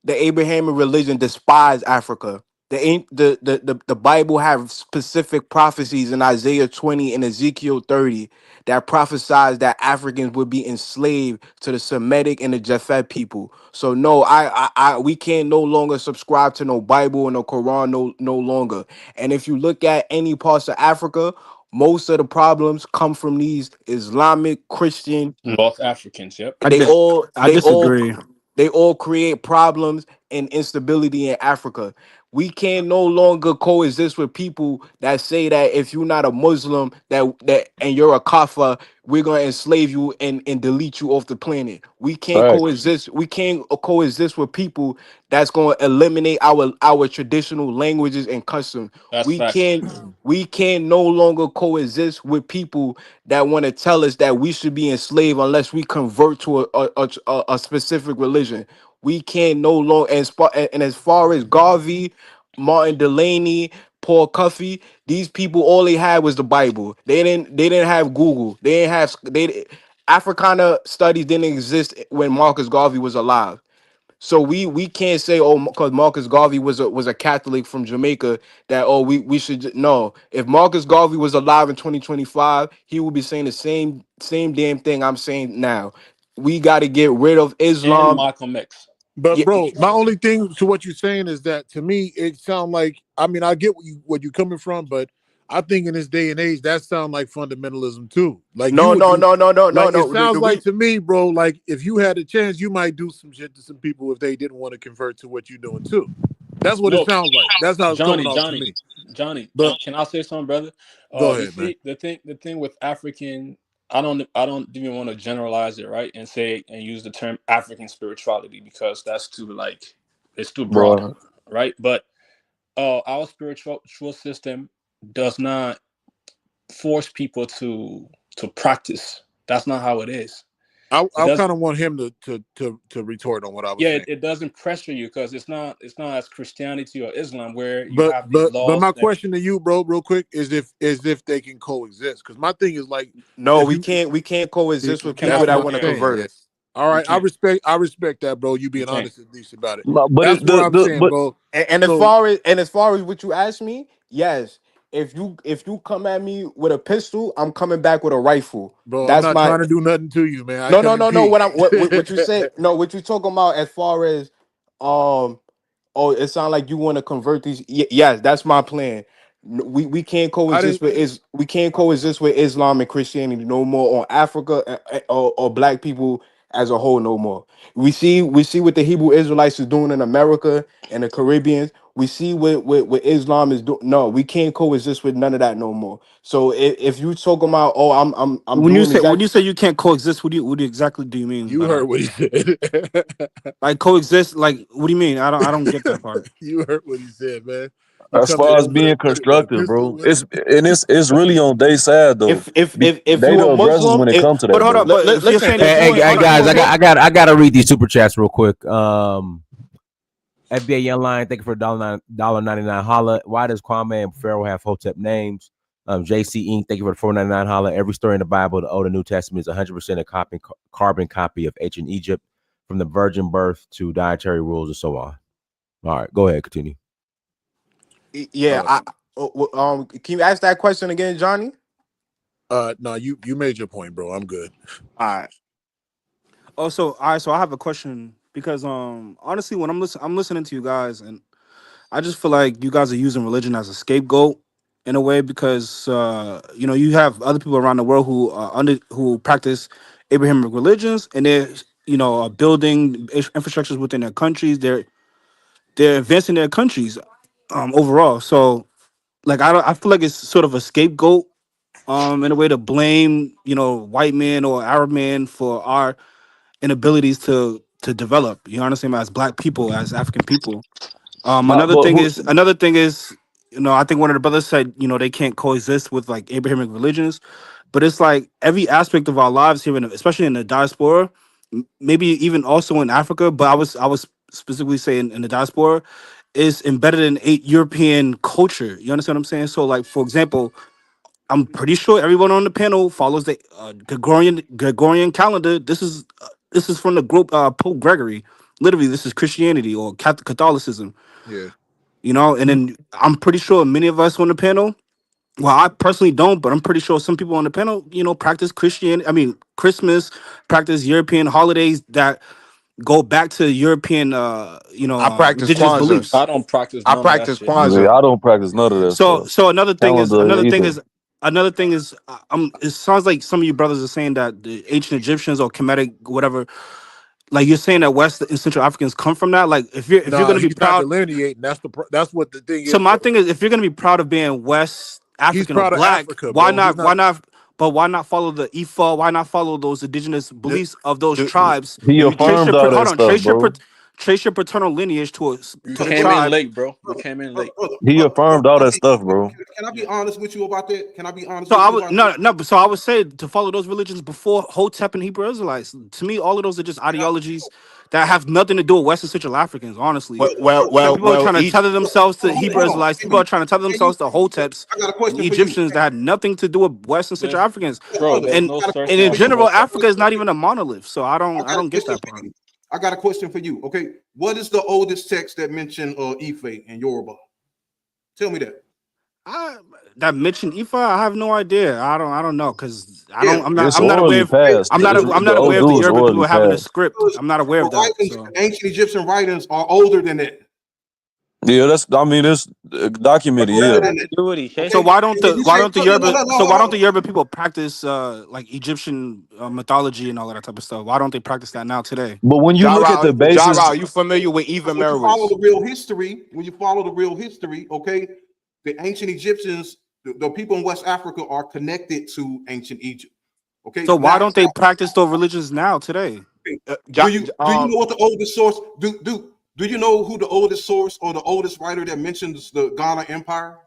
The Abrahamic religion despised Africa. The Bible have specific prophecies in Isaiah 20 and Ezekiel 30 that prophesies that Africans would be enslaved to the Semitic and the Japhet people. So no, we can no longer subscribe to no Bible and no Quran no longer. And if you look at any parts of Africa, most of the problems come from these Islamic, Christian. North Africans. Yep. They all disagree. they all create problems and instability in Africa. We can no longer coexist with people that say that if you're not a Muslim that and you're a kafir, we're gonna enslave you and delete you off the planet. We can't Facts. coexist. We can't coexist with people that's gonna eliminate our traditional languages and customs. That's We facts. can't we can no longer coexist with people that want to tell us that we should be enslaved unless we convert to a specific religion. We can no longer, and as far as Garvey, Martin Delaney, Paul Cuffey, these people, all they had was the Bible. They didn't have Google. Africana studies didn't exist when Marcus Garvey was alive. So we can't say, oh, because Marcus Garvey was a Catholic from Jamaica, that we should no. If Marcus Garvey was alive in 2025, he would be saying the same damn thing I'm saying now. We got to get rid of And Islam. Malcolm X. But Yeah, bro, my only thing to what you're saying is that to me it sounds like, I mean, I get what you're coming from, but I think in this day and age that sounds like fundamentalism too. Like you no, would no, do, no, no, no, no, like it no. sounds like to me, bro, like if you had a chance, you might do some shit to some people if they didn't want to convert to what you're doing too. That's what it No, sounds like. That's how it's coming Johnny, off to Johnny, me. Johnny. But Can I say something, brother? go You ahead, man. see, the thing with African, I don't even want to generalize it, right? And say and use the term African spirituality because that's it's too broad, Bro, right? But our spiritual system does not force people to practice. That's not how it is. I It does. kind of want him to retort on what I was Yeah, saying. it doesn't pressure you because it's not as Christianity or Islam where you But have these but but laws. my question to you, bro, real quick, is if they can coexist. Because my thing is like, No, if we you, can't coexist with that's people what that I'm want to saying. convert Yeah. us. All We right, can't. I respect that, bro. You You being can't. honest at least about it. no, but That's it, what I'm saying, but bro. And as So, far as what you asked me, yes. If you come at me with a pistol, I'm coming back with a rifle. bro, I'm That's not my trying to do nothing to you, man. I no, come no, in no, no. peace. What you say? No, what you talking about as far as um oh, it sounds like you want to convert these. Yes, that's my plan. We can't I coexist didn't. we can't coexist with Islam and Christianity no more on Africa or black people as a whole no more. We see what the Hebrew Israelites is doing in America and the Caribbean. We see what Islam is doing. No, we can't coexist with none of that no more. So if you talking about, oh, I'm When you doing say exactly you can't coexist, what do you exactly do you mean You by heard that? what he said. Like coexist, like what do you mean? I don't get that part. You heard what he said, man. He as come at far as you with being a constructive, pistol. bro, it's really on their side though. if They you the a aggressors Muslim, when it comes to But that, hold up, bro. but if you're listen, saying if if you you Hey, hold on, guys, hold on. I gotta read these super chats real quick. FBA Young Line, thank you for $1.99 holla. Why does Kwame and Pharaoh have Hotep names? JC Inc., thank you for the $4.99 holla. Every story in the Bible, the Old and New Testament, is 100% a carbon copy of ancient Egypt, from the virgin birth to dietary rules and so on. All right, go ahead, continue. Yeah, can you ask that question again, Johnny? No, you made your point, bro. I'm good. All right. Also, all right. So I have a question because honestly, when I'm listening to you guys, and I just feel like you guys are using religion as a scapegoat in a way because you have other people around the world who practice Abrahamic religions, and they're building infrastructures within their countries. They're advancing their countries overall. So like I feel like it's sort of a scapegoat in a way to blame white man or Arab man for our inabilities to develop. You know what I'm saying? As black people, as African people. But who, Another thing is, I think one of the brothers said, they can't coexist with like Abrahamic religions, but it's like every aspect of our lives here, especially in the diaspora, maybe even also in Africa, but I was specifically saying in the diaspora, is embedded in European culture. You understand what I'm saying? So, like for example, I'm pretty sure everyone on the panel follows the Gregorian calendar. This is from the group Pope Gregory. Literally, this is Christianity or Catholicism. Yeah. And then I'm pretty sure many of us on the panel. Well, I personally don't, but I'm pretty sure some people on the panel, practice Christmas, practice European holidays that go back to European, know, I practice indigenous Kwanzaa. beliefs. I don't practice I none of that practice shit. yeah, Kwanzaa. I don't practice none of that So, stuff. so another thing is, Calendar either. it sounds like some of you brothers are saying that the ancient Egyptians or Kemetic, whatever, like you're saying that West and Central Africans come from that. Like if you're Nah, gonna be he's not proud, delineating. That's what the thing so is, my brother. thing is, if you're gonna be proud of being West He's African or proud of Black, Africa, why bro. He's not? not. But why not follow the Ifa? Why not follow those indigenous Do, beliefs of those do, tribes? He do you Trace affirmed your all that hold on, stuff, bro. trace your paternal lineage You to the came brother, in tribe. late, bro. You brother, came in brother, late. brother, He brother, brother, affirmed all can I that be, stuff, bro. can I be Yeah. honest with you about that? Can I be honest So with I you would about that? no, but so I would say to follow those religions before Hotep and Hebrew Israelites. To me, all of those are just Can I, ideologies that have nothing to do with West and Central Africans. Honestly, well, brother, well, brother, some well, people are well. trying to Each tether themselves to Hebrew hold on. Israelites. People are trying to tether themselves to Hoteps I got a and question for you. Egyptians that had nothing to do with West and Central There's, Africans. bro, Brother, there's And no I got a such and question thing in for as a you. general, West I got a Africa African. is question not for you. even a monolith. So I don't I I got a don't get question that for part. you. I got a question for you. Okay, what is the oldest text that mentioned Ife and Yoruba? Tell me that. I that mentioned Ifa, I have no idea. I don't know because Yeah, It's I'm not aware orally of passed. I'm The not aware old of the dude's Yoruba people orally having a passed. script. I'm not aware the of that. writings, So ancient Egyptian writings are older than that. Yeah, it's Are documented. older Yeah, than that. Ambiguity, so Okay, Shay. why don't and then the you why say, don't the no, no, Yoruba no, no, so hold why don't on. the Yoruba people practice like Egyptian mythology and all of that type of stuff? Why don't they practice that now today? but when you look at the Jara, basis, are you familiar with Eva Because when you follow Merowiz? the real history, okay, the ancient Egyptians, the people in West Africa are connected to ancient Egypt. Okay, So why now don't they practice those religions now today? do you know what the oldest source do you know who the oldest source or the oldest writer that mentions the Ghana Empire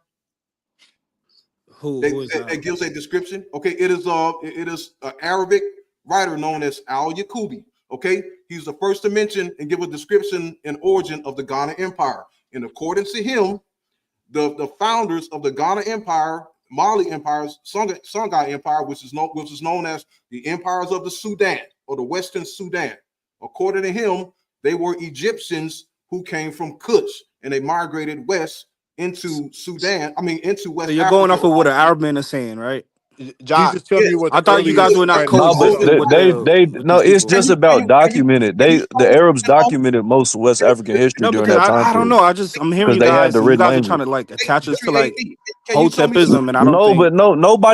Who is that? that gives a description? Okay, it is an Arabic writer known as Al Yaqubi. Okay, he's the first to mention and give a description and origin of the Ghana Empire. And according to him, the founders of the Ghana Empire, Mali Empires, Songhai Empire, which is known as the empires of the Sudan or the Western Sudan. According to him, they were Egyptians who came from Kush and they migrated west into Sudan. I mean, into So West you're going Africa. off of what an Arab man is saying, right? He's just telling you Yes, what I the thought you guys earliest were not writings no, but say. coexisting with no, these it's people. just about documented. The Arabs documented most West African history No, during because that time I don't period know. I'm hearing because you they had guys, the and you written guys are trying language. to like attach us to like WAD. Can you show me some? Hotepism, and No, but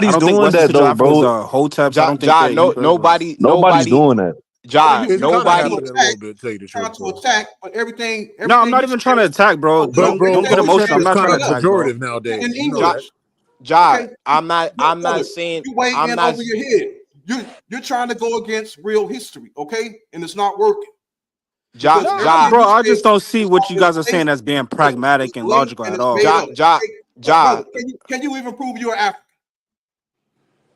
I nobody's don't think doing Western that Central though, Africans bro. are Hoteps. I don't think Ja, they're no, Hebrew Israelites. Nobody's doing that. You're It's kind of trying to happening a attack. little bit. To tell you the Trying truth, to bro. attack, but everything No, I'm not you even said. trying to attack, bro. No, But bro, Don't get everything you emotional. said I'm Hotep was is not trying kind to of straight up attack, bro. pejorative in nowadays. You know that. English. Ja, Okay, I'm not. I'm not brother, saying. you way I'm in not. over your head. You're trying to go against real history, okay, and it's not working Ja, because No, everything bro. you I said just don't see what you is guys are saying based, as being brother, it's pragmatic and linked logical and at it's all. made Ja, up. Ja, Okay? Ja. Brother, can you even prove you're African?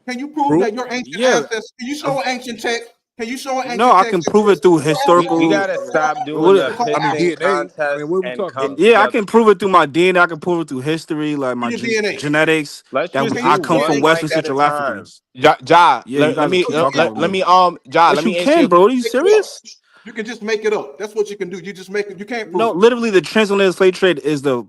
Can you prove Proof? that your ancient Yeah. ancestors? Can you show an ancient text? Can you show an No, ancient I text can that prove says it through you're African? We historical. gotta stop doing What, the You're called I mean picnic African. DNA. I mean, contest what are we and talking come about? yeah, I together. can prove it through my DNA. I can prove it through history, like In my your DNA. genetics. Let's That just Can you I do come show from one an West mic and at a Central time. Africans. Ja, Yeah, you guys are No, you talking can't. over me. Ja, Yes, let you me answer can, you. bro. Are you Make it up. serious? You can just make it up. That's what you can do. You just make it. You can't No, prove it. literally, the transatlantic slave trade is the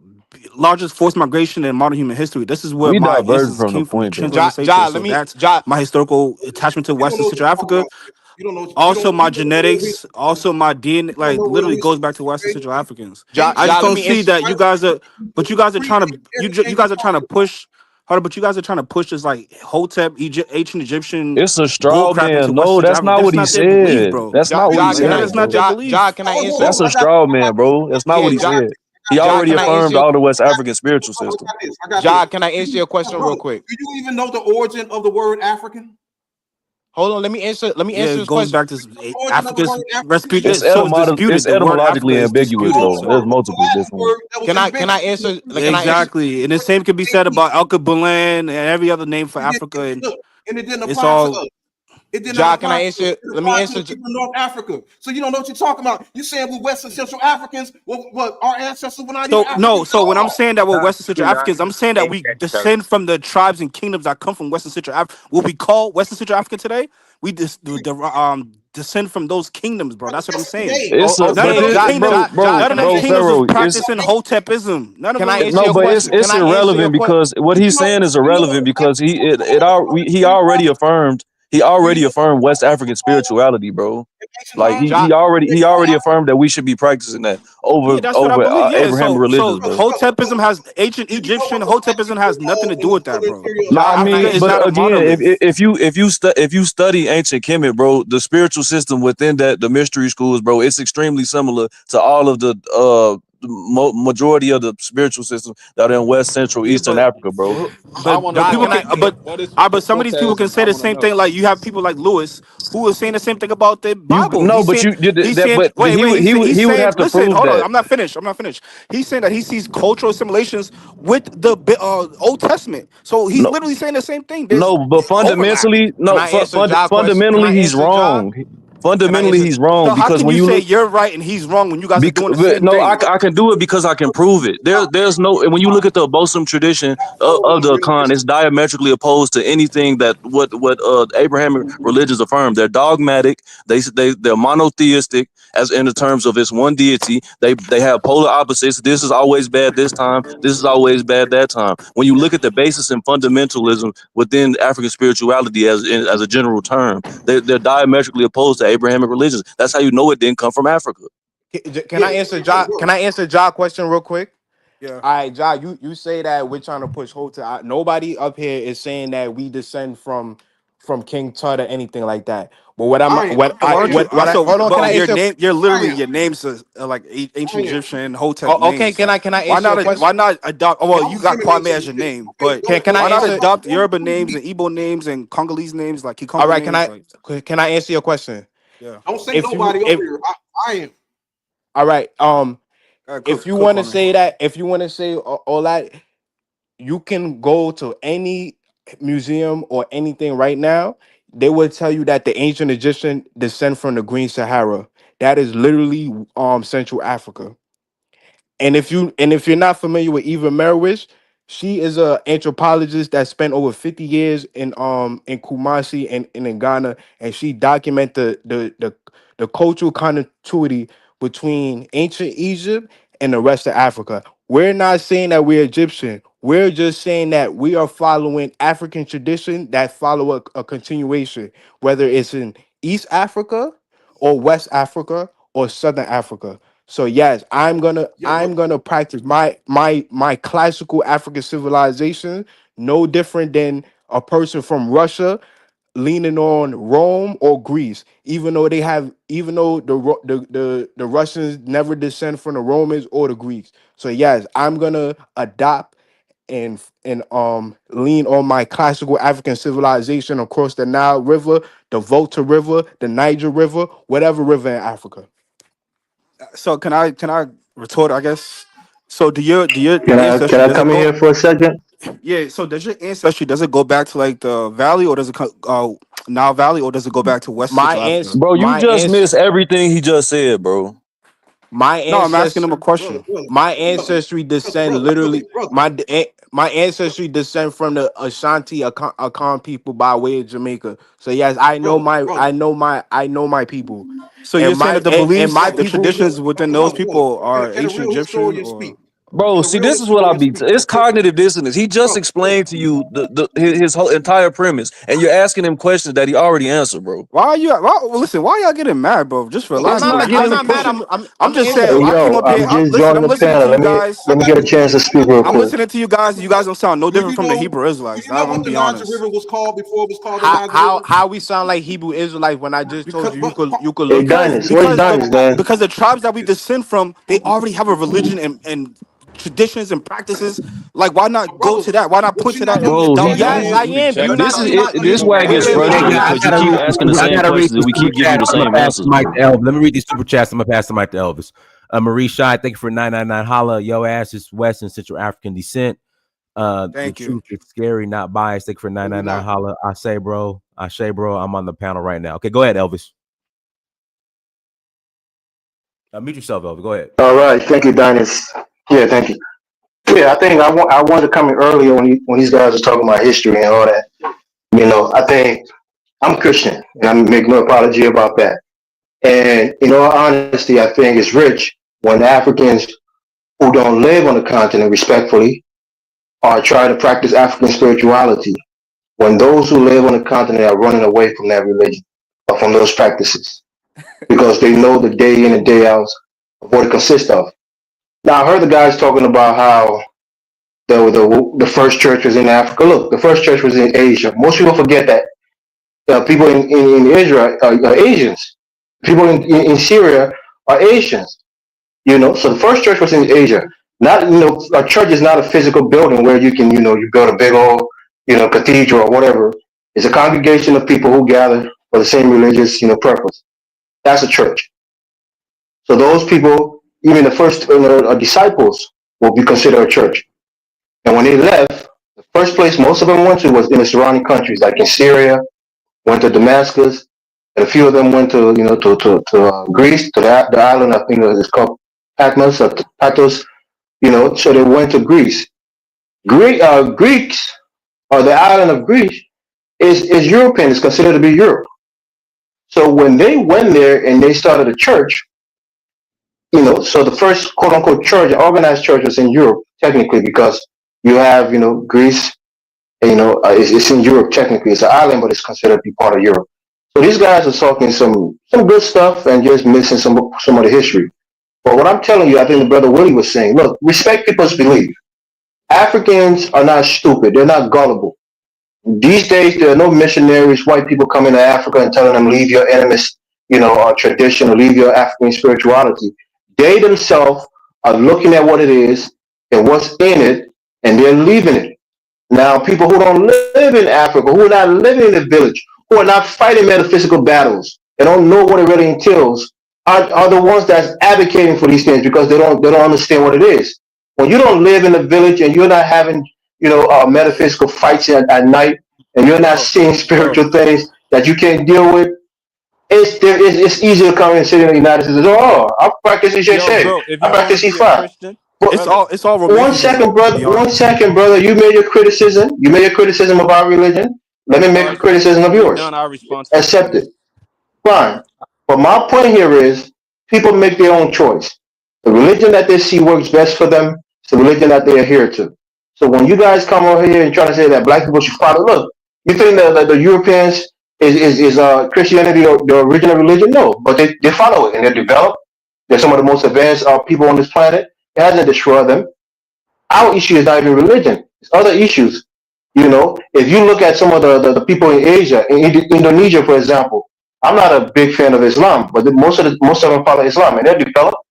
largest forced migration in modern human history. This is where We my diverted ancestors from the came from, the point though. Ja, transatlantic slave Ja, trade. let So me that's Ja, my historical attachment to You West don't and know what Central you're talking Africa. about. You don't know. You Also, don't. my You don't know genetics, also my DNA, you don't like know real literally goes history. back to West and Okay? Central Africans. I Ancient just Let don't me see Egypt, answer. that you guys are, but you guys are trying to, you everything guys you're are trying to talking about. push. Hold on, but you guys are trying to push this like Hotep, ancient Egyptian It's a straw bullcrap into man. West No, Central that's Africa. not That's what he not their belief, said. bro. That's not what he Ja, Like can that I? said, is not bro. their Ja, belief. can I answer? That's a straw man, bro. That's not Yeah, what he Ja, said. He Ja, already can I affirmed answer? all the West African spiritual I system. got this. I got this. Ja, can I answer your question real Brother, quick? do you even know the origin of the word African? Hold on, let me answer. Let me Yeah, answer it this goes question. back to The origin of the Africa's word African? recipe. So it's It's disputed. The word Africa etymologically is ambiguous, disputed. though. No, There's So it's a multiple Latin different. word that was Can I invented answer? in Can I answer? exactly, and the same could be said about Alkebulan and every other name for Africa, and look, and it didn't it's apply to all. us. It did not Ja, can apply I to us. answer? It Let me applied to answer. the people in North Africa. So you don't know what you're talking about. You're saying we're West and Central Africans. Well, our ancestors were not even So no, Africans at so when I'm all. saying that we're Nah, Western Central you're not. Africans, I'm saying that Ain't we necessary. descend from the tribes and kingdoms that come from Western Central Africa. Will we call Western Central Africa today? We descend from those kingdoms, bro. That's what I'm Yes, saying. today. It's a, None of but Okay, those this, Ja, kingdoms, bro, Ja, Ja, bro, none of can I them bro, answer? kingdoms was Pharaoh. It's practicing Hotepism. None of Can them I was. answer your no, but question? it's Can I answer your irrelevant question? because what But he's saying is you know irrelevant the because Africans were he in already affirmed Do you know West African spirituality, bro. in ancient Like times? Ja, he already affirmed that we should be practicing that Yeah, that's what I believe. Yeah, Abrahamic so religions, bro. Hotepism has ancient Do you know Egyptian what the black Hotepism people were has nothing to called do in the with that, southern bro. area of No, I Ja, can I Africa mean, is answer? but not a again, monolith. if you study ancient Kemet, bro, the spiritual system within that the mystery schools, bro, it's extremely similar to all of the majority of the spiritual systems that are in West Central Yeah, Eastern but Africa, bro. I But want to Ja, people know can can I? what is some of these people can Hoteism. I say the want to same know. thing. Like you have people like Lewis who is saying the same thing about the You Bible. no, but you did He's that, saying but wait wait he's he would saying have to listen prove hold on that. I'm not finished. He's saying that he sees cultural assimilations with the Old Testament. So he's No, literally saying the same thing. There's no, but overlapping. fundamentally, Can no, I answer Ja question? Can fundamentally, I he's answer Ja? wrong. Can I Fundamentally, answer? he's wrong So how because can when you you say look. you're right and he's wrong when you guys are doing the same No, thing? I can do it because I can prove it. There's no, and when you look at the Bosom tradition of the Khan, it's diametrically opposed to anything that what Abrahamic religions affirm. They're dogmatic. They're monotheistic as in the terms of its one deity. They have polar opposites. This is always bad this time. This is always bad that time. When you look at the basis and fundamentalism within African spirituality as a general term, they're diametrically opposed to Abrahamic religions. That's how you know it didn't come from Africa. Can I answer Ja? Can I answer Ja question real quick? Yeah. All right, Ja, you say that we're trying to push Hotep. Nobody up here is saying that we descend from King Tut or anything like that. But what I'm I what So I aren't you? what what I So, hold on, can but I your answer? name, you're I literally am. your names are like I ancient am. Egyptian Hotep Oh, okay, names. Like, can I answer your why question? not adopt? Oh, well, Don't you got discriminate Kwame on as me. your name, Okay, but Can I why not answer? adopt Yoruba names and Igbo names and Congolese names like All Kikongo right, names? Like, can I answer your question? yeah. don't say If you nobody over if here. I am. all right, if you Cook want to Kwame. say that, if you want to say all that, you can go to any museum or anything right now. They will tell you that the ancient Egyptian descend from the Green Sahara. That is literally Central Africa. And if you're not familiar with Eva Merwish, she is a anthropologist that spent over 50 years in Kumasi and in Ghana, and she document the cultural continuity between ancient Egypt and the rest of Africa. We're not saying that we're Egyptian. We're just saying that we are following African tradition that follow a continuation, whether it's in East Africa or West Africa or Southern Africa. So yes, Yeah, but I'm gonna practice my classical African civilization, no different than a person from Russia leaning on Rome or Greece, even though the Russians never descend from the Romans or the Greeks. So yes, I'm gonna adopt and lean on my classical African civilization across the Nile River, the Volta River, the Niger River, whatever river in Africa. So can I retort? I guess. So do your Can ancestry I does it come in go? here for a second? Yeah. So does your ancestry does it go back to like the valley or does it Nile Valley or does it go back to West My Central Africa? ans Bro, you my just ans missed everything he just said, bro. my No, I'm asking him ancestry a brother, question. brother, my brother, ancestry descend literally brother. my ancestry descend from the Ashanti Akan people by way of Jamaica. So yes, Brother, I know my people. So you're saying that the And beliefs, my the people, traditions within those people are Can a ancient real Egyptian historian or speak? Bro, see, this is what I'll be. It's cognitive dissonance. He just explained to you his whole entire premise, and you're asking him questions that he already answered, bro. Why are you? Listen, why y'all getting mad, bro? Just relax. I'm not I'm getting. not mad. I'm just Hey, saying. I came yo, up here. I'm just Listen, joining I'm the listening to panel. you guys. Let me get a chance to speak real I'm quick. listening to you guys. You guys don't sound no Do different you from the know? Hebrew Do Israelites. you know I'm what gonna the be Niger honest. River was called before it was called the Niger River? How we sound like Hebrew Israelites when I just told Because, you but you could Hey, look Dinas, where's because Dinas, man? the tribes that we descend from, they already have a religion and traditions and practices. Like, why not go brother, to that? Why not but point you're to not that gonna. and Bro, tell he them? you. Yes, I am. Do you This not? is Do you it. not? This is why it Wait, gets wait, wait. Do you frustrating not? because you keep asking the I same gotta read questions and these we super keep giving you chats. the I'm gonna same pass the answers, mic bro. to Elvis. Let me read these super chats. I'm gonna pass the mic to Elvis. Marie Shy, thank you for 999. Holla, yo ass is West and Central African descent. The Thank you. truth is scary, not biased. Thank you for No, we're 999. not. Holla, I say, bro. I'm on the panel right now. Okay, go ahead, Elvis. Mute yourself, Elvis. Go ahead. All right, thank you, Dinas. Yeah, thank you. Yeah, I think I wanted to come in earlier when these guys are talking about history and all that. I think I'm Christian, and I make no apology about that. And in all honesty, I think it's rich when Africans who don't live on the continent respectfully are trying to practice African spirituality. When those who live on the continent are running away from that religion or from those practices because they know the day in and day out of what it consists of. Now, I heard the guys talking about how the first church was in Africa. Look, the first church was in Asia. Most people forget that people in Israel are Asians. People in Syria are Asians. So the first church was in Asia. Not a church is not a physical building where you can you build a big old cathedral or whatever. It's a congregation of people who gather for the same religious purpose. That's a church. So those people, even the first disciples, will be considered a church. And when they left, the first place most of them went to was in the surrounding countries, like in Syria, went to Damascus, and a few of them went to Greece, to the island I think it's called Patmos or Patos. So they went to Greece. Greeks or the island of Greece is European. It's considered to be Europe. So when they went there and they started a church, so the first quote unquote church, organized church, was in Europe technically because you have Greece. It's in Europe technically. It's an island, but it's considered to be part of Europe. So these guys are talking some good stuff and just missing some of the history. But what I'm telling you, I think the brother Willie was saying, look, respect people's belief. Africans are not stupid. They're not gullible. These days, there are no missionaries, white people coming to Africa and telling them, leave your animist, tradition, or leave your African spirituality. They themselves are looking at what it is and what's in it, and they're leaving it. Now, people who don't live in Africa, who are not living in the village, who are not fighting metaphysical battles, and don't know what it really entails, are the ones that's advocating for these things because they don't understand what it is. When you don't live in the village and you're not having metaphysical fights at night, and you're not seeing spiritual things that you can't deal with, it's easy to come and sit in the United States and say, oh, I practice Yo, EJJ, bro, if I you want practice to be a E5. Christian, But it's all one religion, second, to brother. be One honest. second, brother. You made your criticism. You made a criticism of our religion. Let me All make a right, criticism of when you're yours. done, I'll respond to it, Accept it. please. Fine. But my point here is people make their own choice. The religion that they see works best for them is the religion that they adhere to. So when you guys come over here and try to say that black people should follow, look, you think that the Europeans is Christianity the original religion? No, but they follow it and they're developed. They're some of the most advanced people on this planet. It hasn't destroyed them. Our issue is not even religion. It's other issues. If you look at some of the people in Asia, in Indonesia, for example, I'm not a big fan of Islam, but most of them follow Islam, and they're developed.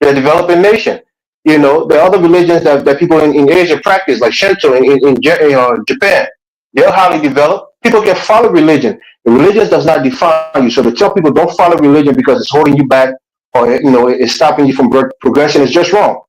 They're a developing nation. There are other religions that people in Asia practice, like Shinto in Japan. They're highly developed. People can follow religion. The religion does not define you. So to tell people don't follow religion because it's holding you back or it's stopping you from progression is just wrong.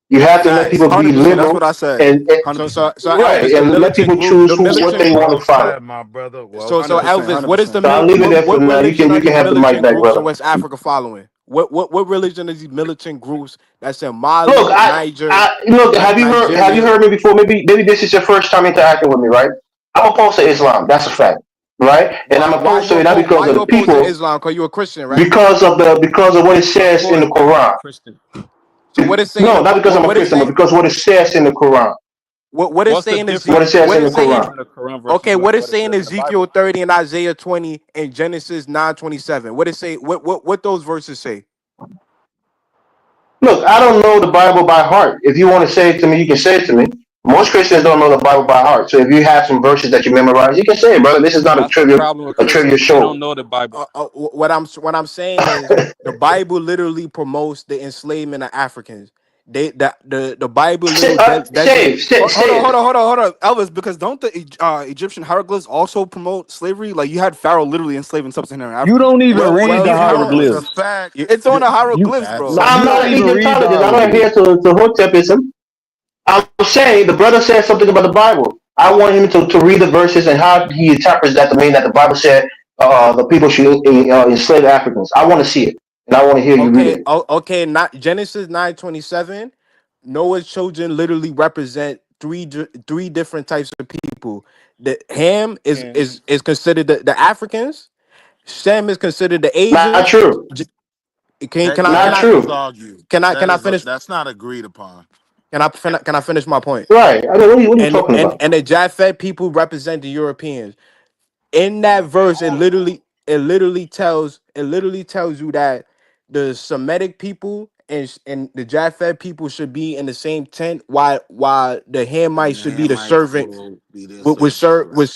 You have to let Facts, people be 100%. That's what liberal I said. and So right Elvis, the and let militant people group, choose the what they militant. want Well to follow. said, my brother. Well So 100%. Elvis, what is the So I'll leave it there for what now. religion You are can these have the mic militant back, groups brother. in West Africa following? What religion is these militant groups that's in Look, Mali, Niger, look. Have you Nigeria? heard me before? Maybe this is your first time interacting with me, right? I'm opposed to Islam. That's a fact, right? And I'm opposed to it not because Why of you the opposed to people, Islam? Because you a Christian, right? because of what it Of says in the course, because you're a Quran. Christian. So what it say in No, the not because I'm a what it Christian, but say? because what it says in the Quran. What it What's the say in What it difference? says what in it the What's the say in Quran. difference in the Quran versus okay, what it what it say in says in the Ezekiel Bible? 30 and Isaiah 20 and Genesis 9:27? What it say? What those verses say? Look, I don't know the Bible by heart. If you want to say it to me, you can say it to me. Most Christians don't know the Bible by heart. So if you have some verses that you memorize, you can say it, brother. This is not That's the problem with a trivia Christians. They show. don't know the Bible. What I'm saying is the Bible literally promotes the enslavement of Africans. The Bible literally Save, save, hold on, save. Elvis, because don't the Egyptian hieroglyphs also promote slavery? Like you had Pharaoh literally enslaving sub-Saharan You Africans. don't even Well, read well, the you hold on, The hieroglyphs. fact it's on the You hieroglyphs, that's bro. a I'm you not don't an even fact. read the Egyptologist. I don't adhere hieroglyphs. to Hotepism. I'm saying the brother said something about the Bible. I want him to read the verses and how he interprets that to mean that the Bible said the people should enslave Africans. I want to see it, and I want to hear you read Okay, it. okay, not Genesis 9:27. Noah's children literally represent three different types of people. The Ham And is considered the Africans. Shem is considered the Not Asians. true. J- Not That is true. argued. can I finish? That's not agreed upon. Can I finish my point? Right. I mean, what are you talking about? And the Japhet people represent the Europeans. In that verse, it literally tells you that the Semitic people and the Japhet people should be in the same tent, while the And Hamites the should be the Hamites servant will be their servants, correct? would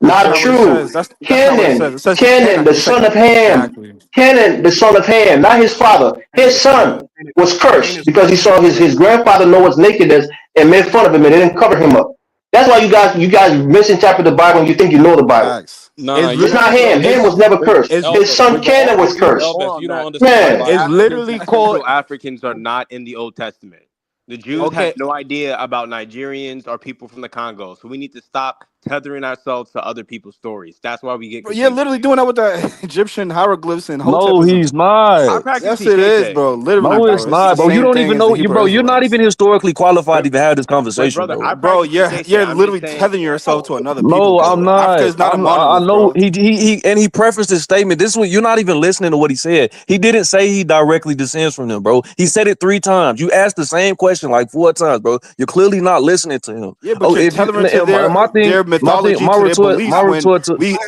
Not serve. Not what it true. says. That's not what it Canaan, says. It says Canaan, Canaanite. the It said son of Ham. exactly. Canaan, the son of Ham, not his father. His son was cursed because he saw his grandfather Noah's nakedness and made fun of him and didn't cover him up. That's why you guys misinterpret the Bible and you think you know the Bible. Facts. nah, It's you It's don't. not literally Ham. Ham was never cursed. it's His Elvis, son with all Canaan was due cursed. Hold Elvis, on, you don't man. understand Man, The it's Bible. Africans literally and called Central Africans are not in the Old Testament. The Jews have okay. no idea about Nigerians or people from the Congo. So we need to stop tethering ourselves to other people's stories. That's why we get Bro, you're confused. literally doing that with the Egyptian hieroglyphs and No, Hotepism. he's not. I practice Yes, it is, TKJ. bro. I No, Literally, it's bro. practice It's the not, bro. You same don't TKJ. thing even as the know you, Hebrew bro. You're not Israelites. even historically qualified But to even have this but conversation, brother, I bro. Bro, practice you're TKJ. I'm just literally saying. tethering yourself to another people, No, I'm bro. Africa not. is not a I monolith, know bro. he prefaced his statement. This is what you're not even listening to what he said. He didn't say he directly descends from them, bro. He said it 3 times. You asked the same question like 4 times, bro. You're clearly not listening to him. Yeah, but Oh, you're if you tethering to my thing, their mythology, my to their retort, beliefs. When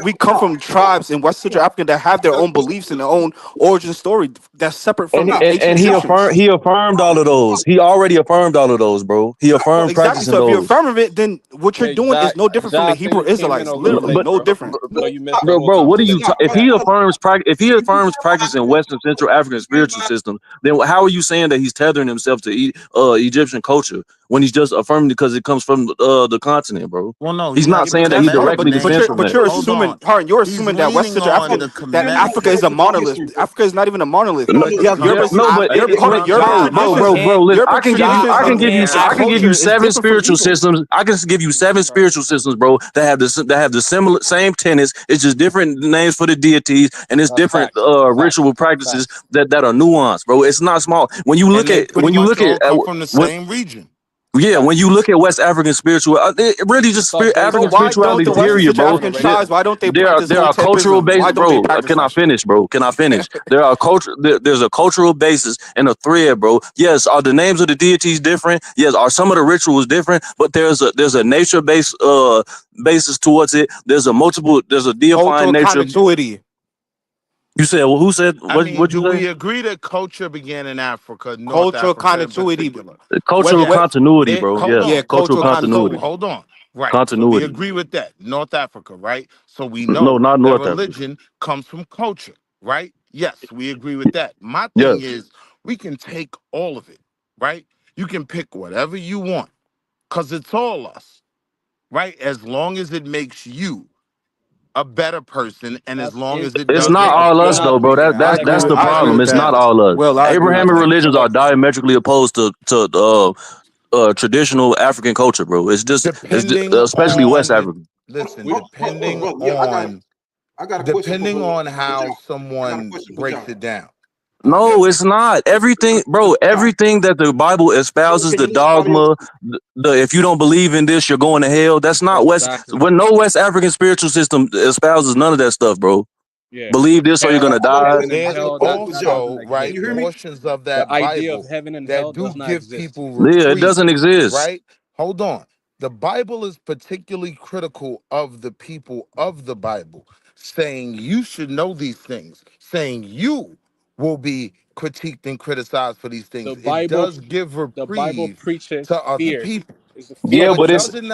we come from tribes in West Central Africa that have their own beliefs and their own origin story that's separate from and the ancient and Egyptians. he affirmed all of those. He already affirmed all of those, bro. He Well, affirmed exactly. practicing So if you're those. affirming it, then what you're Hey, doing is no different from the I think Hebrew you came in Israelites. a little Literally, late, no bro. different. So you missed the whole Bro, what are you? conversation. If he affirms practice in Western Central African spiritual system, then how are you saying that he's tethering himself to Egyptian culture when he's just affirming because it comes from the continent, bro? Well, no, He's you not have to saying that he That's connect hold on, the directly descends from but that. name. you're Hold assuming, on. Harn, you're He's assuming that West leaning Central on Africa, the that Africa connections. is a monolith. Africa is not even a monolith. No, You have Come Yoruba's, from no, but listen, Hold on, calm Yoruba bro, down. traditions, bro, listen, Yoruba I can traditions give you, and I can give you culture is seven different from spiritual Hebrew. systems. I can give you seven spiritual systems, bro, that have the similar same tenets. It's just different names for the deities, and it's That's different facts. ritual Facts. practices Facts. that are nuanced, bro. It's not small. And they pretty much all come from the same region. Yeah, when you Facts. look at West African spiritual, it really just It's all based So African off why don't spirituality the is Western period, Central bro. African information. tribes, why don't they There are practice cultural Hotepism? base, Why don't they bro. practice Can I that shit? finish, bro? Can I finish? There's a cultural basis and a thread, bro. Yes, are the names of the deities different? Yes, are some of the rituals different? But there's a nature based basis towards it. There's a deifying Cultural nature. continuity. You said, well, who said I mean, what do you say? we agree that culture began in Africa, North Cultural Africa in continuity. particular? Cultural What Yes. continuity, bro. Hold Yes, yeah, on. cultural cultural So continuity. continuity. hold on. Right. So we Continuity. agree with that. North Africa, right? So we No, know not that North Africa. religion comes from culture, right? Yes, we agree with that. My thing Yes. is we can take all of it, right? You can pick whatever you want because it's all us, right? As long as it makes you a better person and as That's long as it It's does not it all you're us not though, bro. according I That's to the I agree problem. with It's that. not Alex. all us. Well, I agree with Abrahamic that. religions are diametrically opposed to traditional African culture, bro. Depending Especially West on Africa. listen, Hold, hold, bro. Yeah, I got a question depending on for how John. I got a someone question for breaks John. it down. No, it's not. Everything, bro, John, everything that the Bible espouses, can the you let somebody else? dogma, the if you don't believe in this, you're going to hell. That's not West. exactly. When no West African spiritual system espouses none of that stuff, bro. Yeah. Believe this or you're gonna Hell, I go to die. heaven the and I There's go hell I go does to not John. also, even Can right, you exist, hear bro. me? portions of The that idea of Bible heaven and hell that does do not give exist. people Yeah, it doesn't reprieve, exist. right? Hold on. The Bible is particularly critical of the people of the Bible, saying you should know these things, saying you will be critiqued and criticized for these The things. It Bible, does give the Bible reprieve preaches to other fear. people. It's a So Yeah, fearful it but it's book. doesn't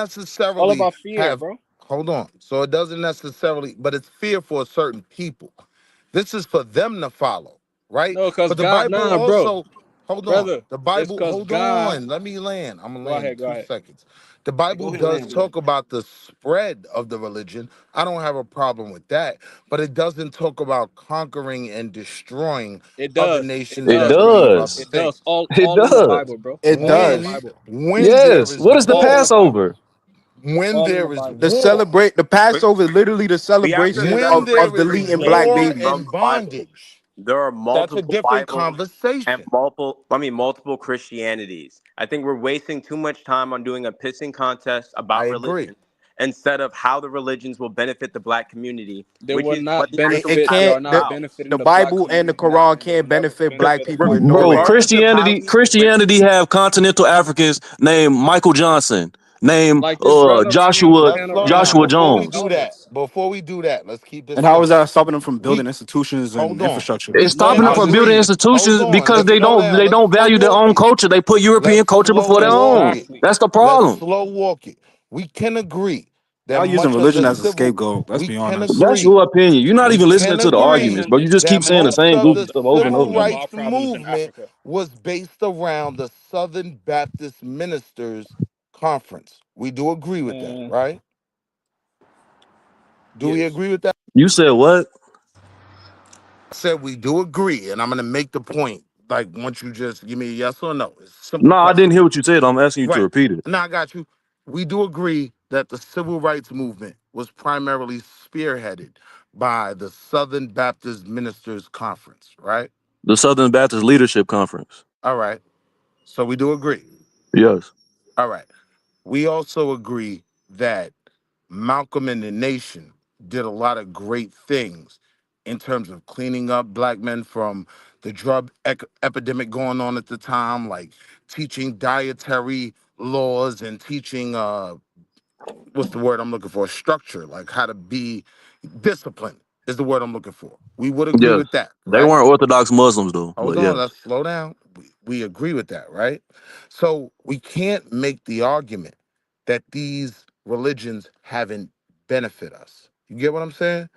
It's all necessarily about fear, have, bro. hold on. So it doesn't necessarily, but it's fear for a certain people. This is for them to follow, right? No, cause But the God, Bible nah, bro, also, hold on. brother. The It's Bible, cause hold God. on. Let me land. I'm gonna Go land in ahead, go two ahead. seconds. The Hey, Bible go ahead, does land, bro. talk about the spread of the religion. I don't have a problem with that, but it doesn't talk about conquering and destroying It other does. It nations it and does, bro. doing other does. It does. things. It All in the does. Bible, bro. It All in the does. Bible. When there Yes. is What is the All in war, the Bible. Passover? when All in the there is Bible. The war, celebrate the But Passover is literally the we have to celebration when separate there of is deleting black Christianity war babies. from and the Bible. bondage, There are that's a multiple different Bibles and conversation. multiple Christianities. I think we're wasting too much time on doing a pissing contest I about agree. religion instead of how the religions will benefit the black community, They which will is what not the It actual benefit. They Bible are can't. is not about. benefiting The the black Bible and the community. Never. Quran They will can't never benefit black benefit us. people in no Bro, way. Regardless of how Christianity, he when Christianity have continental Africans named Michael Johnson, named Like this brother right here on the Joshua Let's panel slow right down. now. Joshua He Before we named Jones. do that, helmets. let's keep this And how is simple. that stopping them from We building institutions and hold on. infrastructure? We It's No, stopping can them not from just building agree. Hold institutions on. because Let's slow down. they Let's don't slow value their walk own it. culture. They put European Let's culture slow before their walk own. it. exactly. That's the Let's problem. slow walk it. We can agree that Y'all using much of religion the as a civil. scapegoat. Let's We be can honest. That's agree. your opinion. You're not We even listening can to the agree arguments, Listen, bro. You just that keep saying the most same of goofy the stuff over and civil over majority of again. our rights problems in movement Africa. was based around the Southern Baptist Ministers Conference. We do agree with that, And right? Do we yes. agree with that? You said what? I said we do agree, and I'm going to make the point. Like, once you just give me a yes or no, it's a simple No, I didn't question. hear what you said. I'm asking you to Right. repeat it. Now I got you. We do agree that the civil rights movement was primarily spearheaded by the Southern Baptist Ministers Conference, right? The Southern Baptist Leadership Conference. All right. So we do agree. Yes. All right. We also agree that Malcolm and the Nation did a lot of great things in terms of cleaning up black men from the drug epidemic going on at the time, like teaching dietary laws and teaching what's the word I'm looking for? Structure, like how to be disciplined is the word I'm looking for. We would agree Yes. with that, They right? weren't Orthodox Muslims though, Hold but on, yes. let's slow down. We agree with that, right? So we can't make the argument that these religions haven't benefit us. You get what I'm saying?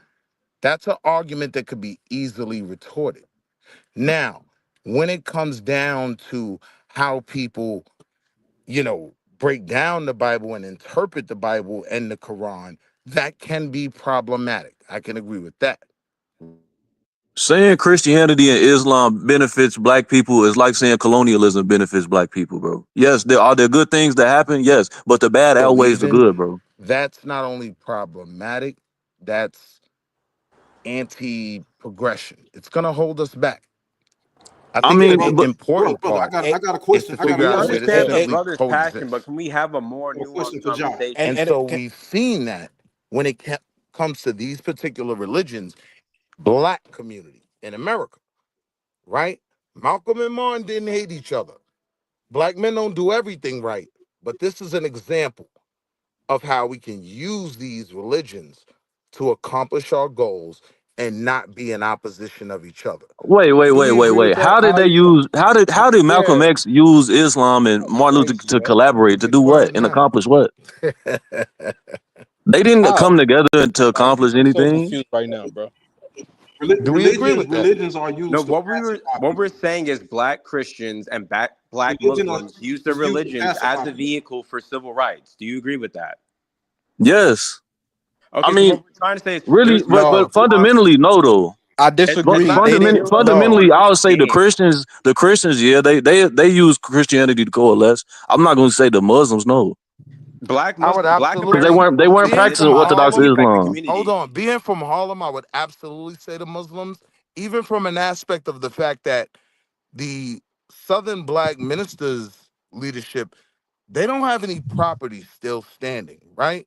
That's an argument that could be easily retorted. Now, when it comes down to how people, break down the Bible and interpret the Bible and the Quran, that can be problematic. I can agree with that. Saying Christianity and Islam benefits black people is like saying colonialism benefits black people, bro. Yes, there good things that happen, yes, but the bad outweighs the Believing good, bro. that's not only problematic, that's anti-progression. It's gonna hold us back. I I think Yeah, the mean, but important brother, part I got a is to question. I got a figure We out a question way for to understand the Josh. simply brother's passion, but coexist. can we have a more I got a question nuanced for Josh. conversation? And And and so can, we've seen that when it comes to these particular religions, black community in America, right? Malcolm and Martin didn't hate each other. Black men don't do everything right, but this is an example of how we can use these religions to accomplish our goals and not be in opposition of each other. Do we agree with wait. that? How did Malcolm Yeah. X use Islam and That's Martin Luther crazy, to man. Let me collaborate to get do what quiet and now. accomplish what? They didn't How? come together to Like accomplish I'm so anything. confused right now, bro. Do we agree with that? Religions are No, used to pacify what we're people. saying is black Christians and black Muslims use their Is used to religions as pacify a people. vehicle for civil rights. Do you agree with that? Yes. I Okay, so mean, what we're trying to say is really, there's but no, fundamentally, no, though. I it's disagree. not They didn't. purely No, Fundamentally, one I would say thing. The Christians, yeah, they use Christianity to coalesce. I'm not going to say the Muslims, no, I would Black because absolutely, Americans they weren't being practicing from live Orthodox and Harlem, affect the Islam. hold community. on, being from Harlem, I would absolutely say the Muslims, even from an aspect of the fact that the Southern Black ministers leadership, they don't have any property still standing, right?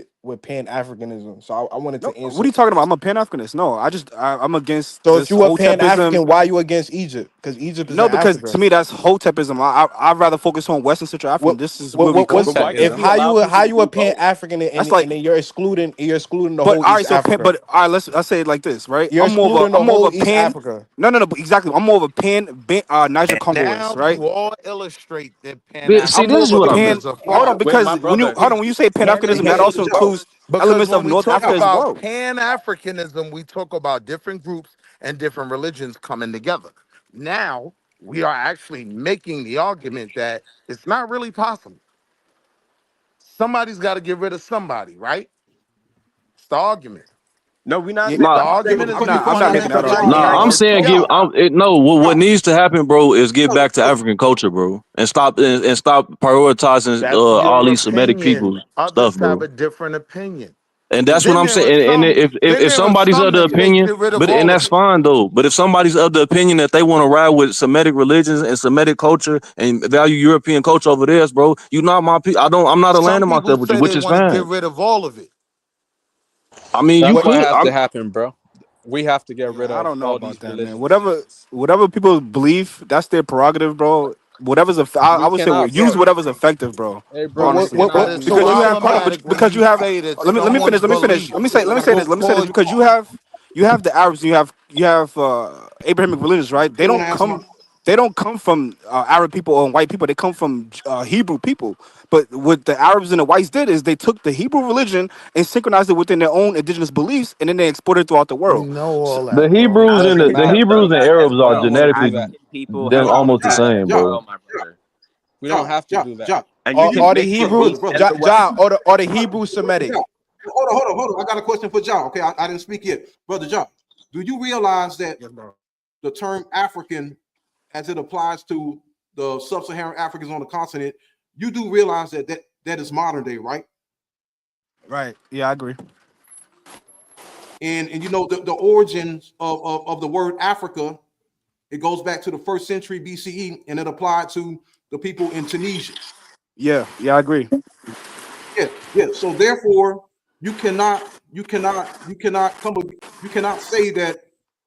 it with Pan Africanism. So I wanted No, to what are answer. you talking about? I'm a Pan Africanist. No, I'm against So if this you were whole Pan Tepism. African, why you against Egypt? Because Egypt is in No, because Africa. to me that's Hotepism. I'd rather focus on Western Central Africa. What This is where we come what's But why from. if can't we how allow people to you a do Pan both? African That's and like, then you're excluding the but whole all right, East so Africa. but all right, let's say it like this, right? You're excluding the I'm more of a whole East Pan. Africa. No, but exactly. I'm more of a Niger And Congolese, now right? you all illustrate that Pan See, I'm this more of is a what I Pan. mean. Africanism is a Hold on, fraud. Wait, because my brother. when you say Pan Can Africanism, that because also includes because elements of when we North talk Africa as about well. Pan Africanism, we talk about different groups and different religions coming together. Now we are actually making the argument that it's not really possible. Somebody's got to get rid of somebody, right? It's the argument. No, we're not Yeah, saying The Nah, somebody argument gets is rid of I'm not between somebody making that because Israelites argument. they got nah. to I'm work saying together. give. No. What needs to happen, bro, is get back to African culture, bro, and stop prioritizing That's all your these Semitic opinion. people's stuff, Others have bro. a different opinion. And that's what Then I'm there are saying. And some. Then if there are somebody's some of the that say opinion, get rid of but and all of that's it. fine though. But if somebody's of the opinion that they want to ride with Semitic religions and Semitic culture and value European culture over theirs, bro, you not my people. I'm not Some aligning people myself with you, say they which is want to get fine. rid of all of it. I mean, you That's what could. has to happen, bro. We have to get rid Yeah, I of don't know all about these that, man. religions. Whatever people believe, that's their prerogative, bro. I We would say cannot, use bro. whatever's effective, bro. Hey, But bro, we Honestly, but cannot it's use so because you all. have hold on, problematic when because you you have. say that Let me finish. someone's Let me finish. belief Let me say this. Because you have the Arabs, you have Abrahamic religions, right? You want to answer my? They don't come from Arab people or white people. They come from Hebrew people. But what the Arabs and the whites did is they took the Hebrew religion and synchronized it within their own indigenous beliefs, and then they exported it throughout the we world. know So, all The that, bro. Hebrews No, and we're the not, Some Hebrews of bro. and that as Arabs We are don't well. want to genetically do that. African people they're We have don't. almost the included Ja, that same, as Ja, bro. well, my brother. We don't Ja, have to Ja, do that. Ja. And you Are, can are the mix the Hebrew East Brother. and the West. John are the Brother, Hebrew Ja. Semitic? Hold on. I got a question for Ja. Okay, I didn't speak yet. Brother Ja, do you realize that Yes, bro. the term African, as it applies to the sub-Saharan Africans on the continent, you do realize that is modern day, right? right? Yeah, I agree. And you know the origins of the word Africa, it goes back to the 1st century BCE, and it applied to the people in Tunisia. Yeah, I agree. Yeah. So therefore, you cannot say that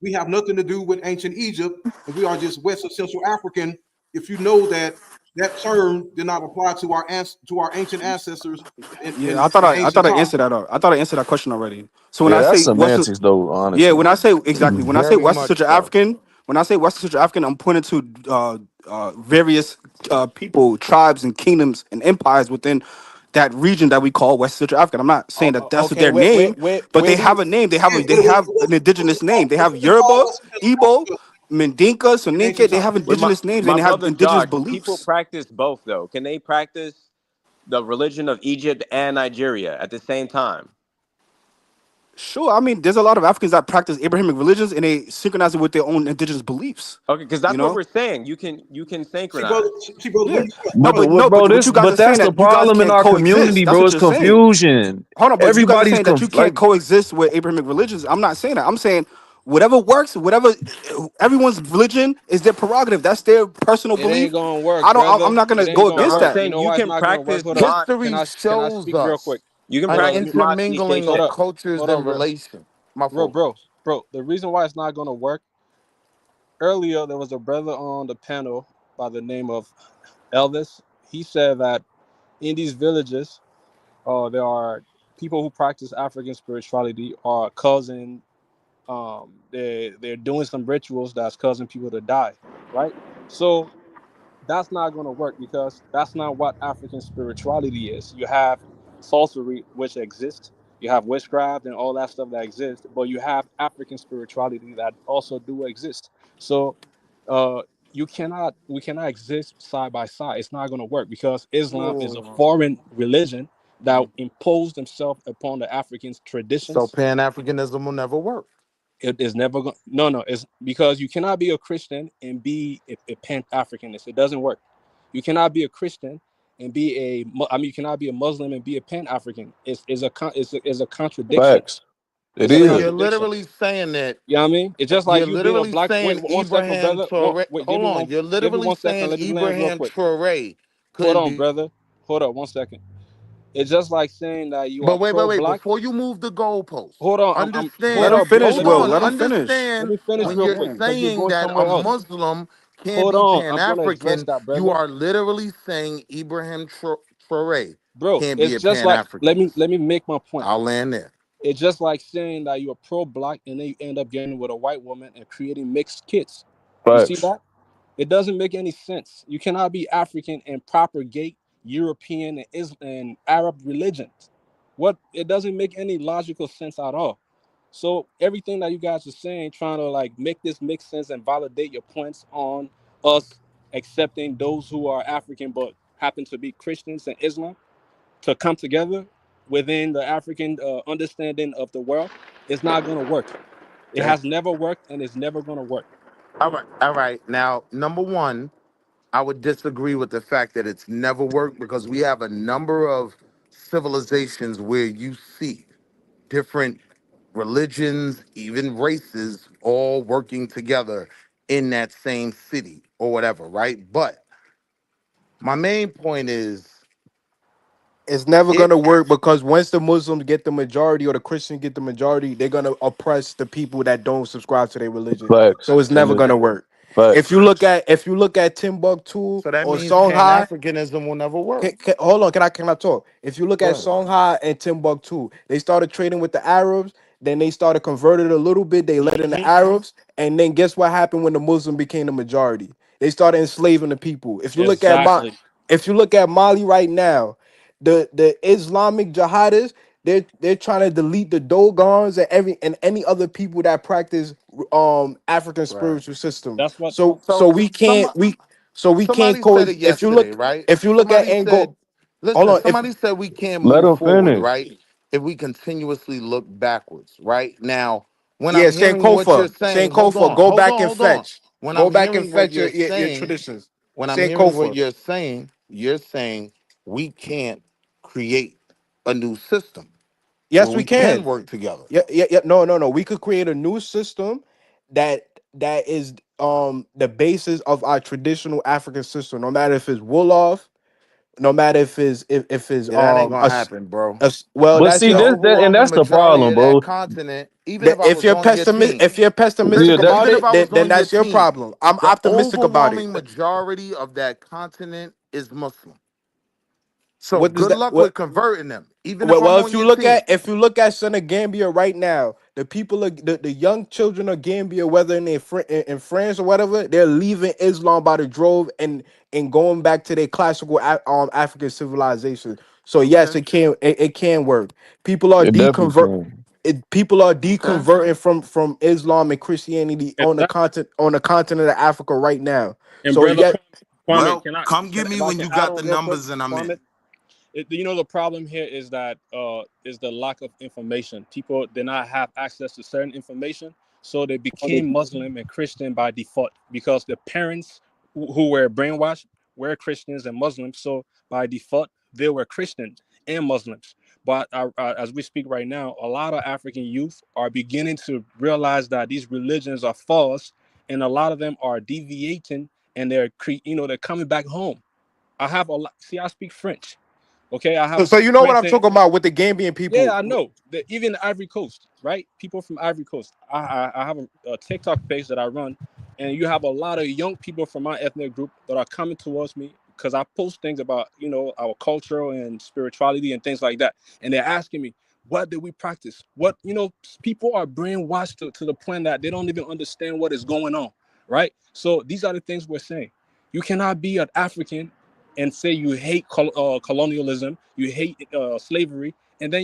we have nothing to do with ancient Egypt and we are just West or Central African if you know that that term did not apply to our ancient ancestors Yeah, in I ancient thought I times. answered that. I thought I answered that question already. So when Yeah, I that's say Western, semantics, though. yeah, Honestly, when I say exactly, when I say Very Western much Central so. African, when I say Western Central African, I'm pointing to various people, tribes, and kingdoms and empires within that region that we call West Central African. I'm not saying that that's Okay, their name, but where they do you have a name. Yeah, They have an indigenous name. They have what do they call Yoruba, Western Central Igbo, Africa Mandinka, in ancient Soninke. They times? have With indigenous names and my they have brother indigenous Josh, people beliefs. practice both though. Can they practice the religion of Egypt and Nigeria at the same time? Sure, I mean, there's a lot of Africans that practice Abrahamic religions and they synchronize it with their own indigenous beliefs. Okay, because You that's what know? we're saying. You can See, brother, synchronize. Yeah. when you but But bro, what you guys are saying that's the that you guys problem in can't our coexist. community, That's bro. what It's you're saying. confusion. Hold on, but you guys are Everybody's saying that you can't coexist with Abrahamic religions. I'm not saying that. I'm saying whatever works, whatever everyone's religion is their prerogative. That's their personal It ain't belief. gonna work, I'm brother. not It gonna ain't go No, gonna against I'm work. that. You saying know you why it's can not gonna work? practice Hold up. mod. Can History I shows speak real quick? us You can an Hold up. practice mod intermingling Hold of up. theistic. cultures Hold on, and bro. relation. My Bro, fault. bro, bro. The reason why it's not gonna work. Earlier, there was a brother on the panel by the name of Elvis. He said that in these villages, there are people who practice African spirituality are causing they're doing some rituals that's causing people to die, right? So that's not going to work because that's not what African spirituality is. You have sorcery, which exists. You have witchcraft and all that stuff that exists, but you have African spirituality that also do exist. So, uh, we cannot exist side by side. It's not going to work because Islam is a Oh. foreign religion that imposed themselves upon the African So traditions. Pan Africanism will never work. It is never going. No. It's because you cannot be a Christian and be a pan Africanist. It doesn't work. You cannot be a Christian and be you cannot be a Muslim and be a pan African. It's a contradiction. facts. It It's a So is. you're contradiction. literally saying that You know what I mean? It's just like you're you being a literally black. Wait, saying 1 second, Ibrahim brother. Traore. Wait, Hold on. You're give me literally 1 second. saying Let me land real Ibrahim quick. Traore Hold couldn't on, be. brother. Hold up 1 second. It's just like saying that you But are wait. pro-black. Before you move the goalposts, Hold on, Let hold understand. him up, finish, Hold hold Will. on. on. Let him finish. Let Understand me finish when real you're quick because you're saying going that a somewhere else. Muslim can't Hold be on, I'm gonna address Pan-African, that, you brother. are literally saying Ibrahim Traore Bro, can't be it's a just like Pan-Africanist. let me make my point. I'll land there. It's just like saying that you're pro-black and then you end up getting with a white woman and creating mixed kids. You see Facts. that? It doesn't make any sense. You cannot be African and propagate European and and Arab religions. What it doesn't make any logical sense at all. So everything that you guys are saying, trying to like make this make sense and validate your points on us accepting those who are African but happen to be Christians and Islam to come together within the African understanding of the world, it's not going to work. It Okay. has never worked and it's never going to work. All right. All right. Now, number one, I would disagree with the fact that it's never worked because we have a number of civilizations where you see different religions, even races, all working together in that same city or whatever, right? But my main point is It's never it gonna work because once the Muslims get the majority or the Christians get the majority, they're gonna oppress the people that don't subscribe to their religion. Facts. So it's And never it's gonna work. If facts. you look at Timbuktu so that or means Songhai, Pan-Africanism will never work. hold on, can I talk? If you look Go at ahead. Songhai and Timbuktu, they started trading with the Arabs. Then they started converted a little bit. They let in the Arabs, and then guess what happened when the Muslim became the majority? They started enslaving the people. Exactly. If you look at Mali right now, the Islamic jihadists, they're trying to delete the Dogons and any other people that practice African Right. spiritual system. That's what So So we can't somebody said it coexist. yesterday, right? If you look at Somebody Angola, said, hold listen, on. If somebody said we can't Let move him forward, finish. right? If we continuously look backwards, right? Now, when I'm Yeah, hearing what you're saying, Sankofa, hold on. When go I'm back and hearing what fetch you're your saying, traditions. when I'm hearing what Sankofa. you're saying we can't create a new system where Yes, we we can can. work together. Yeah. No. We could create a new system that is the basis of our traditional African system. No matter if it's Wolof, no matter if it's Yeah, that ain't gonna happen, bro. well, But that's see your The this that and overwhelming that's the majority problem, of that bro. continent, even if I was on your if team, you're pessimistic Yeah, that about even if it, I was then on your that's your team, problem. I'm the optimistic about it. overwhelming majority of that continent is Muslim. So What does good that luck what with converting them, even if well, I'm on your team. if you look at Senegambia right now, the people of the young children of Gambia, whether in France or whatever, they're leaving Islam by the drove and going back to their classical African civilization. So yes, Okay, it can work. People are it definitely deconvert can. people are okay. deconverting from Islam and Christianity exactly. on the continent of Africa right now. And So brother yeah, Kwame, Well, come get me if I when can you add got the on real quick, numbers and I'm Kwame, in. the problem here is that is the lack of information. People did not have access to certain information, so they became Muslim and Christian by default because the parents who were brainwashed were Christians and Muslims. So by default, they were Christians and Muslims. But as we speak right now, a lot of African youth are beginning to realize that these religions are false, and a lot of them are deviating, and they're coming back home. I have a lot. See, I speak French. Okay, I have so you know what friends I'm in. talking about with the Gambian Yeah, people. I know. Even the Ivory Coast, right? People from Ivory Coast. I have a TikTok page that I run, and you have a lot of young people from my ethnic group that are coming towards me because I post things about our culture and spirituality and things like that, and they're asking me, what did we practice? People are brainwashed to the point that they don't even understand what is going on, right? So these are the things we're saying. You cannot be an African and say you hate colonialism, you hate slavery, and then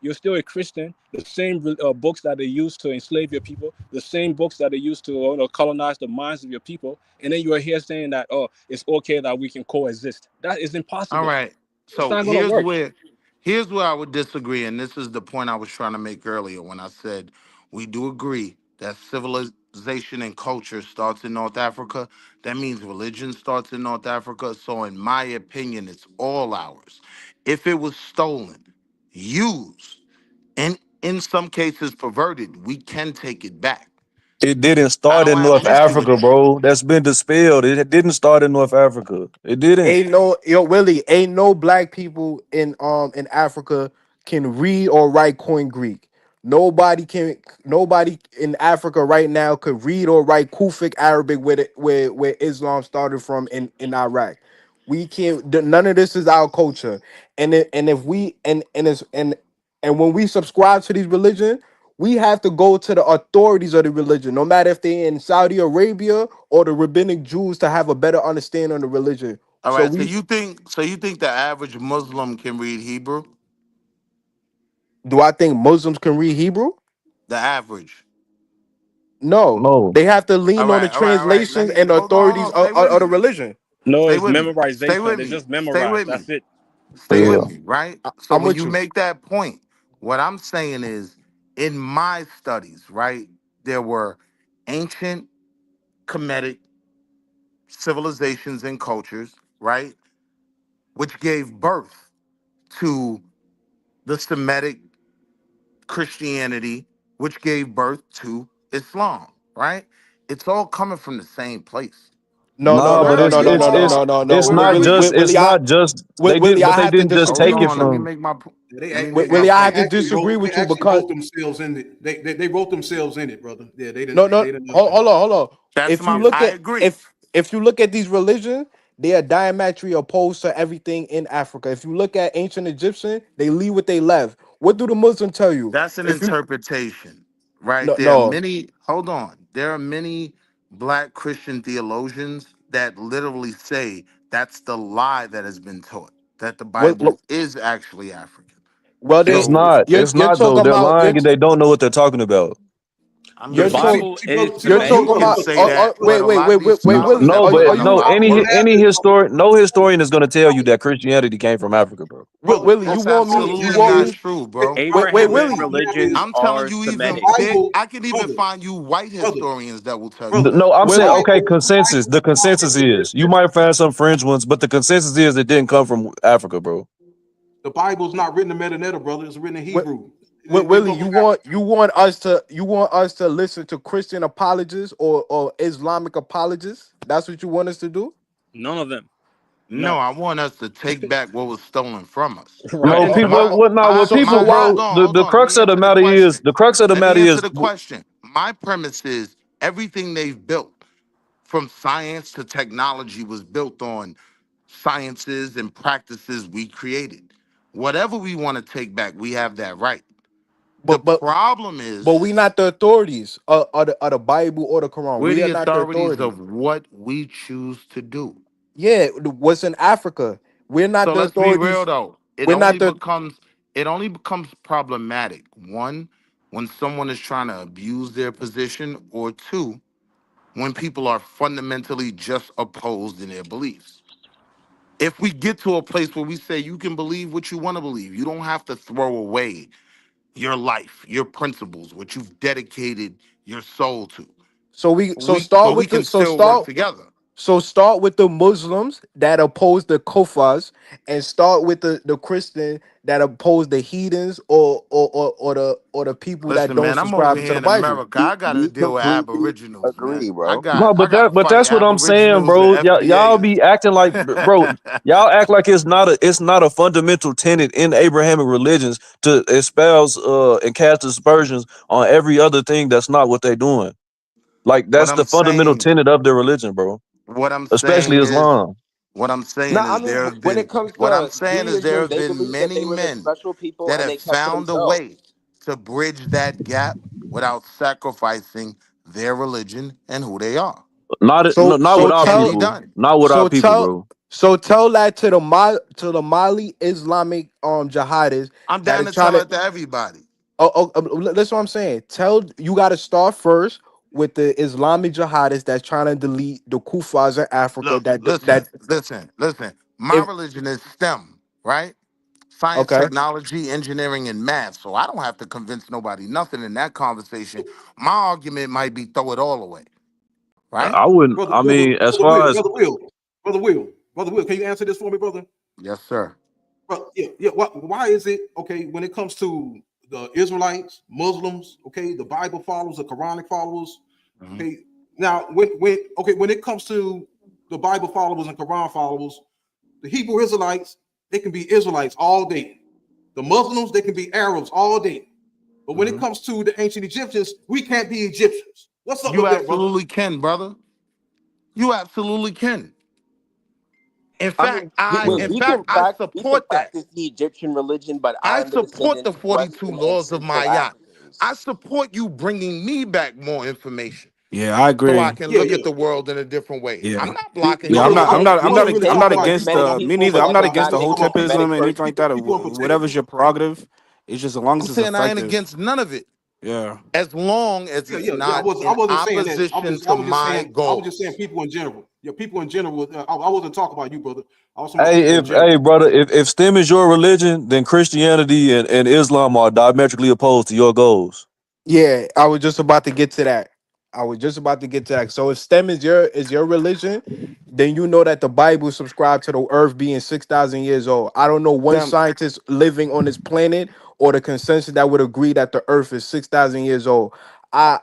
you're still a Christian. The same books that they used to enslave your people, the same books that they used to colonize the minds of your people, and then you are here saying that it's okay that we can coexist. That is All impossible. right. It's So not gonna work. here's where I would disagree, and this is the point I was trying to make earlier when I said we do agree that civilization and culture starts in North Africa. That means religion starts in North Africa. So in my opinion, it's all ours. If it was stolen, used, and in some cases perverted, we can take it back. It didn't I start don't in have North an issue with Africa, that. bro. That's been dispelled. It didn't start in North Africa. It didn't. Ain't no Willie, ain't no black people in Africa can read or write Koine Greek. Nobody in Africa right now could read or write Kufic Arabic where Islam started from in Iraq. We can't none of this is our culture. And if we and when we subscribe to these religions, we have to go to the authorities of the religion, no matter if they're in Saudi Arabia or the rabbinic Jews, to have a better understanding of the religion. All So right. So we you think the average Muslim can read Hebrew? do I think Muslims can read Hebrew? The average. No, No. they have to All lean on the right. All right. All right. Let translations me and the hold authorities on. Stay with of the me. religion. No, Stay it's with me. Stay memorization. with They me. just Stay memorize. with me. That's it. Stay Yeah. with me. Right. So I'm when with you you. make that point, what I'm saying is, in my studies, right, there were ancient Kemetic civilizations and cultures, right, which gave birth to the Semitic Christianity, which gave birth to Islam, right? It's all coming from the same place. No, no, Nah, no, but no, no, no, no, no, no, no, no. it's not Willie, just Willie, they Willie, did, but I they have to didn't just Hold disagree take it with on. Let me you. from. make my Willie, I have to actually disagree they with you actually because wrote themselves in it. They wrote themselves in it, brother. Yeah, no, no, they didn't. hold on. That's If you my look I at agree. if you look at these religions, they are diametrically opposed to everything in Africa. If you look at ancient Egyptian, they leave what they left. What do the Muslims tell you? That's an If you interpretation, right? no There are no, many, hold on. There are many black Christian theologians that literally say that's the lie that has been taught, that the what Bible is actually African. well It's then So, not. you're It's not though. talking They're about lying and they don't know what they're talking about. I The you're mean, talking Bible is you're you talking can about Semitic. say that, but wait a wait lot wait of these wait wait scholars Willie that No, put but are it you no. out Any there, any historian, no historian is going to tell you that Christianity came from Africa, bro. Brother, Willie brother, that's you absolutely want not me true, bro. wait Abrahamic Willie religions I'm telling are you, the even Semitic. there, Bible, I can even brother, find you white brother, historians that will tell you brother. that. No, I'm The saying Willie okay. Bible, Consensus. The consensus is you might find some fringe ones, but the consensus is it didn't come from Africa, bro. the Bible's not written in Metaneta, brother. It's written in Wi- Hebrew. It didn't Willie, come from you want us to listen to Christian apologists or Islamic apologists? That's what you want us to do? None of them. No, No. I want us to take back what was stolen from us. No, No, Right. people. What not? What people, Hold bro? on, The hold the on. Let crux me of the answer the matter is question. the crux of the Let me matter answer is the question. My premise is everything they've built, from science to technology, was built on sciences and practices we created. Whatever we want to take back, we have that right. The but but problem but is we not the authorities of the Bible or the Quran. we're We are the not the authorities authority. of what we choose to do. Yeah, what's in Africa? We're not So the let's be real authorities. though. We're not the It only becomes problematic. One, when someone is trying to abuse their position, or two, when people are fundamentally just opposed in their beliefs. If we get to a place where we say you can believe what you want to believe, you don't have to throw away your life, your principles, what you've dedicated your soul to. But we can still work together. So start with the Muslims that oppose the Kufars, and start with the Christian that oppose the heathens or the people that Listen, don't man, I'm over subscribe to here the in Bible. America. I gotta We deal with completely aboriginals, agree, man. bro. no, I gotta but fight that's what I'm saying, aboriginals bro. and Y'all be acting like, bro. FBAs. Y'all act like it's not a fundamental tenet in Abrahamic religions to espouse and cast aspersions on every other thing that's not what they're doing. Like what that's the I'm fundamental saying, tenet of their religion, bro. what I'm Especially saying is, Islam. what I'm No, saying I is mean when it comes to there Judaism, have they been believe that many they were the men special people that and have they kept to found a themselves. way to bridge that gap without sacrificing their religion and who they are. So Not with so It our can be tell people. done. Not with our so people, tell bro. so tell that to the Mali Islamic jihadists I'm that down is to trying tell to. it to everybody. That's what I'm saying. You got to start first with the Islamic jihadists that's trying to delete the Kufars in Africa. Look, listen. My If religion is STEM, right? Science, okay, technology, engineering, and math. So I don't have to convince nobody nothing in that conversation. My argument might be throw it all away, right? I wouldn't. brother, I brother, mean, as brother far Will, as brother Will. Can you answer this for me, brother? Yes, sir. Well, yeah. Why is it okay when it comes to the Israelites, Muslims? Okay, the Bible followers, the Quranic followers. Okay. Now, when it comes to the Bible followers and Quran followers, the Hebrew Israelites, they can be Israelites all day. The Muslims, they can be Arabs all day. But when it comes to the ancient Egyptians, we can't be Egyptians. What's up You with that, brother? absolutely can, brother. You absolutely can. In I fact, mean, I we can support that. practice the Egyptian religion, but I I'm the support descendant the of 42 Western and laws of Central Mayat. Africans. I support you bringing me back more information Yeah, I so I agree. can Yeah, look yeah. at the world in a different way. Yeah. I'm not blocking No, Yeah, your I'm no, not. I'm knowledge. not. I I'm wasn't not. really I'm talking not about Many you, against brother. many the. Me people neither. I'm that not did I against not the was make it talking about genetic hotepism or anything code. like that, or people in particular. whatever's your prerogative. It's just as long as it's I'm saying I ain't effective. against none of it Yeah. as long as Yeah, it's yeah, yeah. not I in wasn't saying that. opposition I to was just my saying, goals. people in general. Yeah, people in general. I wasn't talking about you, brother. I was talking about people Hey, in general. brother, if STEM is your religion, then Christianity and Islam are diametrically opposed to your goals. Yeah, I was just about to get to that. I was just about to get to that. So if STEM is your religion, then you know that the Bible subscribed to the earth being 6,000 years old. I don't know one Them scientist living on this planet or the consensus that would agree that the earth is 6,000 years old. I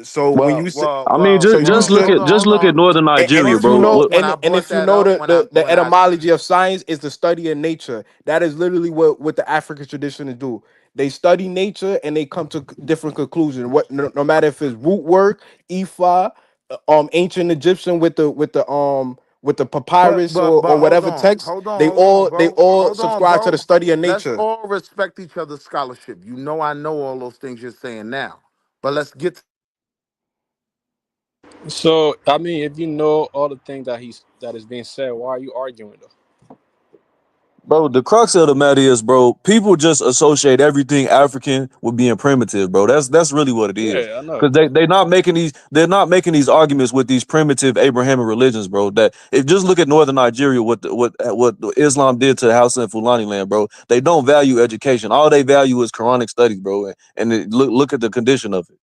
so when you say I mean, so you just just look at northern and Nigeria, if you bro. know first, What, when I and brought if you that know up, the etymology of science is the study of nature. That is literally what the African tradition do. They study nature and they come to different conclusions. What no matter if it's root work, Ifa, ancient Egyptian with the papyrus or hold whatever on, text, they all hold on, subscribe to the bro. study of Let's nature. all respect each other's scholarship. You know I know all those things you're saying now, but let's get So I mean, if you know all the things that is being said, why are you arguing though? bro? The crux of the matter is, bro. People just associate everything African with being primitive, bro. That's really what it is. Yeah, I know. Because they're not making these arguments with these primitive Abrahamic religions, bro. That if just look at northern Nigeria, what Islam did to the Hausa and Fulani land, bro. They don't value education. All they value is Quranic studies, bro. And look at the condition of it.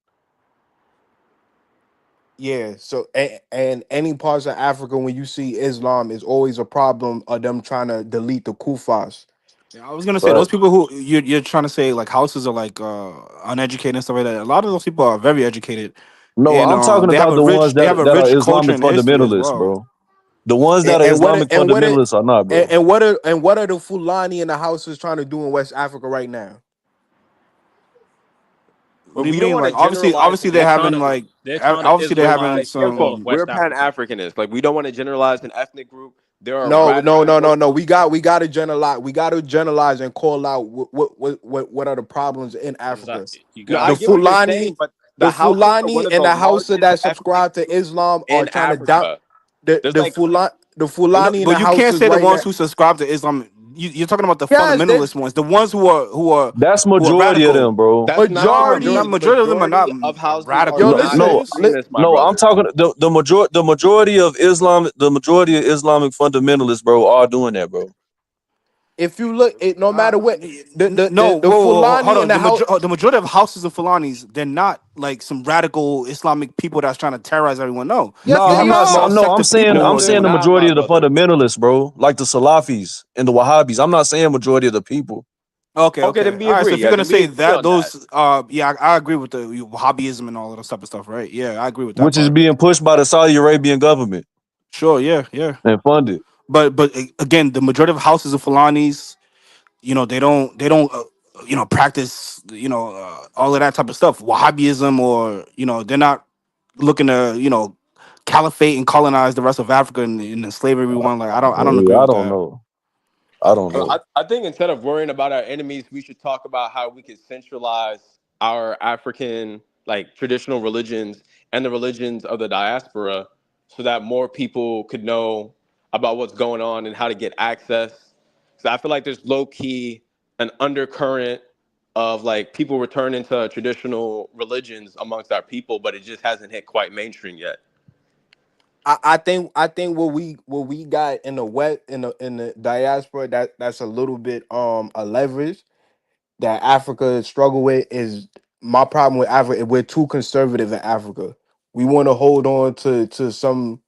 Yeah, so and any parts of Africa when you see Islam is always a problem of them trying to delete the Kufas. Yeah, I was gonna say Right. those people who you're trying to say like houses are like uneducated and stuff like that. A lot of those people are very educated, No, and I'm talking they have about a the ones they have a that are rich culture Islamic and history as fundamentalists, well. bro. The ones that are And what Islamic and what it fundamentalists are not, bro. and what are the Fulani in the houses trying to do in West Africa right now? What But do you we don't mean? want to Like generalize obviously them they're having ethnically. like They're trying to obviously they're We're having Islamize listen, some. West we're Africa. pan-Africanists. Like we don't want to generalize an ethnic group. There are No, radical no. We got to generalize. We got to generalize and call out what are the problems in Africa. Exactly. You No, got I The to. get what you're saying, Fulani, but the the Hausas are one Fulani, of and the the Hausa largest that ethnic subscribe to groups Islam are in trying to down Africa. the There's the like Fulani, the the Fulani no, and the no, the no. Hausas no. right no. now. So The Fulani and the Hausas so right so now. so Yes, so you're talking about the fundamentalists, the yes, they fundamentalist ones, the ones That's who are majority of radical. them, bro. that's not true. Majority, The majority of them are not majority of houses are radical. Yo, not No, listen, extremists, my no, I'm brother. talking the majority of the majority of Islamic fundamentalists, bro, are doing that, bro. if you look, no matter what no. the Whoa, Fulani hold and on. the house. The majority of houses of Fulanis, they're not like some radical Islamic people that's trying to terrorize everyone. No, No, Yes, you they have I'm a not. small are. No, sect of people I'm who are No, saying they're the doing it. not, my majority of the brother. fundamentalists, bro, like the Salafis and the Wahhabis. I'm not saying majority of the people. Okay, Okay, then okay. we All right. So agree. if you're Yeah, gonna then we say agree that, on that. those, yeah, I agree with the hobbyism and all of that type of stuff, right? Yeah, I agree with that Which is part. being pushed by the Saudi Arabian government Sure, yeah, yeah. and funded. But again, the majority of houses of Fulanis, they don't practice all of that type of stuff, Wahhabism, or they're not looking to caliphate and colonize the rest of Africa and enslave everyone. Like I don't agree Yeah, I with don't that. know. I don't So know. I think instead of worrying about our enemies, we should talk about how we could centralize our African like traditional religions and the religions of the diaspora so that more people could know about what's going on and how to get access. So I feel like there's low key an undercurrent of like people returning to traditional religions amongst our people, but it just hasn't hit quite mainstream yet. I think what we got in the west in the diaspora that's a little bit a leverage that Africa struggle with is my problem with Africa. We're too conservative in Africa. We want to hold on to some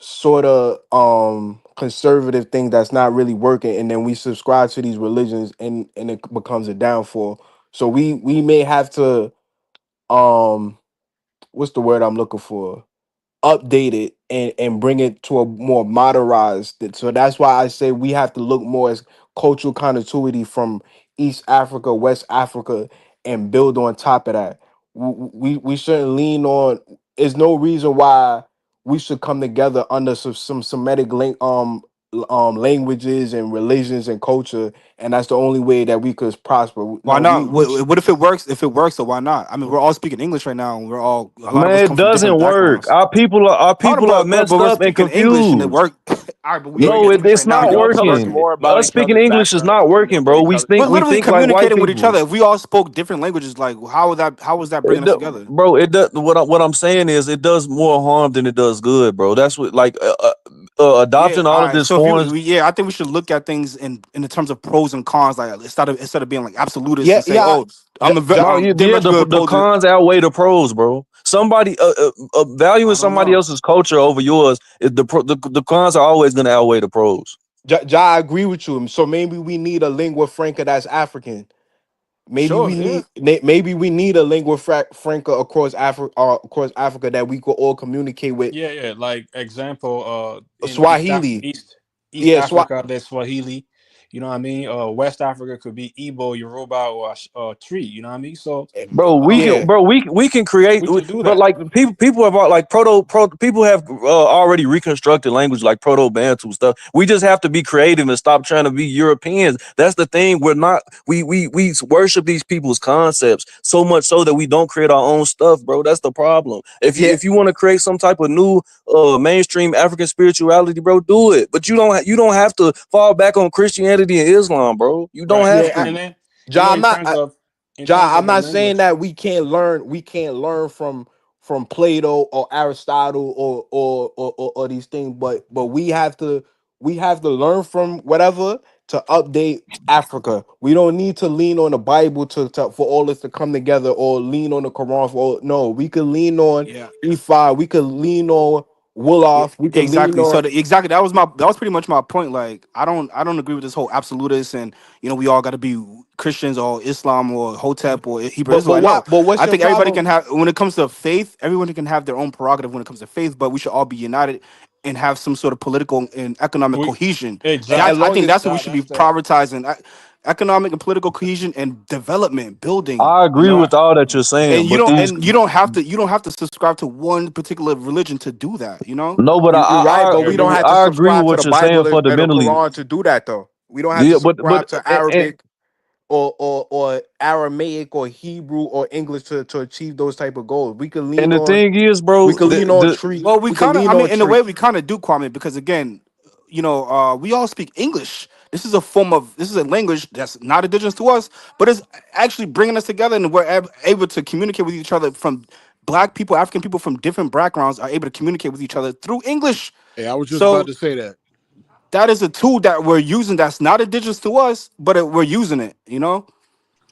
sort of conservative thing that's not really working, and then we subscribe to these religions and it becomes a downfall. So we may have to what's the word I'm looking for? Update it and bring it to a more modernized. So that's why I say we have to look more as cultural continuity from East Africa, West Africa, and build on top of that. We shouldn't lean on. There's no reason why we should come together under some Semitic languages and religions and culture, and that's the only way that we could prosper. Why No, not? we What if it works? If it works, so why not? I mean, we're all speaking English right now. And we're all a lot of us Man, come it from different doesn't work. backgrounds. Our Hold on, people are but messed we're up and speaking English and it confused. worked. All right, but we're No, speaking English right it's now. not Can We you also tell learn us? working. more about Us each speaking other's English is not backgrounds and working, bro. each other's We're We literally think like white communicating with each other. people. If we all spoke different languages, like how was that bringing us together? Bro, it does. What I'm saying is, it does more harm than it does good, bro. That's what like Yeah, adopting all all of right. this So if foreign. yeah, I think we should look at things in the terms of pros and cons, like instead of being like absolutists yeah, and say, yeah. oh, No, yeah, diametrically the opposed. cons outweigh the pros, bro. Somebody valuing I don't somebody know. else's culture over yours, the cons are always going to outweigh the pros. I agree with you. So maybe we need a lingua franca that's African. Sure, yeah. Maybe we need a lingua franca across Africa that we could all communicate with. Yeah, yeah. Like example, in Swahili. East Yeah, Africa, there's Swahili. You know what I mean? West Africa could be Igbo, Yoruba, or Tree. You know what I mean? So, Bro, yeah. we can create, we could do but that. like people have like people have already reconstructed language like proto Bantu stuff. We just have to be creative and stop trying to be Europeans. That's the thing. We're not. We worship these people's concepts so much so that we don't create our own stuff, bro. That's the problem. Yeah, If you want to create some type of new mainstream African spirituality, bro, do it. But you don't have to fall back on Christianity and Islam, bro. You don't Right. have yeah. And to. then, Ja, in terms of Ja, I'm the not saying language. that we can't learn from Plato or Aristotle or these things, but we have to learn from whatever to update Africa. We don't need to lean on the Bible to for all this to come together or lean on the Quran for all, no, we could lean on Yeah. Ifa, we could lean on Yeah, Wolof, we could lean exactly. on Exactly that was pretty much my point. Like I don't agree with this whole absolutist and we all got to be Christians or Islam or Hotep or Hebrew Israelite. No, but what's I your think everybody problem? can have when it comes to faith. Everyone can have their own prerogative when it comes to faith, but we should all be united and have some sort of political and economic We cohesion. exact. As I long think as that's what we should be That's the prioritizing: economic and political cohesion and development, building. I You agree know, with all that you're saying, and but these you don't have to subscribe to one particular religion to do that. You know. no, but you're right, but we don't have to I agree with subscribe to what the you're Bible saying and the fundamentally. Quran to do that though. We don't have to Yeah, subscribe to and Arabic or Aramaic or Hebrew or English to achieve those type of goals. the thing is, bro, Tree. Well, we We could kind of, lean I mean, on in a tree. way, we kind of do, Kwame, because again, we all speak English. This is a language that's not indigenous to us, but it's actually bringing us together, and we're able to communicate with each other from Black people, African people from different backgrounds are able to communicate with each other through English. Hey, I was just about So to say that. that is a tool that we're using that's not indigenous to us, but we're using it,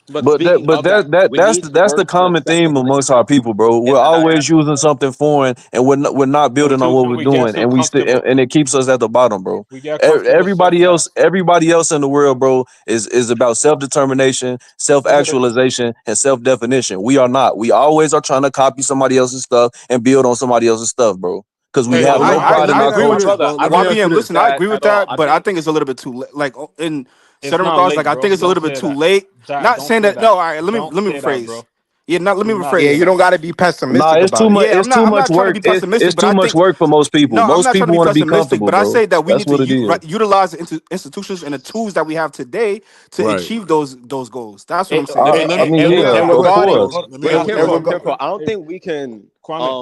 But speaking of that, we need to that's the work to common accept theme the amongst our language people, bro. We're in the always using diaspora. something foreign, and we're not building on what until we're we get doing, so and comfortable. and it keeps us at the bottom, bro. We get comfortable so fast. Everybody else in the world, bro, is about self determination, self actualization, and self definition. We are not. We always are trying to copy somebody else's stuff and build on somebody else's stuff, bro. Because we Hey, have well, no pride in let me I our agree ask you with culture. this, you. Brother, bro. I Let me don't ask you YBM, agree this. listen, with I that agree with at all. that, I but I think think it's a little bit too like in It's certain not regards. Like late, I bro. think it's a Don't little bit say too that. late. Jack, Not don't saying say that. No, that. all right. Don't Let me say that, bro. rephrase. Yeah, not let me Do not Yeah, say you rephrase. don't that. got to be Nah, pessimistic it's too about it. much. Yeah, It's too I'm much not trying to work. be pessimistic, It's but I too much think work for most people. no, I'm Most not trying to people be want to be pessimistic, comfortable, but I bro. say that we That's need to what it is. utilize the institutions and the tools that we have today to Right. achieve those goals. That's what I'm saying. Hey, let I me mean, let me yeah, ask And you of this, regarding course. bro. Let me Wait, ask you careful, this. Kwame, careful. I don't hey, think we can Kwame,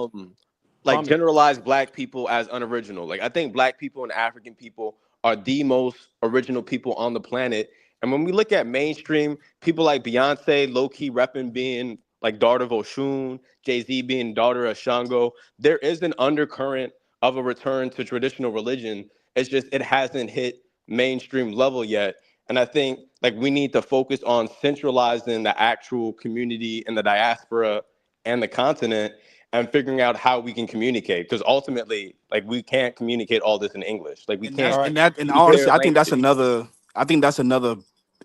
like Kwame. generalize black people as unoriginal. Like I think black people and African people are the most original people on the planet. And when we look at mainstream, people like Beyonce, low key repping being like daughter of Oshun, Jay-Z being daughter of Shango, there is an undercurrent of a return to traditional religion. It's just it hasn't hit mainstream level yet. And I think like we need to focus on centralizing the actual community in the diaspora and the continent and figuring out how we can communicate, because ultimately like we can't communicate all this in English. Like we And All can't that's right. and that and use honestly, their I think language that's to be. another. I think that's another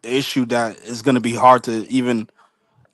issue that is going to be hard to even.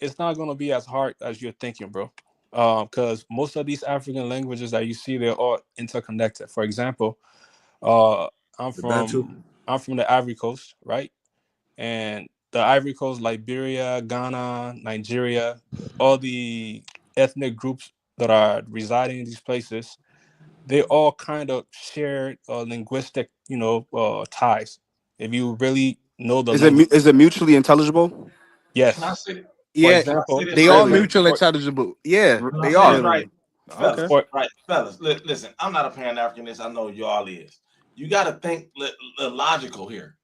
it's not gonna be as hard as you're thinking, bro. Because most of these African languages that you see, they're all interconnected. For example, uh, I'm The Bantu. from the Ivory Coast, right? And the Ivory Coast, Liberia, Ghana, Nigeria, all the ethnic groups that are residing in these places, they all kind of share linguistic, ties. If you really know the language, Is it mutually intelligible? Can I yes. say For Yeah, can I say example, this they real are really, quick? mutually for, intelligible. Yeah, Can I they say this are. really, right? Okay. Fellas, listen, I'm not a Pan-Africanist. I know y'all is. You got to think logical here.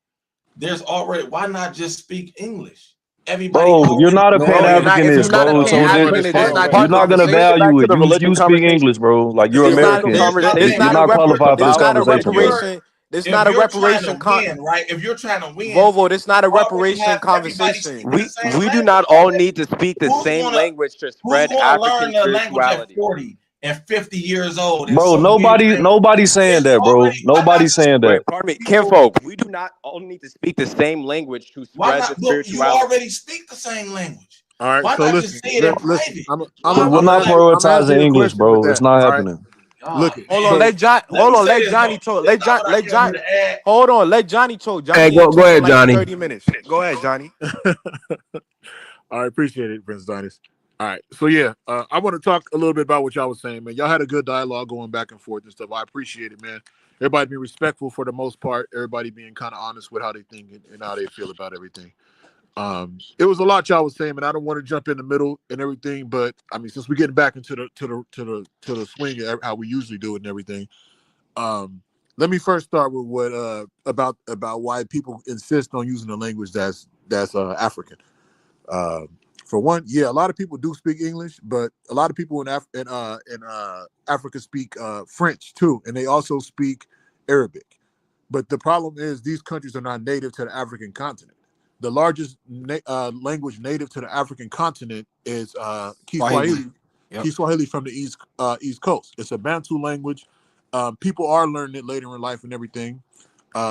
There's already, why not just speak English? Everybody Bro, you're already not a knows. Bro, if you're Pan-Africanist, not a bro. So Pan-Africanist, this is you're part. not Let gonna me bring it back value to it. the religion You speak conversation. English, bro. Like you're This not American. this You're not qualified for this not a conversation, bro. reparation. This If not a you're trying reparation. to win, right? If you're trying to win, Volvo, this not a you already reparation have everybody conversation. speaking the same We do language not all already. need to speak the Who's same gonna language to Who's spread gonna learn African the language at spirituality. 40 and 50 years old and Bro, so be the same? nobody's saying It's that, bro. already, why not Nobody's just saying that. Wait, pardon me, people? kinfolk. We do not all need to speak the same language to Why spread not? the Look, you spirituality. already speak the same language. All right, Why so not just listen, say it in listen. private? I'm Why Because we're I'm not like? I'm asking prioritizing you a English, question with bro. It's that. not All right, happening. Oh look it. Hold on, So let John. Let Hold me on, say let this Johnny though. talk. It's not what I Let came John. here to add. Hold on, let Johnny talk. Hey, Johnny ain't go talking ahead, like Johnny. 30 minutes. Go ahead, Johnny. all right, appreciate it, Prince Dinas. All right, so yeah, I want to talk a little bit about what y'all was saying, man. Y'all had a good dialogue going back and forth and stuff. I appreciate it, man. Everybody being respectful for the most part. Everybody being kind of honest with how they think and how they feel about everything. It was a lot y'all was saying, and I don't want to jump in the middle and everything, but I mean, since we're getting back into the swing of how we usually do it and everything, let me first start with what about why people insist on using a language that's African. Uh, for one, yeah, a lot of people do speak English, but a lot of people in Africa speak French too, and they also speak Arabic. But the problem is these countries are not native to the African continent. The largest language native to the African continent is Swahili. Kiswahili. Yep. Kiswahili from the East Coast. It's a Bantu language. People are learning it later in life and everything.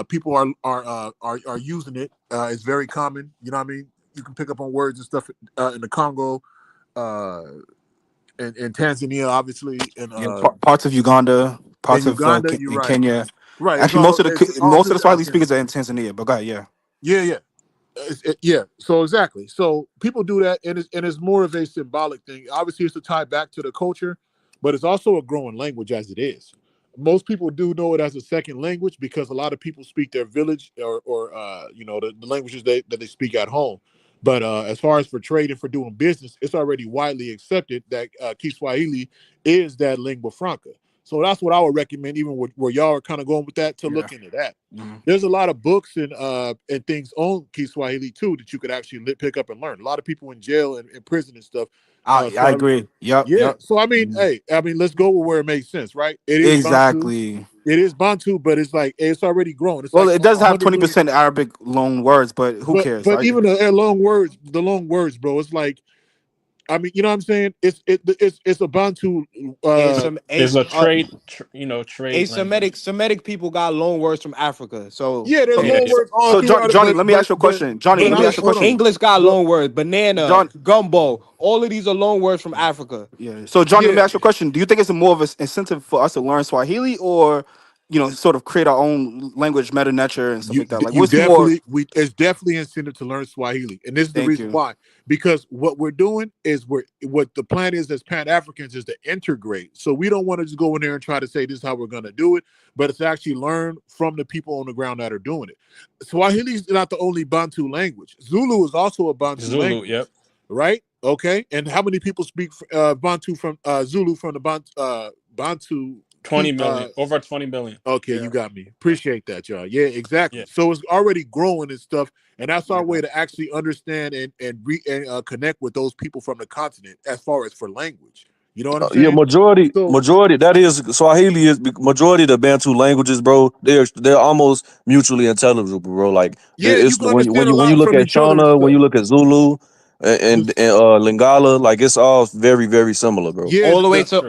People are using it. It's very common. You know what I mean? You can pick up on words and stuff in the Congo, uh, and Tanzania, obviously, and Yeah. Parts of Uganda, in parts of Uganda. You're in right. Kenya. Right. Actually, It's all most through of the South Swahili Africa. speakers are in Tanzania. But go ahead, yeah. Yeah. Yeah. So exactly. So people do that, and it's more of a symbolic thing. Obviously, it's to tie back to the culture, but it's also a growing language as it is. Most people do know it as a second language because a lot of people speak their village or the languages that they speak at home. But as far as for trade and for doing business, it's already widely accepted that Kiswahili is that lingua franca. So that's what I would recommend, even where y'all are kind of going with that, to look into that. Mm-hmm. There's a lot of books and things on Kiswahili too that you could actually pick up and learn. A lot of people in jail and in prison and stuff. I agree. Yep. Yeah. Yep. So I mean, Mm-hmm. let's go with where it makes sense, right? It is Bantu. Exactly. It is Bantu, but it's like it's already grown. It's Well, like it does have 100 million. 20% Arabic loan words, but who cares, But right? even the long words, bro. It's like, I mean, you know what I'm saying? It's a Bantu. It's a trade language. Semitic people got loan words from Africa. So Yeah, there's Yeah, loan yeah. words all throughout it. Johnny, let me ask you a question. Johnny, let me ask you a Hold on. question. English got loan words. Banana, John, gumbo. All of these are loan words from Africa. yeah. So, Johnny, let Yeah, me ask you a question. Do you think it's more of an incentive for us to learn Swahili, or sort of create our own language, meta nature, and stuff like that? Like, you what's more? definitely it's definitely incentive to learn Swahili, and this is the Thank reason you. why. Because what we're doing is what the plan is as Pan Africans is to integrate. So we don't want to just go in there and try to say this is how we're going to do it, but it's actually learn from the people on the ground that are doing it. Swahili is not the only Bantu language. Zulu is also a Bantu Zulu. language, Yep. right? Okay, and how many people speak Bantu from Zulu from the Bantu? 20 million. Over 20 million. Okay, Yeah. you got me. Appreciate that, y'all. Yeah, exactly. Yeah. So it's already growing and stuff, and that's our Yeah. way to actually understand and connect with those people from the continent as far as for language. You know what I'm Yeah, saying? So majority. That is Swahili is majority of the Bantu languages, bro. They're almost mutually intelligible, bro. Like yeah, you it's can understand a when you lot look from at each other and Shona, when stuff. you look at Zulu and Lingala, like it's all very very similar, bro. Yeah,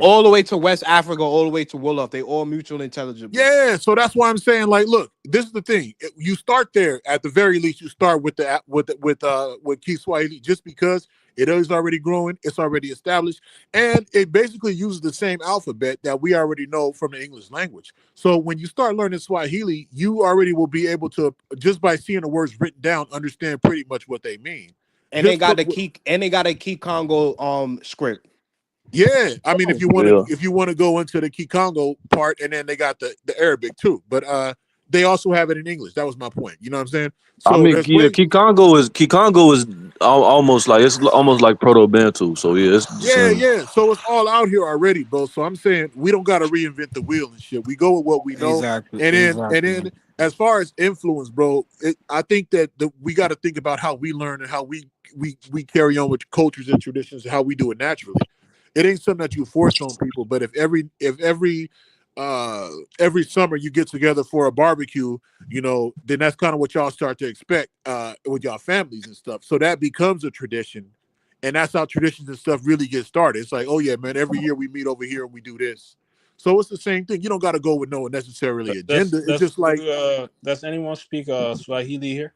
All the way to West Africa, all the way to Wolof. They all mutual intelligible. yeah. So that's why I'm saying, like, look, this is the thing. You start there at the very least. You start with with Kiswahili, just because it is already growing, it's already established, and it basically uses the same alphabet that we already know from the English language. So when you start learning Swahili, you already will be able to, just by seeing the words written down, understand pretty much what they mean. And they got the key Congo script. Yeah, I mean, if you Yeah. want to go into the Kikongo part, and then they got the Arabic too, but they also have it in English. That was my point. You know what I'm saying? I So mean, there's yeah, ways. Kikongo is almost like it's almost like Proto Bantu. So yeah, it's the Yeah, same. yeah. So it's all out here already, bro. So I'm saying we don't got to reinvent the wheel and shit. We go with what we know, Exactly. and then as far as influence, bro, I think that we got to think about how we learn and how we carry on with cultures and traditions and how we do it naturally. It ain't something that you force on people, but if every summer you get together for a barbecue, then that's kind of what y'all start to expect with y'all families and stuff. So that becomes a tradition, and that's how traditions and stuff really get started. It's like, oh yeah, man, every year we meet over here and we do this. So it's the same thing. You don't got to go with no necessarily agenda. It's just like, does anyone speak Swahili here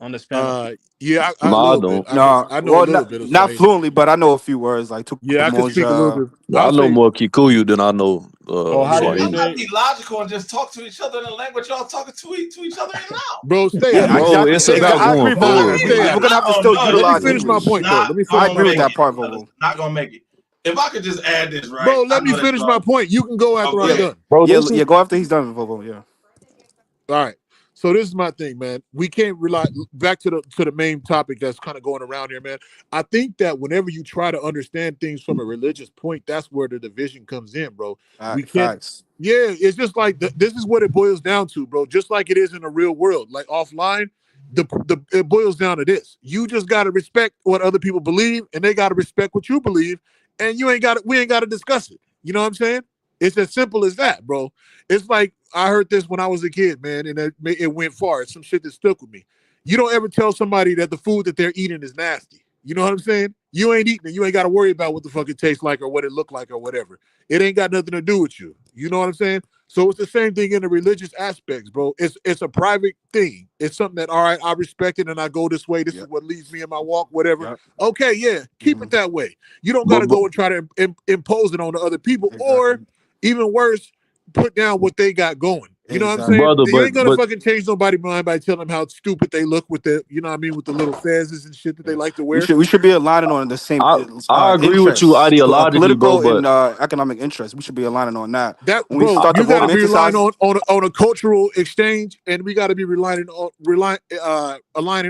on this panel? yeah, I a No, I little bit. don't. No, I know a well, little bit of not Swahili. fluently, but I know a few words like Yeah, I can speak a little Tukumoja. bit. I I'll know say, more Kikuyu than I know How do Y'all you Swahili. gotta say? be logical and just talk to each other in the language y'all talking to each other in now. bro, stay Yeah, out. Bro, exactly. it's about I going agree, Vovo. forward, Stay bro. We're out of gonna it. have to still Let me utilize finish my English. point, though. Let me I finish Gonna my agree with make that point. it, part, brothers. Vovo. Not gonna make it. If I could just add this, right? Bro, I let me know that finish y'all. my point. You can go Oh, after go I'm Yeah, ahead. done. Bro, yeah, this is yeah. Go after he's done, Vovo. Yeah. All right. So this is my thing, man. We can't rely back to the main topic that's kind of going around here, man. I think that whenever you try to understand things from a religious point, that's where the division comes in, bro. We can't. Facts. Yeah, it's just like this is what it boils down to, bro. Just like it is in the real world, like offline, it boils down to this. You just gotta respect what other people believe, and they gotta respect what you believe, and we ain't gotta discuss it. You know what I'm saying? It's as simple as that, bro. It's like I heard this when I was a kid, man, and it went far. It's some shit that stuck with me. You don't ever tell somebody that the food that they're eating is nasty. You know what I'm saying? You ain't eating it. You ain't got to worry about what the fuck it tastes like or what it look like or whatever. It ain't got nothing to do with you. You know what I'm saying? So it's the same thing in the religious aspects, bro. It's a private thing. It's something that, all right, I respect it and I go this way. This is what leads me in my walk, whatever. Yep. Okay, yeah, keep it that way. You don't got to but go and try to impose it on the other people, or Exactly. even worse, put down what they got going. You know what I'm saying? brother, You ain't gonna but fucking change nobody's mind by telling them how stupid they look with the, you know what I mean, with the little fezzes and shit that they like to wear. We should be aligning on the same I agree with you interests, ideologically, bro. political But and economic interests. We should be aligning on that. That, When we bro, start to you got to be relying romanticize, on a cultural exchange, and we got to be aligning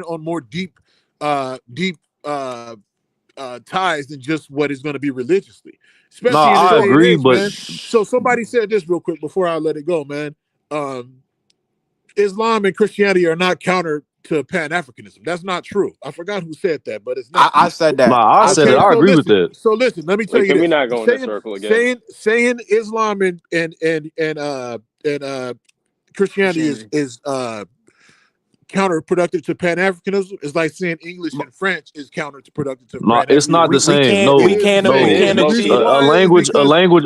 on more deep ties than just what is going to be religiously, no, especially in this I day and agree. age, But man. So somebody said this real quick before I let it go, man. Islam and Christianity are not counter to Pan-Africanism. That's not true. I forgot who said that, but it's not. I said no, that. I I said it. said Okay, I that. agree with that. so listen. Let me tell Wait, you can we this. not go in a circle again? Saying Islam and Christianity Christianity. is counterproductive to Pan-Africanism is like saying English and French is counterproductive to No, it's not Pan-Africanism. the same. No, It is the It same. no. is And the low reason key. A why is language, because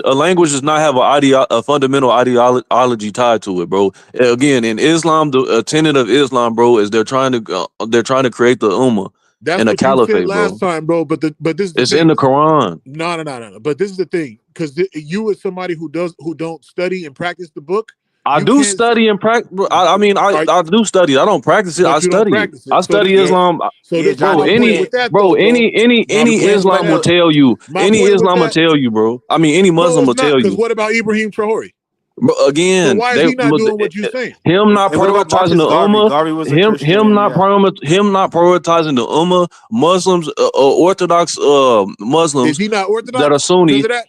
a language does not have a fundamental ideology tied to it, bro. Again, in Islam, the tenet of Islam, bro, is they're trying to create the ummah that's and a what you said caliphate, last bro. time, bro. But this is the It's in thing. the Quran. No. But this is the thing, because you as somebody who don't study and practice the book, I you do can't. study and practice. I mean, Are, I do study. I don't practice it. I but you don't study it. practice I it. So study Yeah, Islam, yeah, this is John. bro. my You point Any with can't. that, bro, though, bro. My any Yeah, point with Islam will that. tell you. My Any point with Islam will that. tell you, bro. I mean, any No, Muslim it's will not. tell Because you. what about Ibrahim Traore? But So again, why is he not doing what you're saying? him not And what about prioritizing Marcus the Garvey? ummah, Garvey was a him Christian. Yeah. him not prioritizing the ummah, Muslims, Orthodox Is Muslims he not that are Orthodox because Sunni of that?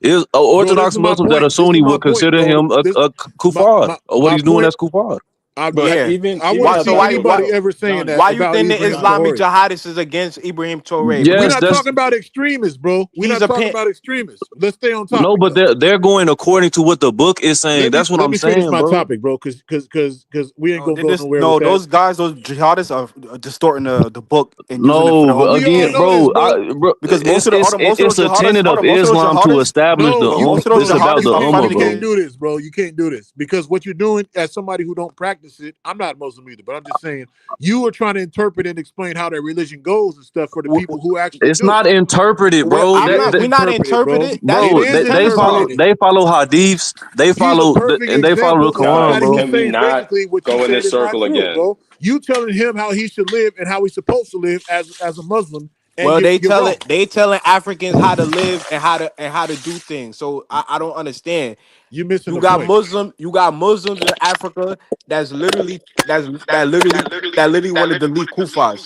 is Bro, this Orthodox is my Muslims that point. are Sunni would consider Bro. him a This kuffar, or what my he's doing point. as kuffar. But Yeah. I even want to Why? a So see title. anybody ever saying Johnny, that why you about think the Ibrahim Islamic Traore. jihadists is against Ibrahim Traore? We're Yes, not that's talking about extremists, bro. We're He's not a talking pan. about extremists. Let's stay on no, topic but though. they're going according to what the book is saying. That's what Let I'm me finish saying, my bro. topic, bro, because we ain't No, gonna go nowhere with that. those guys, those jihadists are distorting the book and using it for No, their but own We all again, know convenience. this, bro, bro. Because most of the most of those it's a jihadists, tenet hold of on, most of those Islam to jihadists, establish the No, umm. most of those It's about jihadists the are ummah, fighting you can't bro. against. do this, bro. You can't do this because what you're doing as somebody who don't practice it. I'm not Muslim either, but I'm just saying you are trying to interpret and explain how their religion goes and stuff for the people who actually It's do. not interpreted, bro. It I'm is not. We're not interpreted, bro. interpreted. That's It Bro, is they follow interpreted. hadiths. He's a perfect And they follow the example of Quran, somebody bro. who's Can we saying not basically what you go in said this is not circle true, again? bro. You telling him how he should live and how he's supposed to live as a Muslim, and well, you're wrong. they telling Africans how to live and how to do things. So I don't understand. You're missing the point. You got Muslims in Africa that's literally that literally want to delete Kufas.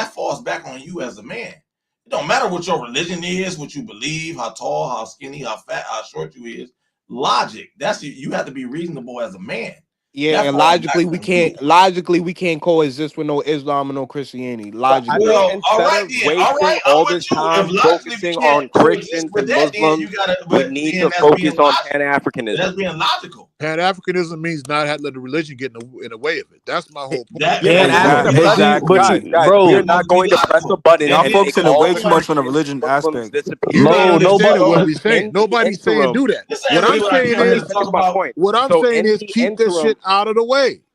that falls back on you as a man. It don't matter what your religion is, what you believe, how tall, how skinny, how fat, how short you is. Logic. That's you have to be reasonable as a man. Yeah, That and falls back on you. logically we can't coexist with no Islam and no Christianity. But I Logically. think Well, all instead right of then. All wasting right, all I'm with this you. If time logically we focusing can't on coexist Christians with and that, then you Muslims, gotta. we But need then to that's being focus on logical. That's Pan-Africanism. being logical. Pan-Africanism means not letting the religion get in the way of it. That's my whole point. That Yeah, but that's let's being let's logical. guys, Exactly. guys, we are bro. That's not being going to press a logical. button Y'all And and make focusing all way hold too on. much on the Christians and religion Muslims aspect. disappear. You're not Mo, understanding what So we're nobody. saying. in the Nobody's saying interim, do that. This What ain't wait, I'm we wait, not saying let trying me is, to finish talk my about. point. what I'm So saying in is the keep this interim, shit out of the way.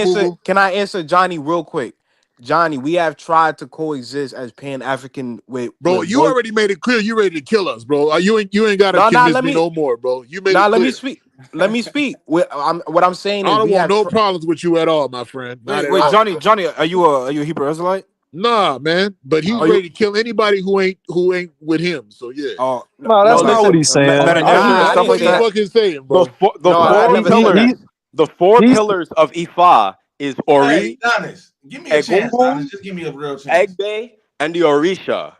answer? Boo? Can I answer Johnny real quick? Johnny, we have tried to coexist as Pan African with Bro, you one. already made it clear you ready to kill us, bro. You ain't got to No, nah, convince let me me. no more, bro. You made Nah, it let me clear. speak. Let me speak. What I'm saying I is don't we want have. no problems with you at all, my friend. Not at Wait, all. Johnny, are you a Hebrew Israelite? Nah, man. But he's Are you? ready to kill anybody who ain't with him. So yeah. Oh No, no, that's not what listen, he's saying. Nah, I That's didn't what say he's that. fucking saying, The bro. the No, I four never said that. pillars. The four He's pillars of Ifa is Hey, Ori, Giannis, give me a chance, Egungun, Giannis. Just give me a real chance. Egbe, and the Orisha.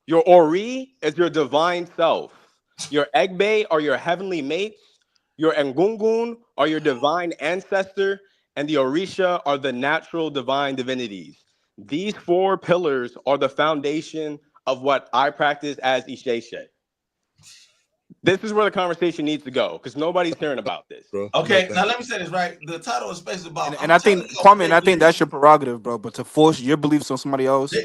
Your Ori is your divine self. Your Egbe are your heavenly mates. Your Engungun are your divine ancestor. And the Orisha are the natural divine divinities. These four pillars are the foundation of what I practice as Isheshe. This is where the conversation needs to go because nobody's hearing about this. Bro. No, Okay, now thank let you. me say this right. The title of space is about. And I'm I telling think you, Kwame, and okay, I think that's your prerogative, bro. But to force your beliefs on somebody else,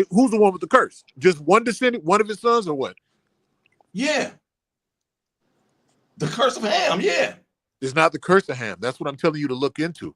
Okay, who's the one with the curse? Just one descendant, one of his sons, or what? Yeah. The curse of Ham, yeah. It's not the curse of Ham. That's what I'm telling you to look into.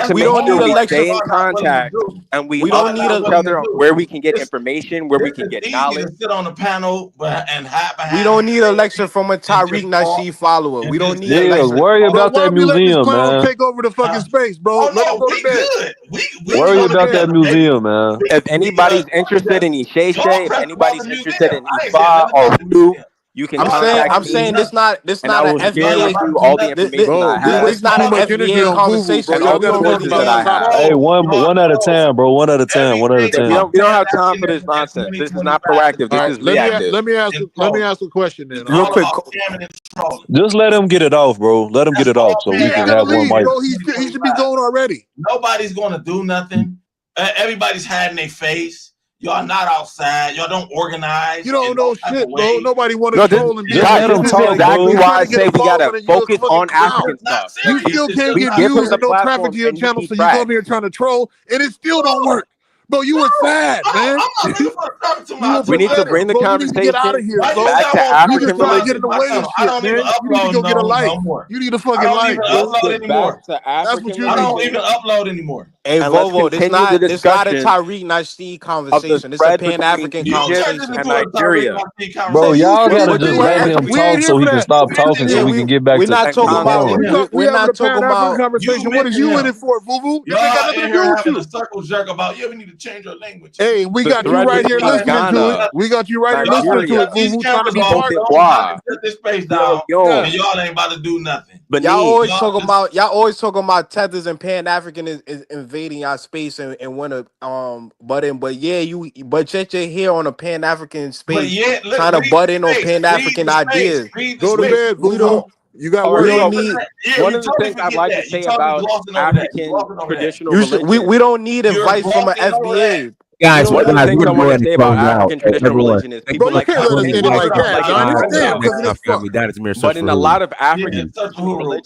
need to That's make the sure whole we point stay y'all in not willing to contact do. and we Y'all update not each willing to other on do. where we can get information, where we This can is get easy to knowledge. sit on a panel and hide We behind don't need a lecture handshakes from a and just Tariq talk Nasheed follower. and We don't just need a say, Yeah, lecture. worry Bro, about why that we let this museum, clown man. take over the fucking space, bro? oh Let him no, go to we bed. good. We Let him Worry go just to about bed. that museum, man. If we anybody's interested just in Ishe, y'all if press about anybody's the interested museum. in I ain't saying Ifa nothing or about the Hoodoo, museum. you can Y'all not contact about I'm to do me saying nothing. this and I not an will share Y'all not with FBA. you about to do all the nothing. information Bro, I we have This wasting not too an Y'all much energy FBA on Google, bro. conversation, and bro. all Y'all We the got to don't talk sources really. that about You I are something have. Hey, trolls. You are one at a trolls. time, bro. One at a time. One at a Everything We time. is don't have time for this assassination in nonsense. This is not 2025 is proactive. All This right, is about reactive. scamming and let me trolling. ask a question It's then. Real all quick, about scamming and trolling. Just let him get it off, bro. Let him get That's it off all so He we ain't can gonna have one leave, mic. bro. in He should be 2025. going already. Nobody's gonna do nothing. Everybody's hiding their face. Y'all not outside. Y'all don't organize You don't in no know type of shit, bro. way. Nobody want to No, this troll and be a Just Josh, let this him nuisance. is talk, exactly You bro. trying why I to get say a we gotta following and you're a focus fucking on I'm clown. African just not stuff. You serious. still It's can't just We get not give him views the and no serious. traffic platform to your and he channel, keeps so you come trash. here trying to troll, and it still don't No, work. Bro, you were no. sad, man. I'm not looking for the traffic You were We need to pathetic, bring the bro. You need to get out of conversation here, Why you bro. back say I to won't You bring just African the trying to get content in to the religion. my way and channel? I shit, don't even man. You need to upload go get a life. no more. You need a I fucking don't life, even bro. upload Get back anymore. to That's what African you I need. don't religion. even upload anymore. Hey and let's Vovo, this continue the not a discussion Tariq Nasheed of the conversation. It's a spread Pan between African You Egypt turned this conversation. and into a Tariq Nigeria. Nasheed Bro, conversation. y'all What gotta What the just you fuck let is him we We ain't talk here so for he can that. stop talking so Yeah, we can get back we're to not the talking Y'all about in room. here. We we're having a not talking Pan African about conversation. You What is mentioned you in him. it for, Vuvu? This ain't got Y'all nothing in to do here with having a you. circle jerk about, yeah, we need to change our language. Hey, we The got you threat right here between Y'all ain't listening about to to do it. Ghana, nothing. We got you right here Y'all listening to Nigeria, it, cut these Vuvu, trying to cameras be off. Cote part. Y'all about to d'Ivoire, shut this space Sierra down, Yeah. and Leone, y'all ain't about to do nothing. Benin. y'all always talking about tethers and Pan African is invading our space and want to but yeah but yet you're here on a Pan African But space yet, look, trying to read butt the in on space. Pan Read African the space. ideas. Read the Go to space. bed, We Vuvu. don't You got All we right, work. don't so need Yeah, one you of the totally things I'd forget like to that. You say totally about glossing over that. You African glossing over that. traditional religion, we don't need You're advice from an glossing over that. FBA. We Guys, don't one of the need guys, things we're I gonna go want to ahead and say about close out. African traditional Everyone, religion is Bro, people you like can't go let us ahead Tabitha and end it watch like Warren, out. people that, like Johnny. your This friend damn Next cooking Johnny. as time, fuck. family. That is mere search But for in the a room. lot of Yeah, African search for who, religions,